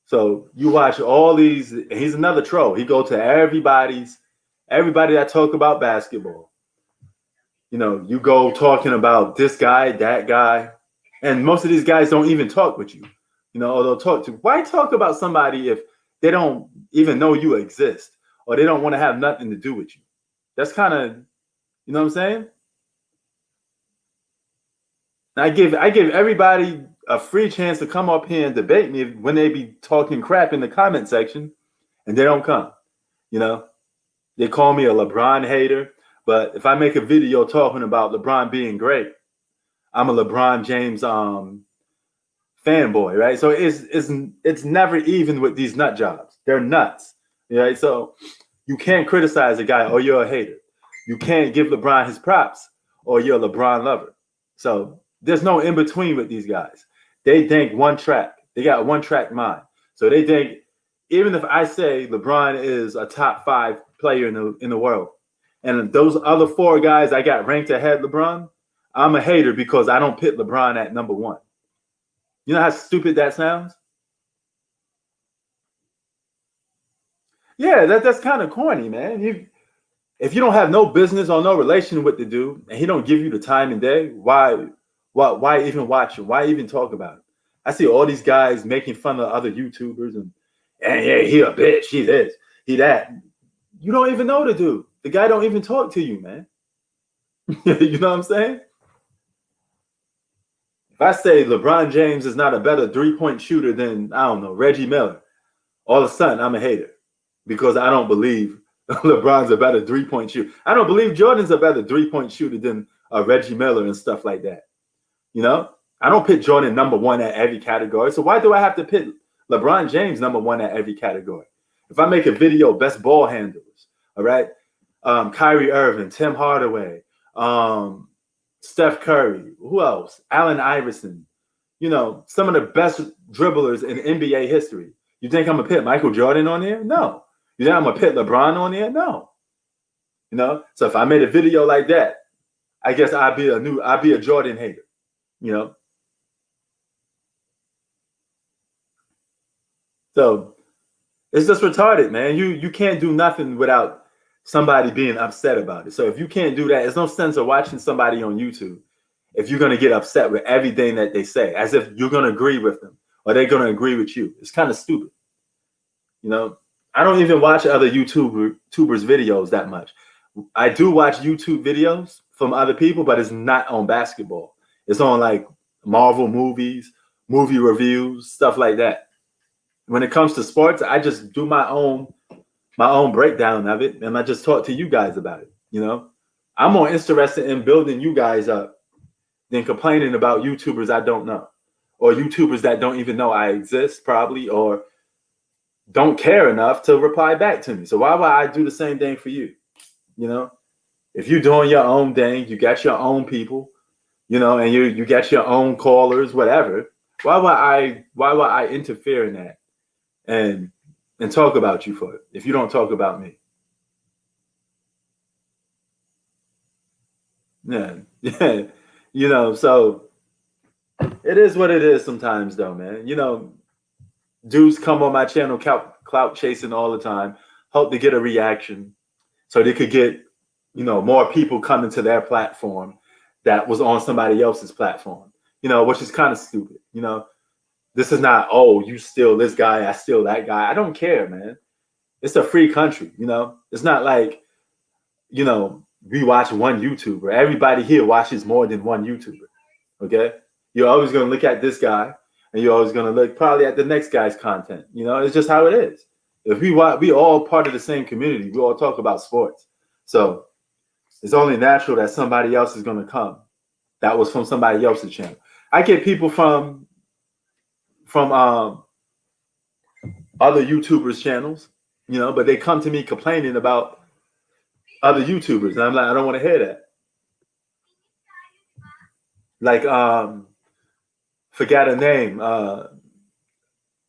So you watch all these, he's another troll. He go to everybody that talk about basketball. You know, you go talking about this guy, that guy, and most of these guys don't even talk with you, you know, or they'll talk to, why talk about somebody if they don't even know you exist, or they don't want to have nothing to do with you? That's kind of, you know what I'm saying? I give everybody a free chance to come up here and debate me when they be talking crap in the comment section, and they don't come. You know, they call me a LeBron hater, but if I make a video talking about LeBron being great, I'm a LeBron James fanboy, right? So it's never even with these nut jobs. They're nuts, right? So you can't criticize a guy or you're a hater. You can't give LeBron his props or you're a LeBron lover. So there's no in between with these guys. They think one track. They got one track mind. So they think even if I say LeBron is a top 5 player in the world, and those other 4 guys I got ranked ahead of LeBron, I'm a hater because I don't put LeBron at number 1. You know how stupid that sounds? Yeah, that's kind of corny, man. If you don't have no business or no relation with the dude, and he don't give you the time and day, why even watch him? Why even talk about it? I see all these guys making fun of other YouTubers and yeah, he a bitch, he this, he that. You don't even know the dude. The guy don't even talk to you, man. You know what I'm saying? If I say LeBron James is not a better 3-point shooter than, I don't know, Reggie Miller, all of a sudden I'm a hater because I don't believe LeBron's a better 3-point shooter. I don't believe Jordan's a better 3-point shooter than Reggie Miller and stuff like that. You know, I don't put Jordan number 1 at every category. So why do I have to put LeBron James #1 at every category. If I make a video, best ball handlers, all right? Kyrie Irving, Tim Hardaway, Steph Curry, who else? Allen Iverson, some of the best dribblers in NBA history. You think I'm gonna put Michael Jordan on there? No. You think I'm gonna put LeBron on there? No. So if I made a video like that, I guess I'd be a Jordan hater, So it's just retarded, man. You can't do nothing without somebody being upset about it. So if you can't do that, there's no sense of watching somebody on YouTube if you're gonna get upset with everything that they say, as if you're gonna agree with them or they're gonna agree with you. It's kind of stupid. I don't even watch other YouTubers videos that much. I do watch YouTube videos from other people, but it's not on basketball. It's on like Marvel movies, movie reviews, stuff like that. When it comes to sports, I just do my own breakdown of it, and I just talk to you guys about it. I'm more interested in building you guys up than complaining about YouTubers I don't know, or YouTubers that don't even know I exist, probably, or don't care enough to reply back to me. So why would I do the same thing for you? If you're doing your own thing, you got your own people, and you got your own callers, whatever. Why would I interfere in that and talk about you for it if you don't talk about me? Yeah. So it is what it is sometimes, though, man. Dudes come on my channel clout chasing all the time, hope to get a reaction so they could get, more people coming to their platform that was on somebody else's platform, which is kind of stupid. This is not, oh, you steal this guy, I steal that guy. I don't care, man. It's a free country, It's not like, we watch one YouTuber. Everybody here watches more than one YouTuber, okay? You're always going to look at this guy, and you're always going to look probably at the next guy's content. It's just how it is. If we all part of the same community, we all talk about sports. So it's only natural that somebody else is going to come. That was from somebody else's channel. I get people from other YouTubers' channels, but they come to me complaining about other YouTubers. And I'm like, I don't want to hear that. Like, forgot a name,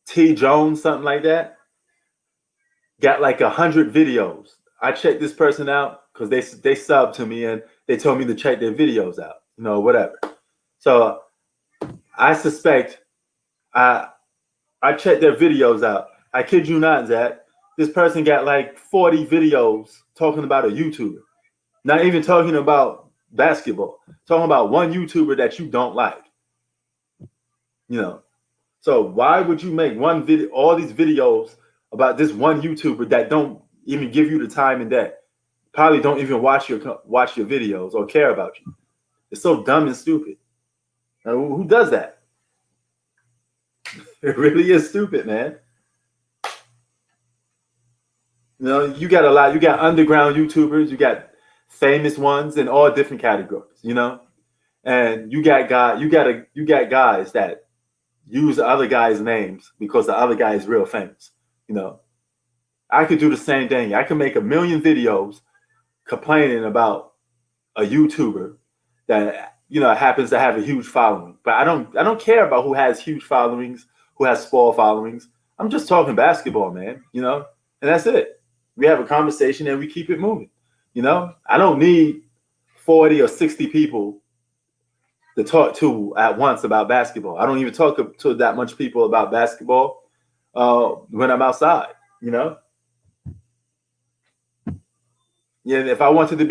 T Jones, something like that. Got like 100 videos. I checked this person out because they subbed to me and they told me to check their videos out, whatever. So I suspect I checked their videos out. I kid you not, Zach. This person got like 40 videos talking about a YouTuber. Not even talking about basketball. Talking about one YouTuber that you don't like. So why would you make all these videos about this one YouTuber that don't even give you the time and day? Probably don't even watch your videos or care about you. It's so dumb and stupid. Now, who does that? It really is stupid, man. You got a lot. You got underground YouTubers. You got famous ones in all different categories. And you got guys that use the other guys' names because the other guy is real famous. I could do the same thing. I could make 1 million videos complaining about a YouTuber that happens to have a huge following. But I don't care about who has huge followings, who has small followings. I'm just talking basketball, man. And that's it. We have a conversation and we keep it moving. I don't need 40 or 60 people to talk to at once about basketball. I don't even talk to that much people about basketball when I'm outside. Yeah, if I wanted to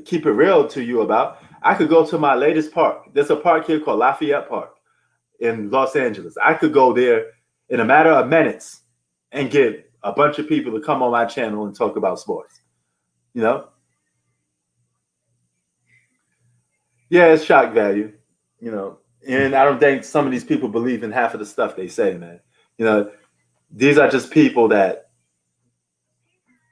keep it real to you about, I could go to my latest park. There's a park here called Lafayette Park in Los Angeles. I could go there in a matter of minutes and get a bunch of people to come on my channel and talk about sports. Yeah, it's shock value, and I don't think some of these people believe in half of the stuff they say, man. These are just people that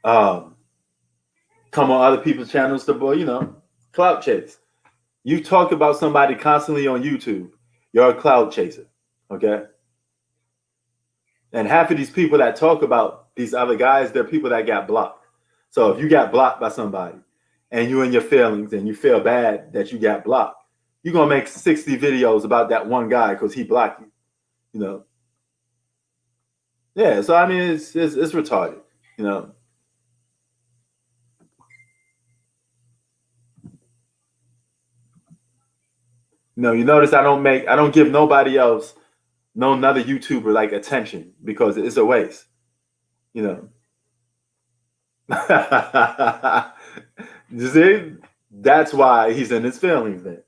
come on other people's channels to, clout chase. You talk about somebody constantly on YouTube, you're a clout chaser, okay? And half of these people that talk about these other guys, they're people that got blocked. So if you got blocked by somebody and you in your feelings and you feel bad that you got blocked, you're going to make 60 videos about that one guy because he blocked you, you know? Yeah, so I mean, it's retarded, you know? You notice I don't give nobody else, no another YouTuber like attention because it's a waste, you know? You see, that's why he's in his feelings then.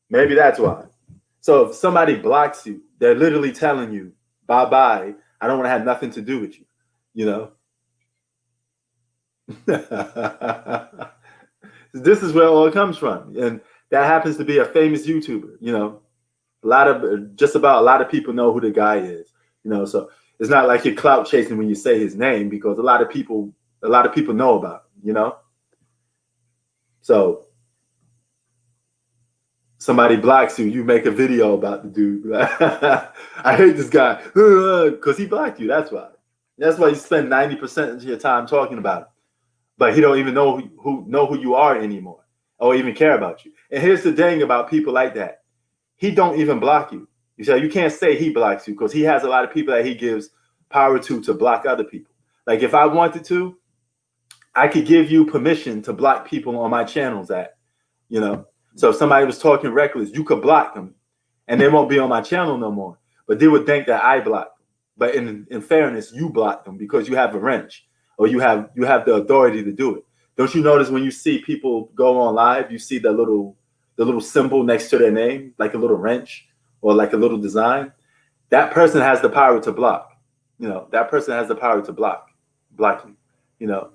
Maybe that's why. So if somebody blocks you, they're literally telling you, bye-bye, I don't want to have nothing to do with you, you know? This is where it all comes from. And that happens to be a famous YouTuber, you know? A lot of people know who the guy is, you know? So it's not like you're clout chasing when you say his name because a lot of people know about him, you know? So somebody blocks you, you make a video about the dude. I hate this guy because he blocked you. That's why. That's why you spend 90% of your time talking about him. But he don't even know who you are anymore or even care about you. And here's the thing about people like that. He don't even block you. You can't say he blocks you because he has a lot of people that he gives power to block other people. Like if I wanted to, I could give you permission to block people on my channels you know. So if somebody was talking reckless, you could block them and they won't be on my channel no more. But they would think that I blocked them. But in fairness, you blocked them because you have a wrench or you have the authority to do it. Don't you notice when you see people go on live, you see the little symbol next to their name, like a little wrench or like a little design? That person has the power to block. You know, that person has the power to block you, you know.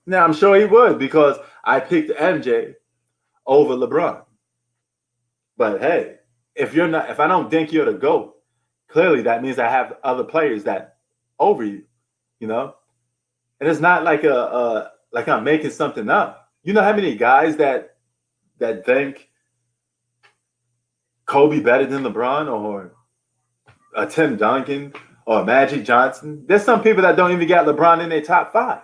Now I'm sure he would because I picked MJ over LeBron. But hey, if I don't think you're the GOAT, clearly that means I have other players that over you, you know? And it's not like like I'm making something up. You know how many guys that think Kobe better than LeBron or a Tim Duncan or Magic Johnson? There's some people that don't even got LeBron in their top 5.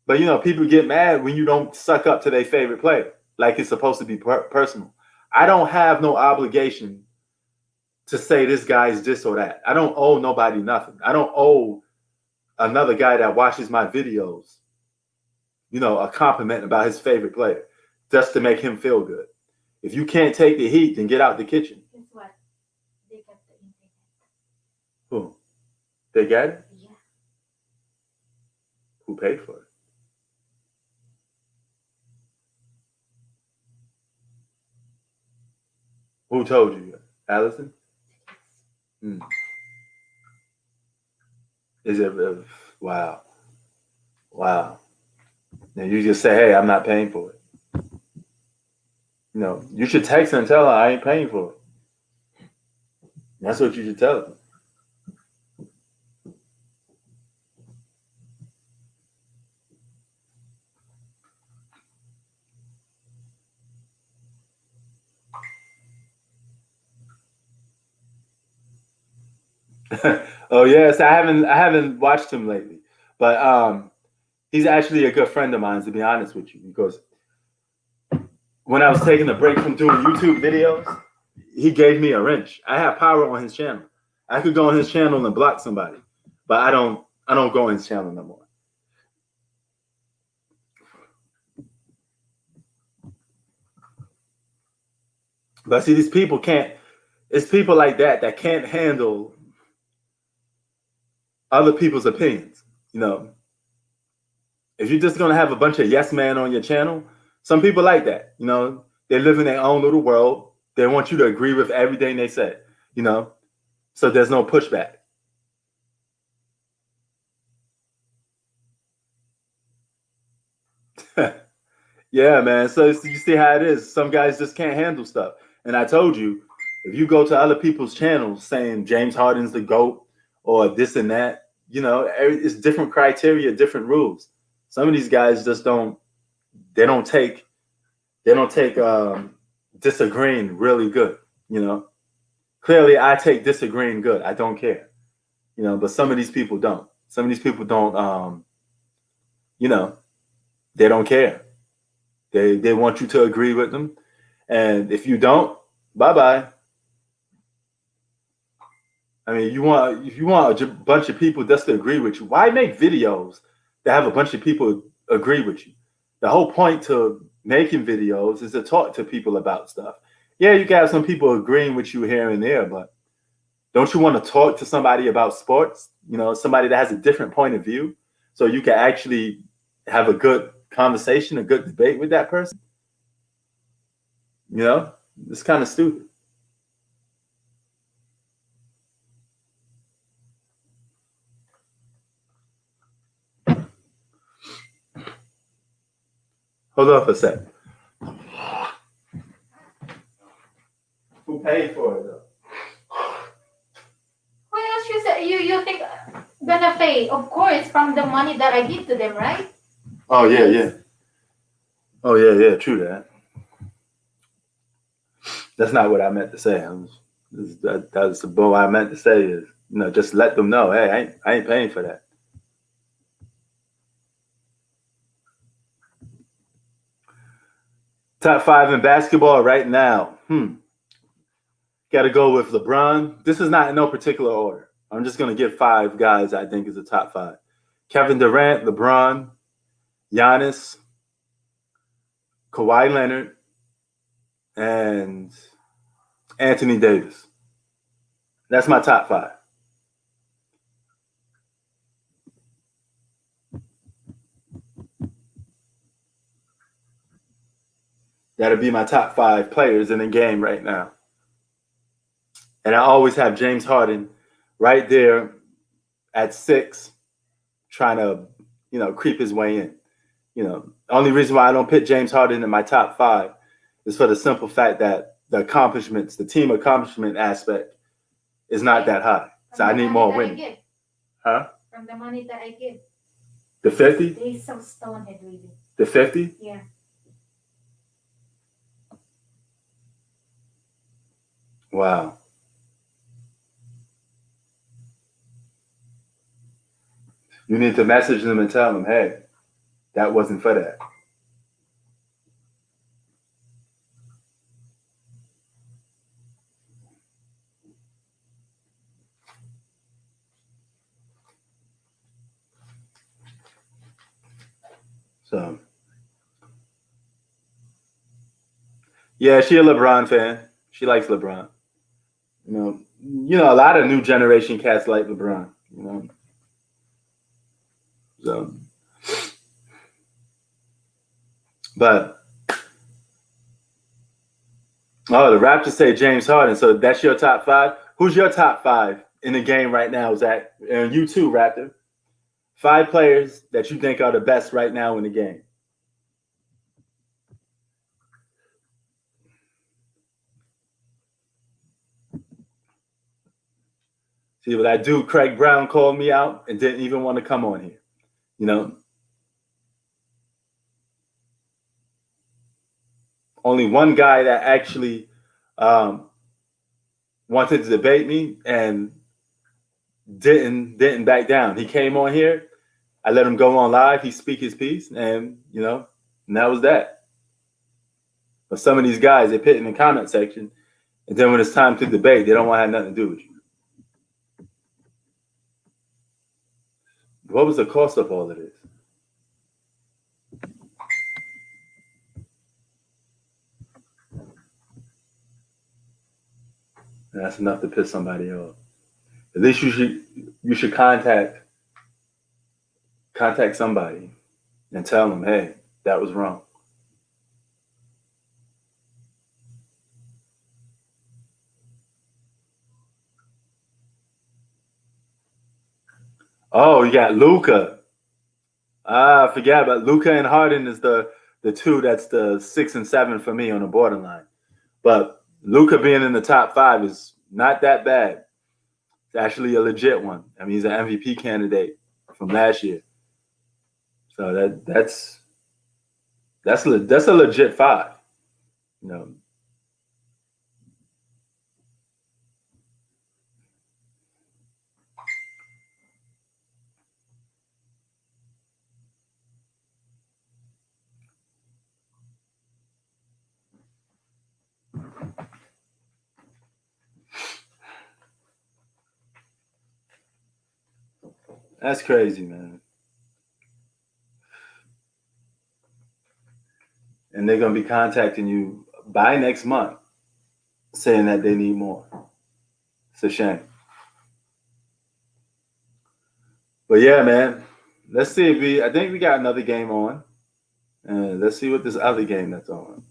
But, you know, people get mad when you don't suck up to their favorite player, like it's supposed to be personal. I don't have no obligation to say this guy is this or that. I don't owe nobody nothing. I don't owe another guy that watches my videos, you know, a compliment about his favorite player just to make him feel good. If you can't take the heat, then get out the kitchen. Guess what? They got the internet. Who? They got it? Yeah. Who paid for it? Who told you? Allison? Is it? Wow. Now you just say, hey, I'm not paying for it. No, you should text her and tell her I ain't paying for it. That's what you should tell her. Oh yes, I haven't watched him lately, but he's actually a good friend of mine, to be honest with you, because when I was taking a break from doing YouTube videos, he gave me a wrench. I have power on his channel. I could go on his channel and block somebody, but I don't go on his channel no more. But see, these people can't. It's people like that can't handle other people's opinions. You know, if you're just gonna have a bunch of yes men on your channel, some people like that. You know, they live in their own little world. They want you to agree with everything they say. You know, so there's no pushback. Yeah, man. So you see how it is. Some guys just can't handle stuff. And I told you, if you go to other people's channels saying James Harden's the GOAT or this and that, you know, it's different criteria, different rules. Some of these guys just don't take disagreeing really good, Clearly, I take disagreeing good. I don't care, but some of these people don't. Some of these people don't, they don't care. They want you to agree with them. And if you don't, bye-bye. I mean, if you want a bunch of people just to agree with you, why make videos that have a bunch of people agree with you? The whole point to making videos is to talk to people about stuff. Yeah, you can have some people agreeing with you here and there, but don't you want to talk to somebody about sports? Somebody that has a different point of view, so you can actually have a good conversation, a good debate with that person. It's kind of stupid. Hold on for a sec. Who paid for it though? What else you think gonna pay? Of course, from the money that I give to them, right? Oh yeah. Oh yeah. True that. That's not what I meant to say. That's the what I meant to say is, just let them know, hey, I ain't paying for that. Top 5 in basketball right now. Got to go with LeBron. This is not in no particular order. I'm just going to give 5 guys I think is the top 5. Kevin Durant, LeBron, Giannis, Kawhi Leonard, and Anthony Davis. That's my top 5. That'll be my top 5 players in the game right now. And I always have James Harden right there at 6, trying to, creep his way in. Only reason why I don't put James Harden in my top 5 is for the simple fact that the team accomplishment aspect is not that high. So I need more winning. Huh? From the money that I give. The 50? He's so stoned, really. The 50? Yeah. Wow. You need to message them and tell them, hey, that wasn't for that. So, yeah, she a LeBron fan. She likes LeBron. A lot of new generation cats like LeBron. So, but the Raptors say James Harden. So that's your top 5. Who's your top 5 in the game right now? Zach, and you too, Raptor. 5 players that you think are the best right now in the game. See, but that dude Craig Brown called me out and didn't even want to come on here. Only one guy that actually wanted to debate me and didn't back down. He came on here. I let him go on live. He speak his piece, and and that was that. But some of these guys, they put in the comment section, and then when it's time to debate, they don't want to have nothing to do with you. What was the cost of all of this? And that's enough to piss somebody off. At least you should contact somebody and tell them, hey, that was wrong. Oh, you got Luka. I forgot about Luka and Harden is the 2 that's the 6 and 7 for me on the borderline. But Luka being in the top 5 is not that bad. It's actually a legit one. I mean, he's an MVP candidate from last year. So that's a legit 5. That's crazy, man. And they're going to be contacting you by next month saying that they need more. It's a shame. But yeah, man, let's see if I think we got another game on. And let's see what this other game that's on.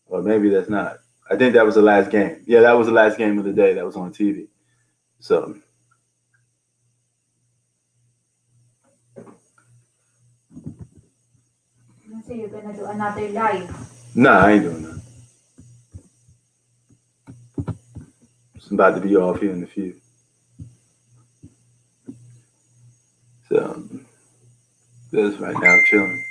Or maybe that's not. I think that was the last game. Yeah, that was the last game of the day that was on TV. So. So you're gonna do another live? Nah, I ain't doing that. I'm about to be off here in a few. So, just right now chilling.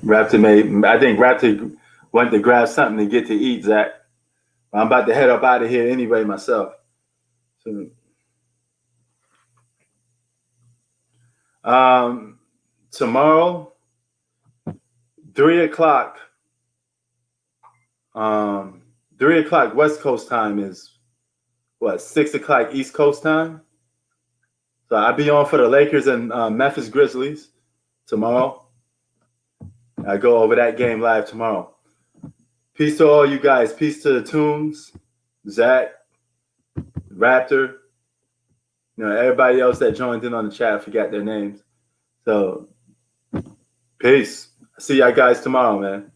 I think Raptor went to grab something to get to eat, Zach. I'm about to head up out of here anyway myself. So, tomorrow, 3 o'clock. 3 o'clock West Coast time is what, 6 o'clock East Coast time? So I'll be on for the Lakers and Memphis Grizzlies tomorrow. I go over that game live tomorrow. Peace to all you guys. Peace to the Tunes, Zach, Raptor, everybody else that joined in on the chat. I forgot their names. So, peace. See y'all guys tomorrow, man.